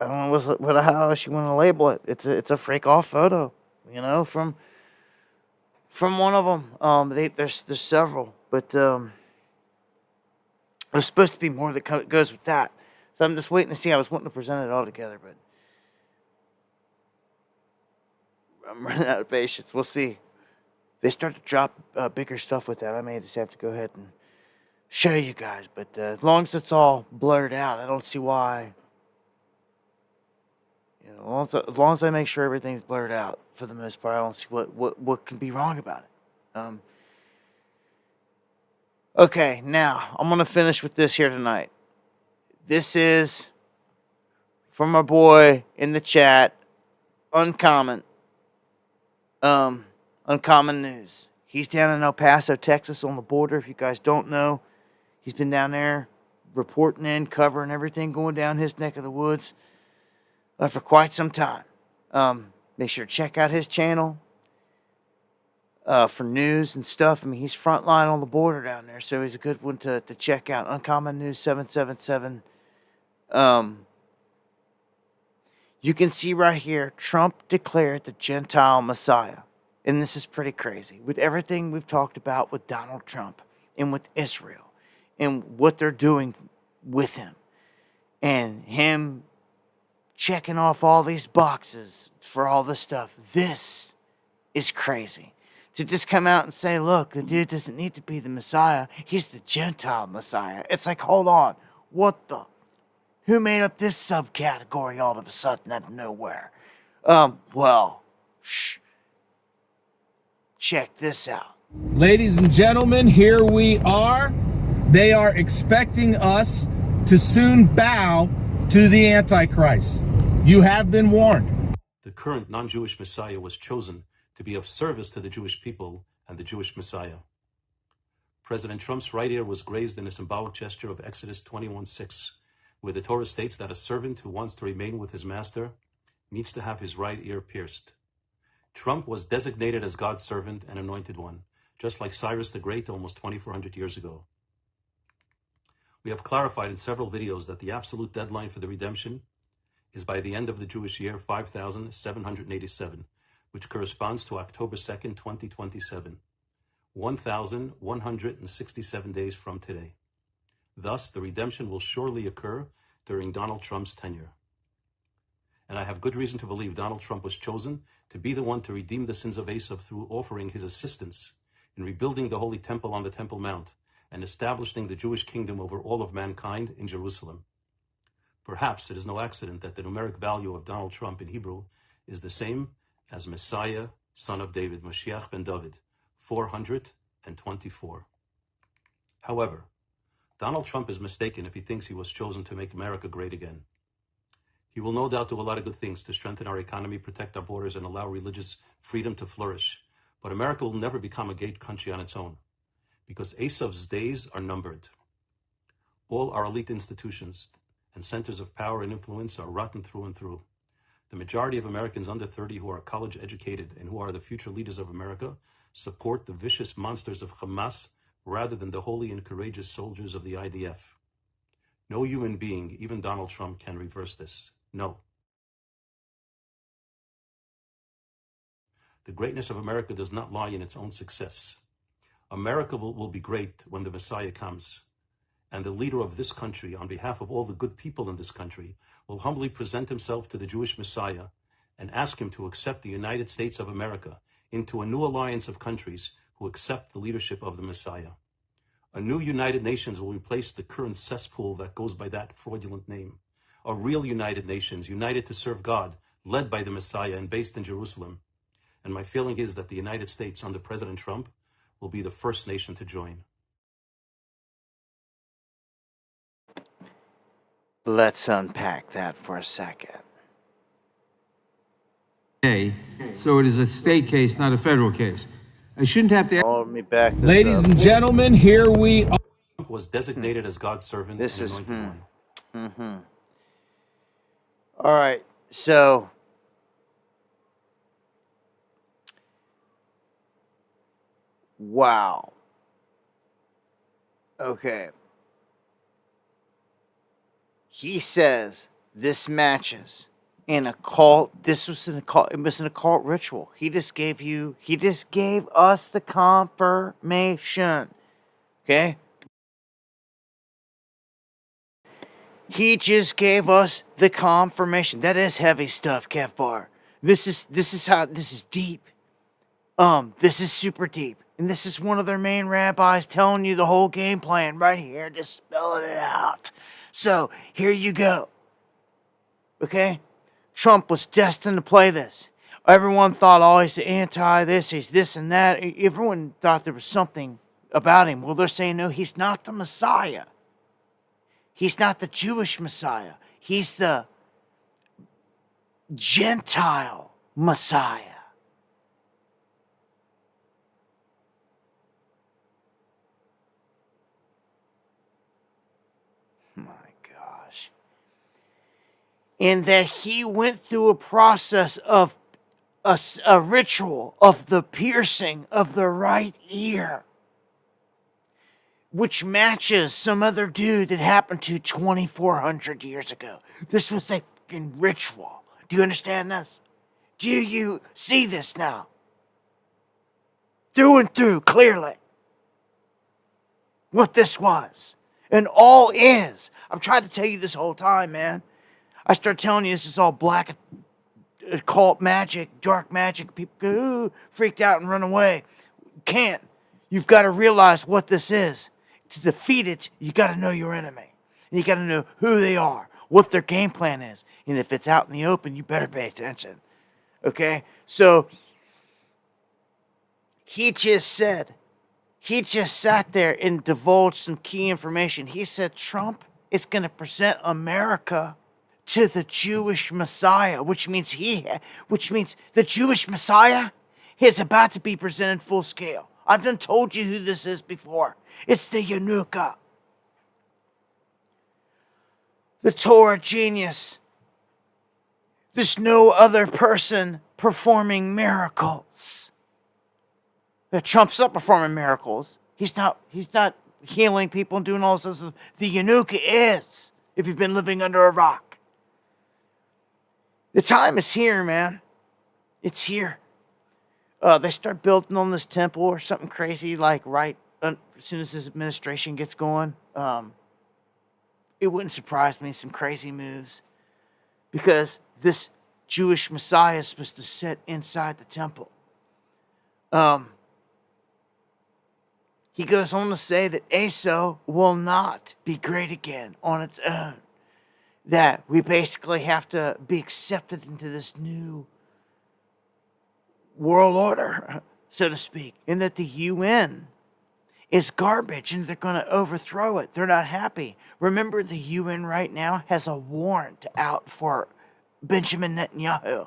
I don't know how else you want to label it. It's a freak off photo, from one of them. There's several, but there's supposed to be more that goes with that. So I'm just waiting to see. I was wanting to present it all together, but I'm running out of patience. We'll see. If they start to drop bigger stuff with that, I may just have to go ahead and show you guys. But as long as it's all blurred out, I don't see why. As long as I make sure everything's blurred out for the most part, I don't see what can be wrong about it. Okay, now I'm gonna finish with this here tonight. This is from our boy in the chat, Uncommon. Uncommon News. He's down in El Paso, Texas, on the border. If you guys don't know, he's been down there reporting in, covering everything going down his neck of the woods for quite some time. Make sure to check out his channel for news and stuff. I mean, he's frontline on the border down there, so he's a good one to check out. Uncommon News 777. You can see right here, Trump declared the Gentile Messiah. And this is pretty crazy. With everything we've talked about with Donald Trump and with Israel and what they're doing with him and him checking off all these boxes for all this stuff. This is crazy. To just come out and say, look, the dude doesn't need to be the Messiah. He's the Gentile Messiah. It's like, hold on. What the? Who made up this subcategory all of a sudden out of nowhere? Check this out. Ladies and gentlemen, here we are. They are expecting us to soon bow to the Antichrist. You have been warned. The current non-Jewish Messiah was chosen to be of service to the Jewish people and the Jewish Messiah. President Trump's right ear was grazed in a symbolic gesture of Exodus 21:6, where the Torah states that a servant who wants to remain with his master needs to have his right ear pierced. Trump was designated as God's servant and anointed one, just like Cyrus the Great almost 2,400 years ago. We have clarified in several videos that the absolute deadline for the redemption is by the end of the Jewish year 5787, which corresponds to October 2nd, 2027, 1,167 days from today. Thus, the redemption will surely occur during Donald Trump's tenure. And I have good reason to believe Donald Trump was chosen to be the one to redeem the sins of Esav through offering his assistance in rebuilding the Holy Temple on the Temple Mount and establishing the Jewish kingdom over all of mankind in Jerusalem. Perhaps it is no accident that the numeric value of Donald Trump in Hebrew is the same as Messiah, son of David, Mashiach ben David, 424. However, Donald Trump is mistaken if he thinks he was chosen to make America great again. He will no doubt do a lot of good things to strengthen our economy, protect our borders, and allow religious freedom to flourish. But America will never become a great country on its own, because Esav's days are numbered. All our elite institutions and centers of power and influence are rotten through and through. The majority of Americans under 30 who are college educated and who are the future leaders of America support the vicious monsters of Hamas rather than the holy and courageous soldiers of the IDF. No human being, even Donald Trump, can reverse this. No. The greatness of America does not lie in its own success. America will be great when the Messiah comes. And the leader of this country, on behalf of all the good people in this country, will humbly present himself to the Jewish Messiah and ask him to accept the United States of America into a new alliance of countries who accept the leadership of the Messiah. A new United Nations will replace the current cesspool that goes by that fraudulent name. A real United Nations, united to serve God, led by the Messiah and based in Jerusalem. And my feeling is that the United States under President Trump will be the first nation to join. Let's unpack that for a second. So it is a state case, not a federal case. I shouldn't have to. Let me back this Ladies up. and gentlemen, here we are. Trump was designated as God's servant This and is anointed one. All right, so wow. Okay. He says this matches in a cult. This was an occult. It was an occult ritual. He just gave us the confirmation. Okay? He just gave us the confirmation. That is heavy stuff, Kev Bar. This is deep. This is super deep. And this is one of their main rabbis telling you the whole game plan right here, just spelling it out. So, here you go. Okay? Trump was destined to play this. Everyone thought, oh, he's anti this, he's this and that. Everyone thought there was something about him. Well, they're saying, no, he's not the Messiah. He's not the Jewish Messiah. He's the Gentile Messiah. My gosh. And that he went through a process of a ritual of the piercing of the right ear, which matches some other dude that happened to 2,400 years ago. This was a fucking ritual. Do you understand this? Do you see this now? Through and through, clearly. What this was. And all is. I've tried to tell you this whole time, man. I start telling you this is all black occult magic, dark magic. People go, ooh, freaked out and run away. Can't. You've got to realize what this is. To defeat it, you got to know your enemy. And you got to know who they are, what their game plan is. And if it's out in the open, you better pay attention. Okay? So, he just sat there and divulged some key information. He said Trump is going to present America to the Jewish Messiah, which means the Jewish Messiah is about to be presented full scale. I've done told you who this is before. It's the Yanuka. The Torah genius. There's no other person performing miracles. Trump's not performing miracles. He's not healing people and doing all this stuff. The Yanuka is, if you've been living under a rock. The time is here, man. It's here. They start building on this temple or something crazy, like right as soon as this administration gets going. It wouldn't surprise me, some crazy moves. Because this Jewish Messiah is supposed to sit inside the temple. He goes on to say that ASO will not be great again on its own. That we basically have to be accepted into this new world order, so to speak. And that the UN is garbage and they're going to overthrow it. They're not happy. Remember, the UN right now has a warrant out for Benjamin Netanyahu.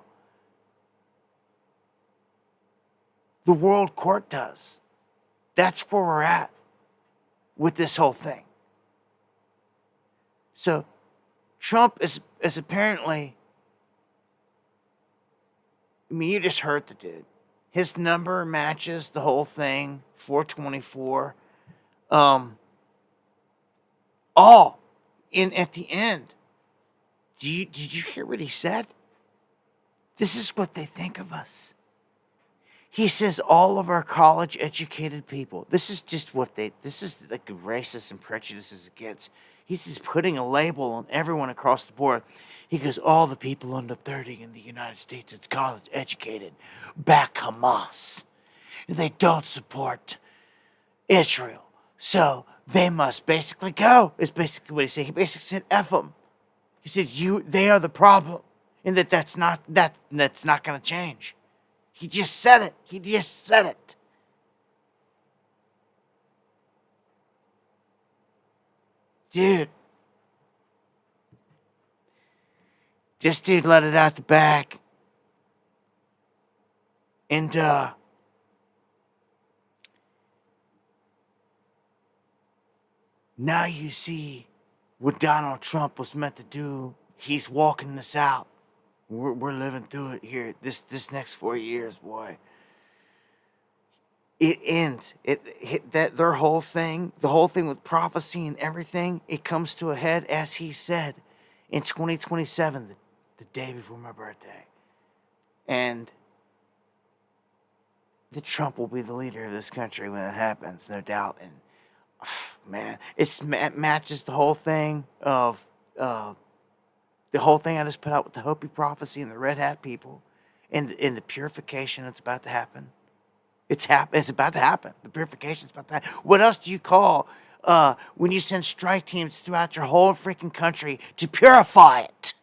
The World Court does. That's where we're at with this whole thing. So, Trump is apparently, I mean, you just heard the dude. His number matches the whole thing, 424. All in at the end. Did you hear what he said? This is what they think of us. He says all of our college-educated people, this is like racist and prejudices against. He's just putting a label on everyone across the board. He goes, all the people under 30 in the United States that's college-educated back Hamas. They don't support Israel. So they must basically go, is basically what he said. He basically said, F them. He said, they are the problem. And that's not going to change. He just said it. Dude. This dude let it out the back. And, now you see what Donald Trump was meant to do. He's walking this out. We're living through it here. This next 4 years, boy. It ends. Their whole thing, the whole thing with prophecy and everything, it comes to a head as he said. in 2027, the day before my birthday. And the Trump will be the leader of this country when it happens, no doubt. And man, it matches the whole thing of the whole thing I just put out with the Hopi prophecy and the red hat people, and the purification that's about to happen. It's about to happen. The purification's about to happen. What else do you call when you send strike teams throughout your whole freaking country to purify it?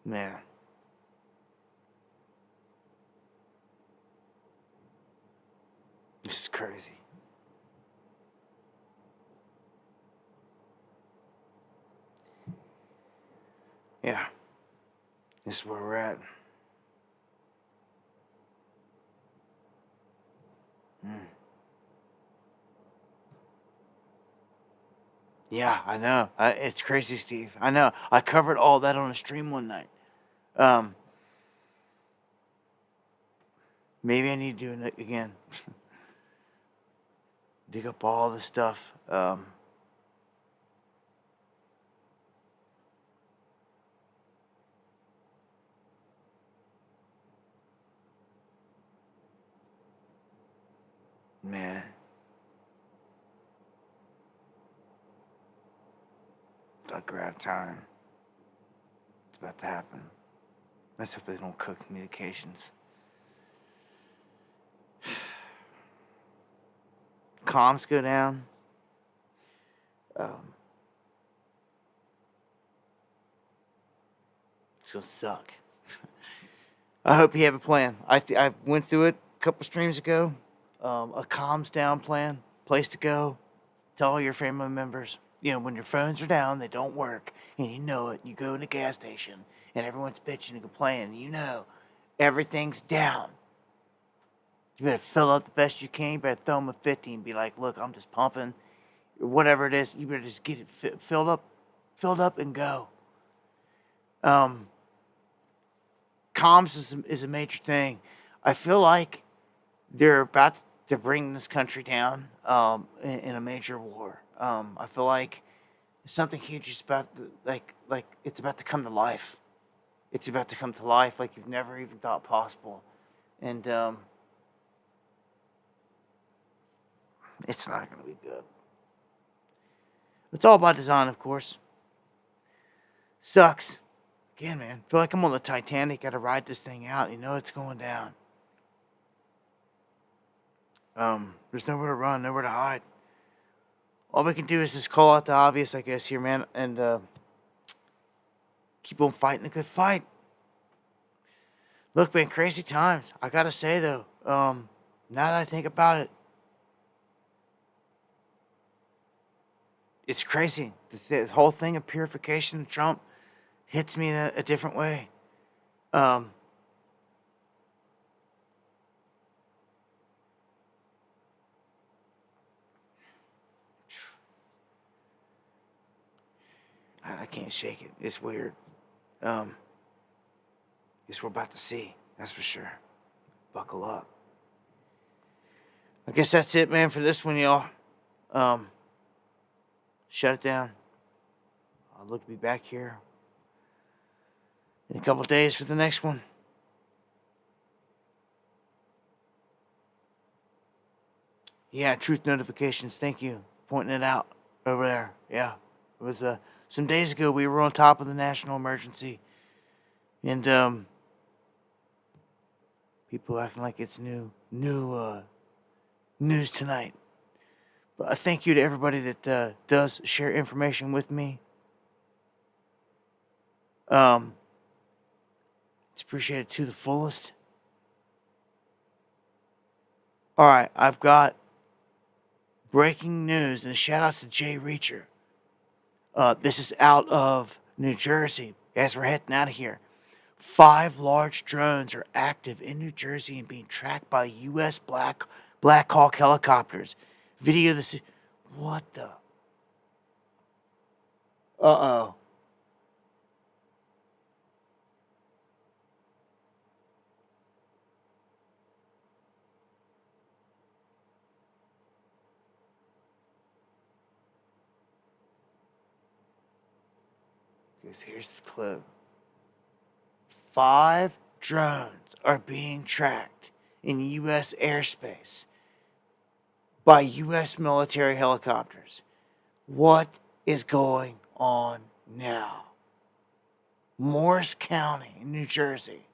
Man. This is crazy. Yeah. This is where we're at. Yeah, I know. It's crazy, Steve. I know. I covered all that on a stream one night. Maybe I need to do it again. Dig up all the stuff. Man. Like we're out of time. It's about to happen. Let's hope they don't cook communications. Comms go down. It's gonna suck. I hope you have a plan. I went through it a couple streams ago. A comms down plan, place to go. Tell all your family members. You know, when your phones are down, they don't work, and you know it. You go in the gas station, and everyone's bitching and complaining. You know, everything's down. You better fill up the best you can. You better throw them a 50 and be like, look, I'm just pumping. Whatever it is, you better just get it filled up and go. Comms is a major thing. I feel like they're about to bring this country down in a major war. I feel like something huge is about to, like it's about to come to life. It's about to come to life like you've never even thought possible. And it's not going to be good. It's all by design, of course. Sucks. Again, man, I feel like I'm on the Titanic. Got to ride this thing out. You know it's going down. There's nowhere to run, nowhere to hide. All we can do is just call out the obvious, I guess, here, man, and keep on fighting a good fight. Look, man, crazy times. I gotta say, though, now that I think about it, it's crazy. The whole thing of purification of Trump hits me in a different way. I can't shake it. It's weird. It's we're about to see. That's for sure. Buckle up. I guess that's it, man, for this one, y'all. Shut it down. I'll look to be back here in a couple days for the next one. Yeah, truth notifications. Thank you for pointing it out over there. Yeah, it was some days ago. We were on top of the national emergency, and people acting like it's new news tonight. But thank you to everybody that does share information with me. It's appreciated to the fullest. All right, I've got breaking news, and a shout out to Jay Reacher. This is out of New Jersey as we're heading out of here. 5 large drones are active in New Jersey and being tracked by U.S. Black Hawk helicopters. Video this. What the? Uh-oh. Because here's the clue. 5 drones are being tracked in U.S. airspace by U.S. military helicopters. What is going on now? Morris County, New Jersey.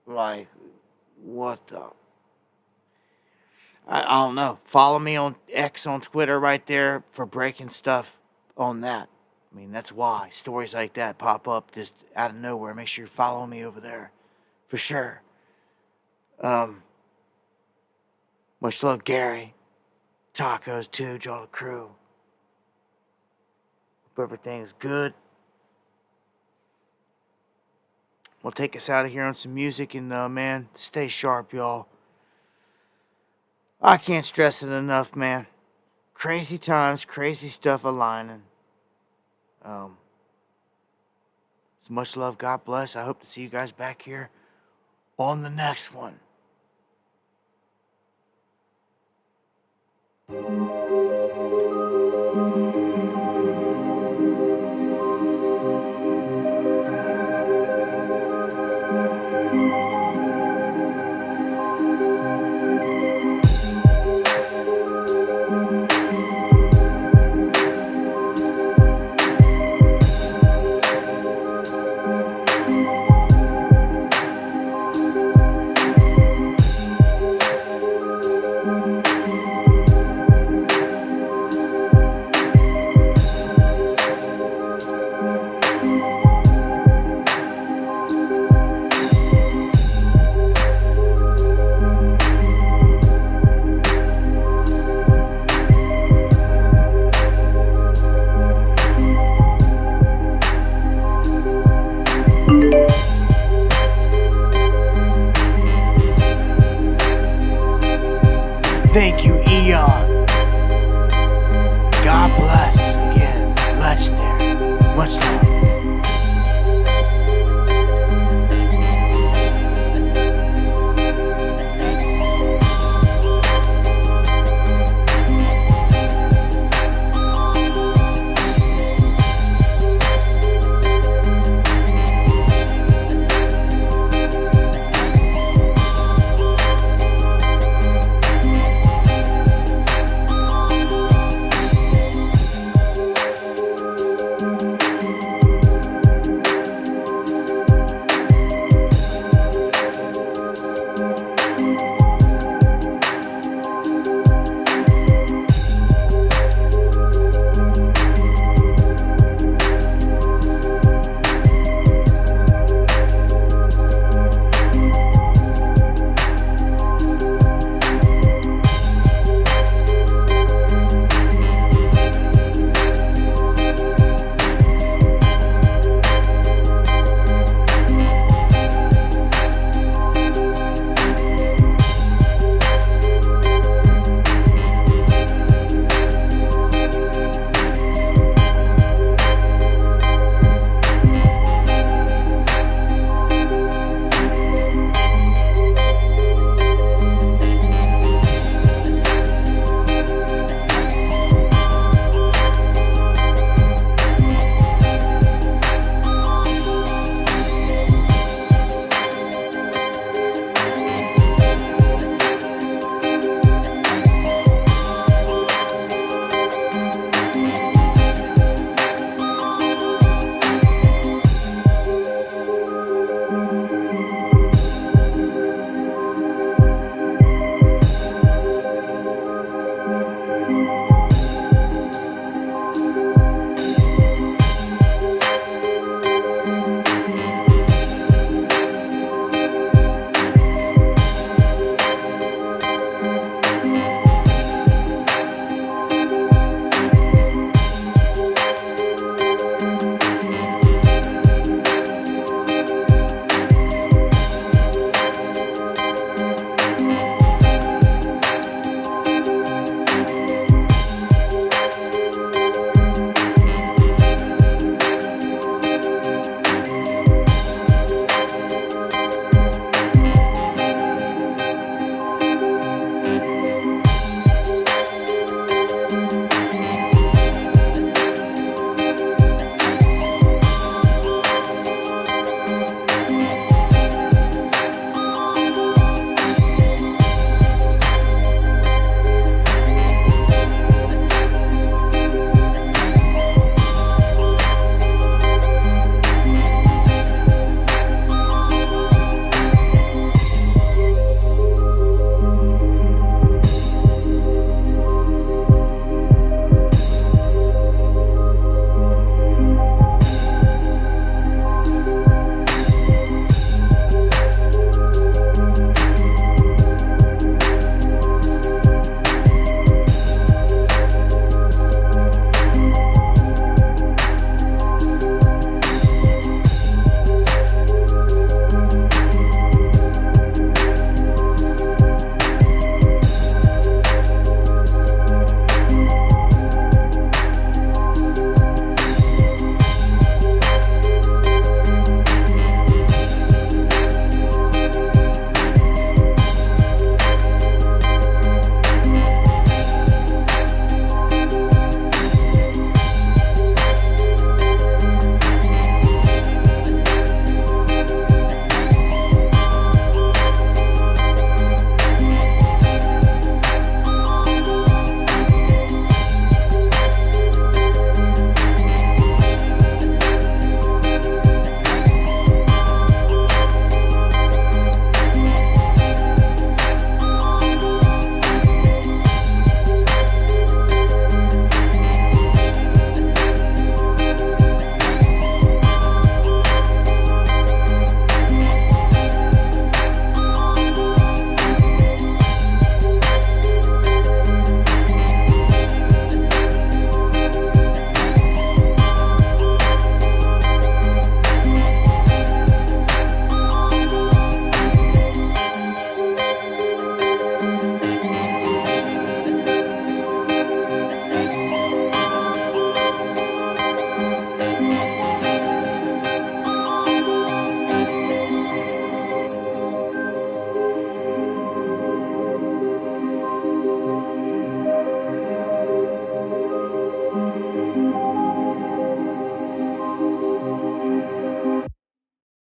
Like, what the? I don't know. Follow me on X on Twitter right there for breaking stuff on that. I mean, that's why stories like that pop up just out of nowhere. Make sure you follow me over there. For sure. Much love, Gary. Tacos, too, all the crew. Hope everything's good. We'll take us out of here on some music, and man, stay sharp, y'all. I can't stress it enough, man. Crazy times, crazy stuff aligning. So much love, God bless. I hope to see you guys back here on the next one.